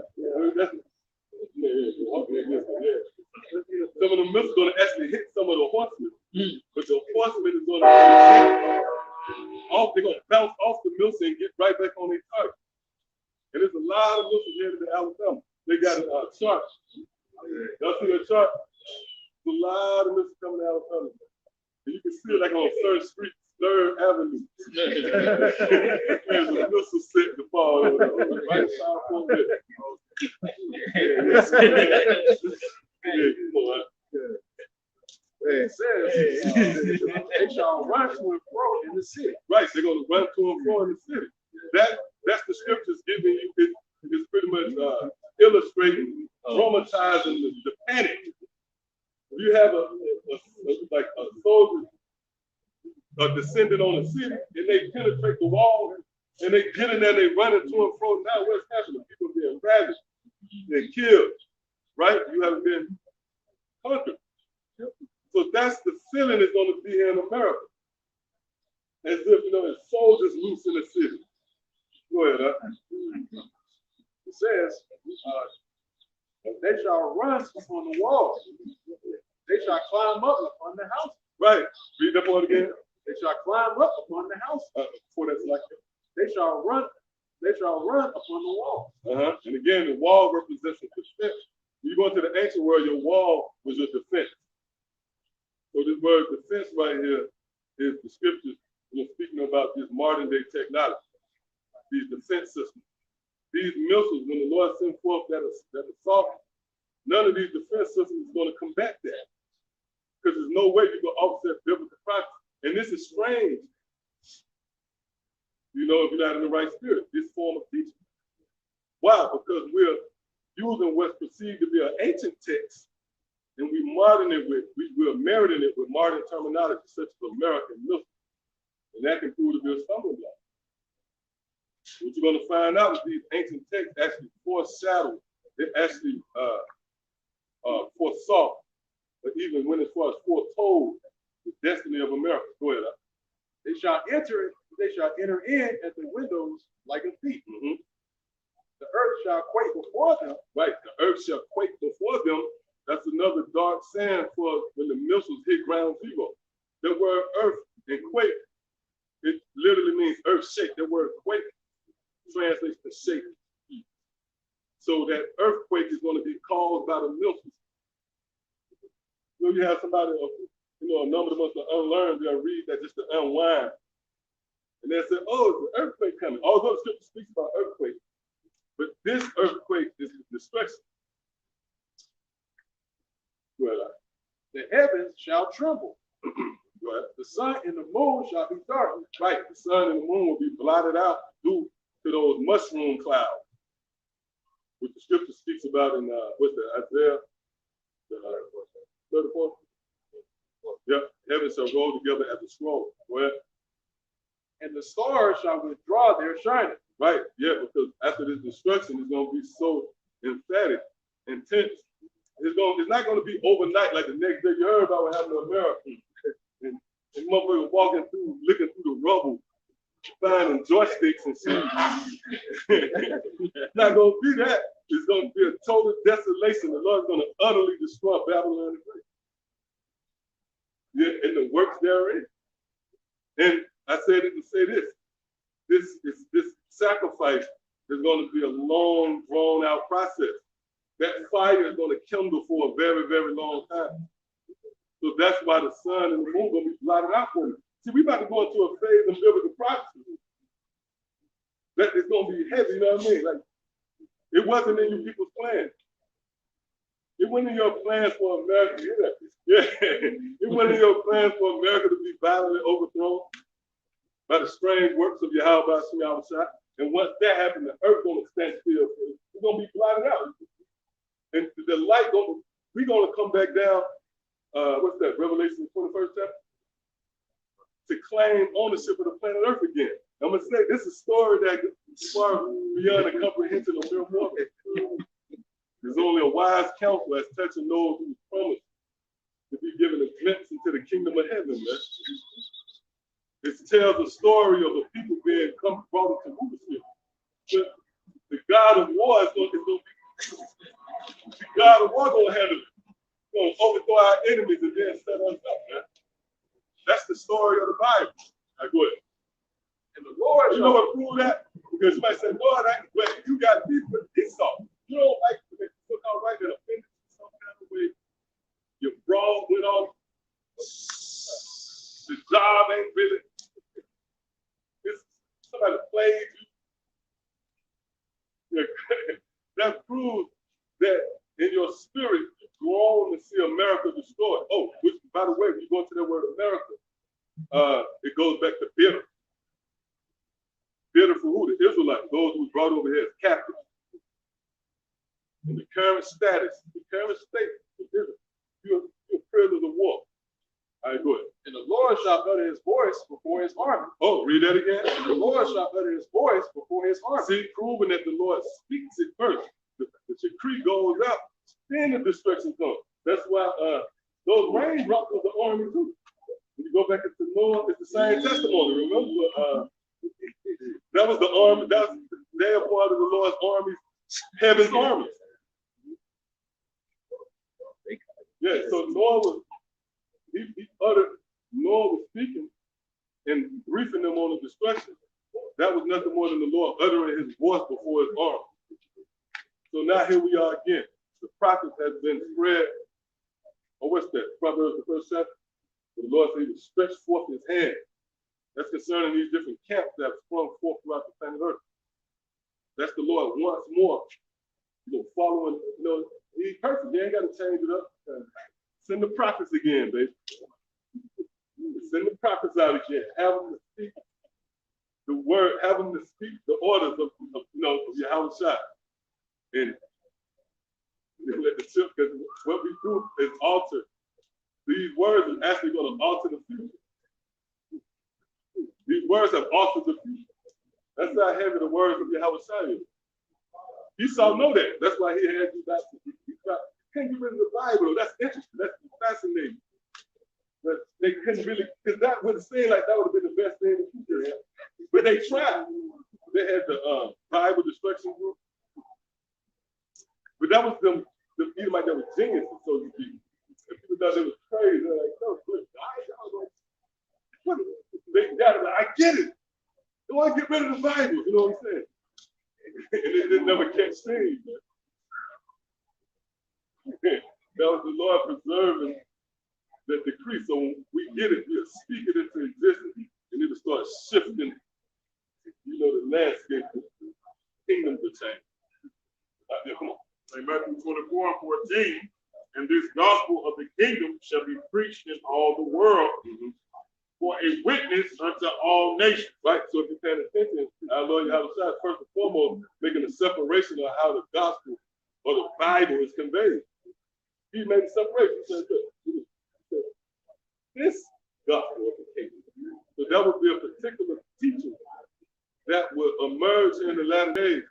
Some of the missiles are going to actually hit some of the horsemen, but the horsemen is going to off. They're going to bounce off the missile and get right back on their target. And there's a lot of missiles here in Alabama. They got a chart. Y'all see that chart? There's a lot of missiles coming out of Alabama. And you can see it like on 3rd Street, 3rd Avenue. There's a missile set to fall right side for it. It says they shall run to and fro in the city. Right, they're going to run to and fro in the city. That's the scriptures giving you. It's pretty much illustrating, traumatizing the panic. If you have a soldier descending on the city and they penetrate the wall and they get in there, they run it to and fro. Now what's happening? People are being ravaged, they're killed, right? You haven't been conquered. So that's the feeling it's going to be here in America. As if, it's soldiers loose in the city. Go ahead, It says, they shall run upon the walls. They shall climb up upon the house. Right. Read that part again. They shall climb up upon the house. Before that's like They shall run upon the wall. And again, the wall represents a defense. When you go into the ancient world, your wall was your defense. So this word defense right here is the scriptures speaking about this modern day technology, these defense systems. These missiles, when the Lord sent forth that assault, none of these defense systems is going to combat that. Because there's no way you can offset biblical prophecy. And this is strange, if you're not in the right spirit, this form of teaching. Why? Because we're using what's perceived to be an ancient text, and we're marrying it with modern terminology such as American missile. And that can prove to be a stumbling block. What you're going to find out is these ancient texts actually foreshadow, they actually foresaw, but even when as far as foretold, the destiny of America. Go ahead. They shall enter in at the windows like a thief. The earth shall quake before them. Right, the earth shall quake before them. That's another dark saying for when the missiles hit ground zero. The word earth and quake, it literally means earth shake. The word quake translates to shake. So that earthquake is going to be caused by the missiles. You have somebody, a number of us are unlearned, they'll read that just to unwind. And they'll say, oh, it's an earthquake coming. Although the scripture speaks about earthquake, but this earthquake is destruction. Well, the heavens shall tremble. The sun and the moon shall be darkened. Right, the sun and the moon will be blotted out due to those mushroom clouds, which the scripture speaks about in Isaiah 34. Yep, heaven shall roll together as a scroll. Well, and the stars shall withdraw their shining. Right, yeah, because after this destruction, it's going to be so emphatic, intense. It's not going to be overnight like the next day. You heard about what happened to America. And motherfuckers walking through, looking through the rubble, finding joysticks and shit. It's not going to be that. It's going to be a total desolation. The Lord's going to utterly destroy Babylon. Yeah, and the works therein. And I said it to say this. This sacrifice is going to be a long, drawn out process. That fire is going to kindle for a very, very long time. So that's why the sun and the moon are going to be blotted out for you. See, we're about to go into a phase of biblical prophecy. That is going to be heavy, you know what I mean? Like, it wasn't in you people's plan. It wasn't in your plans for America. Yeah. It wasn't in your plans for America to be violently overthrown by the strange works of Yahawah, Yahawashi. And once that happened, the earth gonna stand still. It's gonna be blotted out. And the light we're gonna come back down. What's that? Revelation 21st chapter, to claim ownership of the planet Earth again. I'm gonna say this is a story that is far beyond the comprehension of mere mortal. There's only a wise counsel as touching those who promise to be given a glimpse into the kingdom of heaven. Man. It tells the story of the people being brought into rulership. The God of war is going to be the God of war gonna handle it. Gonna overthrow our enemies and then set us up, man. That's the story of the Bible. Now go ahead. And the Lord, you know what proved that? Because you might say, Lord, you got beef with Esau. You don't like when they took out right that offended you some kind of way. Your bra went off. The job ain't really. Somebody played you. That proves that in your spirit, you grown to see America destroyed. Oh, which, by the way, when you go into that word America, it goes back to bitter. Bitter for who? The Israelites, those who were brought over here as captives. In the current status, the current state of Israel, you're prisoner of war. All right, go ahead. And the Lord shall utter his voice before his army. Oh, read that again. And the Lord shall utter his voice before his army. See, proving that the Lord speaks it first. The decree goes out, then the destruction comes. That's why those raindrops was the army too. When you go back into Noah, it's the same testimony. Remember, that was the army. They are part of the Lord's army, heaven's army. Yeah. So Noah was Noah was speaking and briefing them on the destruction. That was nothing more than the Lord uttering his voice before his arm. So now here we are again. The prophet has been spread. Oh, what's that? Proverbs the first chapter. The Lord said he would stretch forth his hand. That's concerning these different camps that have sprung forth throughout the planet Earth. That's the Lord once more, following, he's perfect. He ain't got to change it up. Send the prophets again, baby. Send the prophets out again. Have them to speak the word, have them to speak the orders of Yahawashi. And let the church, because what we do is alter. These words are actually going to alter the future. These words have altered the future. That's how heavy the words of Yahawashi is. Esau know that. That's why he had you back. Can't get rid of the Bible. That's interesting. That's fascinating. But they couldn't really, because that would have seemed like that would have been the best thing in the future. But they tried. They had the Bible destruction group. But that was the Edomite that was genius, so to speak. And people thought it was crazy. They're like, no, good. They got it. I get it. They want to get rid of the Bible. You know what I'm saying? And it didn't never catch steam. That was the Lord preserving that decree. So when we get it, we'll speak it into existence, and it'll start shifting, the landscape, the kingdom to change. Yeah, come on. In Matthew 24:14, and this gospel of the kingdom shall be preached in all the world for a witness unto all nations. Right? So if you're paying attention, our Lord Yahawashi, first and foremost, making a separation of how the gospel or the Bible is conveyed. He made a separation. He said, this gospel of the kingdom. So that would be a particular teaching that will emerge in the latter days,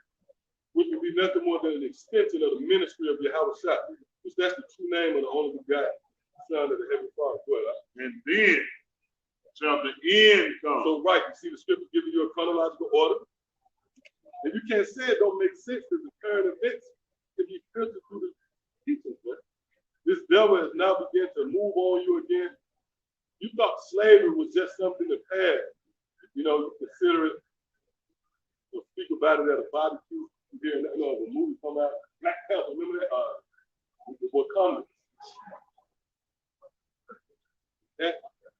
which would be nothing more than an extension of the ministry of Yahawashi, which that's the true name of the only begotten Son of the Heavenly Father. And then shall the end come. So right, you see the scripture giving you a chronological order. And you can't say it don't make sense because the current events can be filtered through the teachings. Right? This devil has now begun to move on you again. You thought slavery was just something to pass. You consider it, speak about it at a barbecue. Here, the movie come out, Black Panther, remember that? Wakanda. That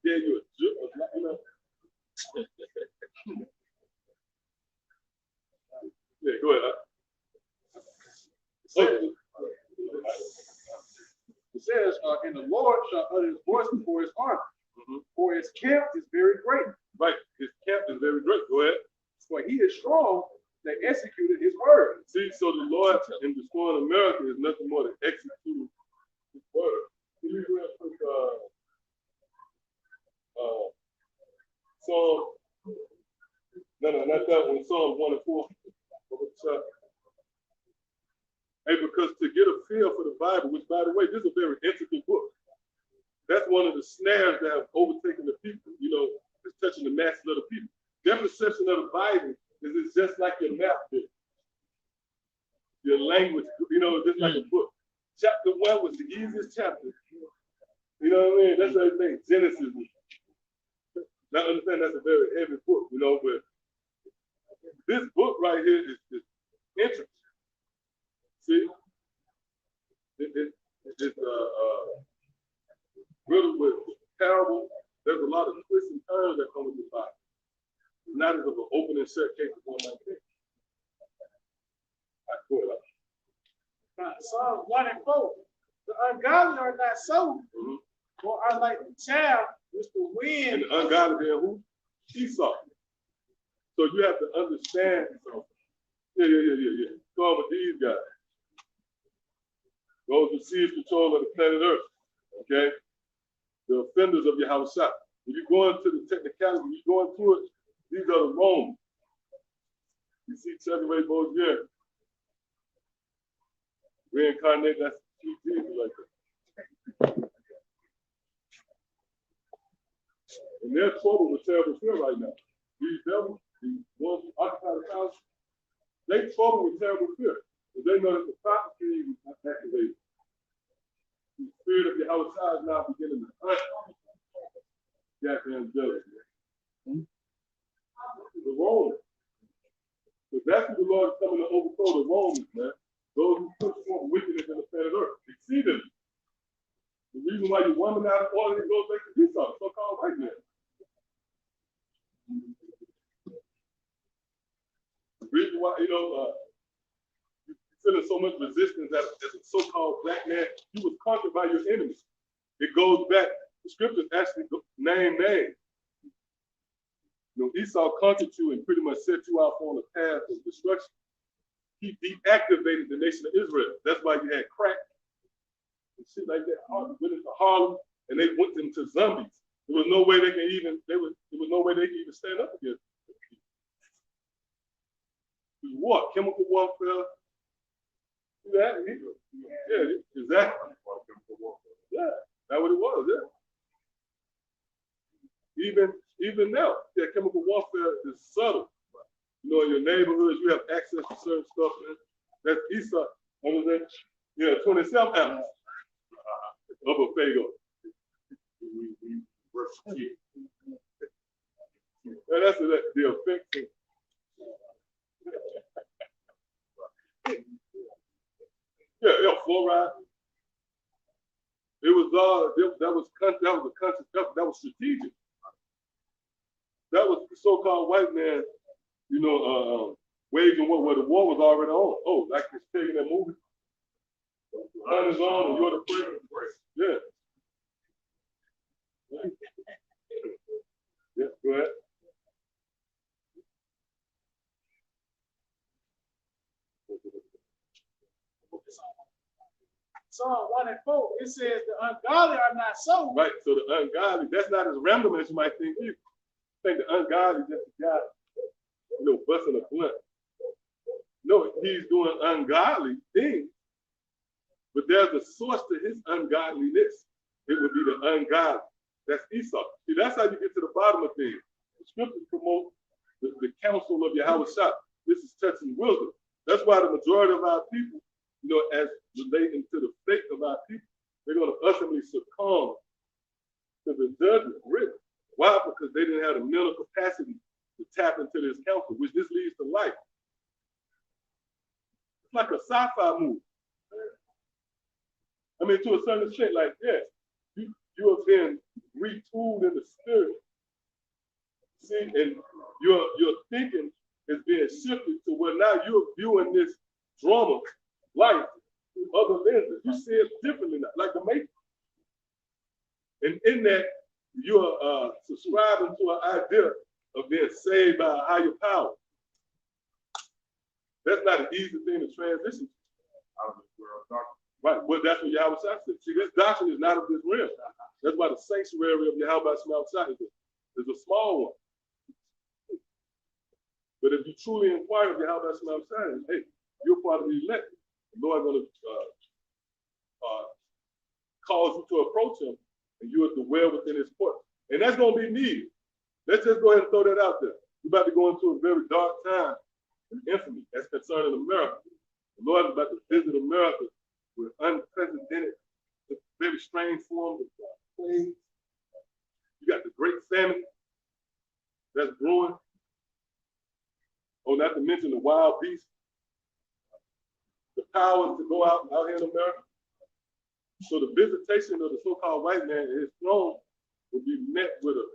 gave you a Yeah, go ahead. says, and the Lord shall utter his voice before his army, for his camp is very great. Right, his camp is very great. Go ahead. For he is strong that executed his word. See, so the Lord in destroying America is nothing more than executing his word. Can you read Psalm? No, not that one. Psalm 1 and 4. Hey, because to get a feel for the Bible, which by the way, this is a very intricate book. That's one of the snares that have overtaken the people, you know, it's touching the masses of the people. Their perception of the Bible is it's just like your math book. Your language, you know, just like a book. Chapter 1 was the easiest chapter. You know what I mean? That's everything. Genesis. Now understand that's a very heavy book, you know, but this book right here is intricate. See? It's riddled with parables. There's a lot of twists and turns that come with the Bible. It's not as of an open and shut case of 119. Psalms 1 and 4. The ungodly are not so, or are like the chaff which the wind. And the ungodly are who? Esau. So you have to understand. Yeah. Start with these guys. Those who seize control of the planet Earth. Okay? The offenders of Yahawashi. When you go into the technicality, when you go into it, these are the Romans. You see Cesare Borgia. Reincarnate, that's Jesus like that. And they're troubled with terrible fear right now. These devils, these ones who occupy the house, they trouble with terrible fear. But they know that the prophecy is activated. The spirit of Yahawashi is now beginning to hunt. Goddamn jealousy. The Romans. But that's what the Lord is coming to overthrow the Romans, man. Those who push forth wickedness in the planet Earth. Exceedingly. The reason why your woman out of order goes back to Esau, so-called white man. The reason why, you know, you're feeling so much resistance as a so-called black man, you was conquered by your enemies. It goes back, the scriptures actually name names. You know, Esau conquered you and pretty much set you out on a path of destruction. He deactivated the nation of Israel. That's why you had crack and shit like that. Went into Harlem and they went into zombies. There was no way they can even. There was no way they could even stand up against it. It was war, chemical warfare. Yeah, exactly. Yeah, that's what it was. Yeah. Even now, yeah, chemical warfare is subtle. You know, in your neighborhoods, you have access to certain stuff. Man. That's Esau. Understand? Yeah, 27 ounces of a Fago. And that's the effect. Yeah, fluoride. It was that was strategic. That was the so-called white man, you know, waging war where the war was already on. Oh, like it's taking that movie. The sun is on and you're the prey. Yeah. Yeah, go ahead. Psalm 1 and 4, it says the ungodly are not so. Right, so the ungodly, that's not as random as you might think either. I think the ungodly just a guy, you know, busting a blunt. No, he's doing ungodly things, but there's a source to his ungodliness. It would be the ungodly. That's Esau. See, that's how you get to the bottom of things. The scriptures promote the counsel of Yahawashi. This is touching wisdom. That's why the majority of our people, you know, as relating to the fate of our people, they're going to ultimately succumb to the judgment, really. Why? Because they didn't have the mental capacity to tap into this counsel, which this leads to life. It's like a sci-fi movie. I mean, to a certain extent, like, yeah, you have been retooled in the spirit. See, and your thinking is being shifted to where now you're viewing this drama life through other lenses. You see it differently now, like the Matrix. And in that, you're subscribing to an idea of being saved by a higher power. That's not an easy thing to transition out of this world. Right, well, that's what Yahawashi said. See, this doctrine is not of this realm. That's why the sanctuary of Yahawashi is a small one. But if you truly inquire of Yahawashi, hey, you're part of the elect. The Lord is going to cause you to approach him, and you are to dwell within his court. And that's going to be needed. Let's just go ahead and throw that out there. We're about to go into a very dark time in infamy that's concerning America. The Lord is about to visit America with unprecedented, very strange forms of plagues. You got the great famine that's brewing. Oh, not to mention the wild beasts. The powers to go out here in America. So the visitation of the so-called white man and his throne will be met with a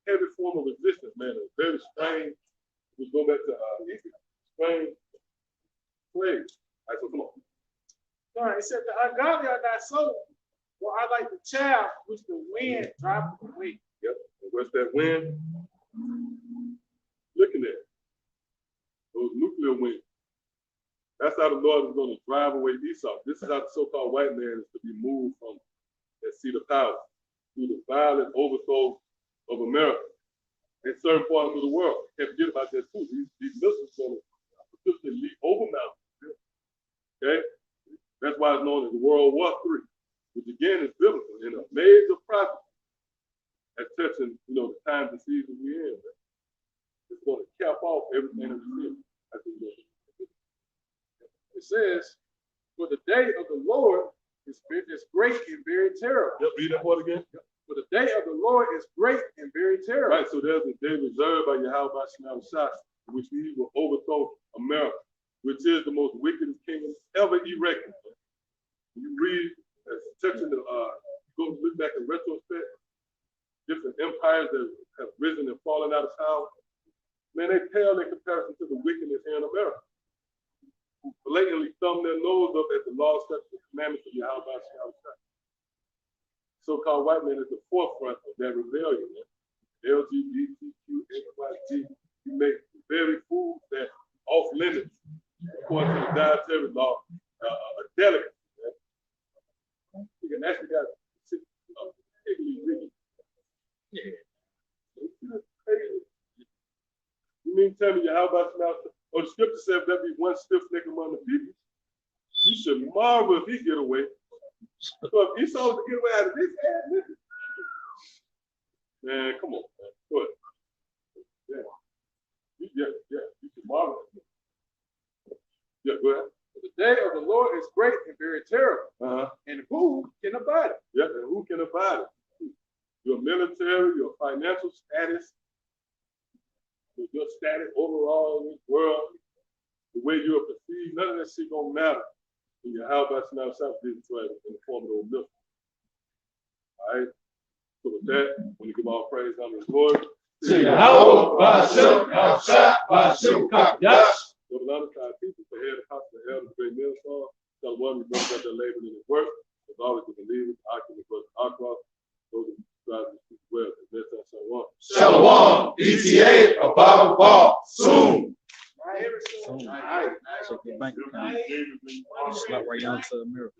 heavy form of resistance, man. A very strange, we go back to strange plagues. All right, so come on. All right, it said the ungodly are not so, for I like the chaff which the wind driveth away. Yep. And what's that wind? Looking at those nuclear winds. That's how the Lord is going to drive away Esau. This is how the so-called white man is to be moved from that seat of power through the violent overthrow of America in certain parts of the world. Can't forget about that too. These missiles going to particularly leap over mountains. Okay? That's why it's known as World War III, which again is biblical and a major prophecy at touching, the times and seasons we're in. It's going to cap off everything that we see. It says, for the day of the Lord is great and very terrible. Yep, read that part again. For the day of the Lord is great and very terrible. Right, so there's a day reserved by Yahawashi, which he will overthrow America, which is the most wickedest kingdom ever erected. You read, touching go look back in retrospect, different empires that have risen and fallen out of power. Man, they pale in comparison to the wickedness here in America, who blatantly thumb their nose up at the law, statutes, and commandments of Yahawashi. So-called white man is the forefront of that rebellion. Man. LGBTQXYZ, you make very foods that off limits, according to the dietary law, a delicate. You can actually got particularly rigid. Yeah. You mean tell me how about now? Oh, the scripture says there be one stiff neck among the people. You should marvel if he get away. So if Esau was to get away out of this ass, man, come on, man. Go ahead. Yeah. You should marvel. Yeah, go ahead. The day of the Lord is great and very terrible. And who can abide it? Yeah, and who can abide it? Your military, your financial status, your status overall in this world, the way you're perceived, none of that shit gonna matter when your Yahawashi now didn't try it in the form of those milk. All right. So with that, when you give all praise, honor, and glory to Yahawah, bahasham, bahasham, Qadash. So the other side people, the head apostle, the elder, the great millstone, tell one who knows that they're laboring in his work, as always the believers, occupants, those who strive to speak well. That's Shalom. Shalom, ETA, above all, soon. Check your bank account. Slap right onto America.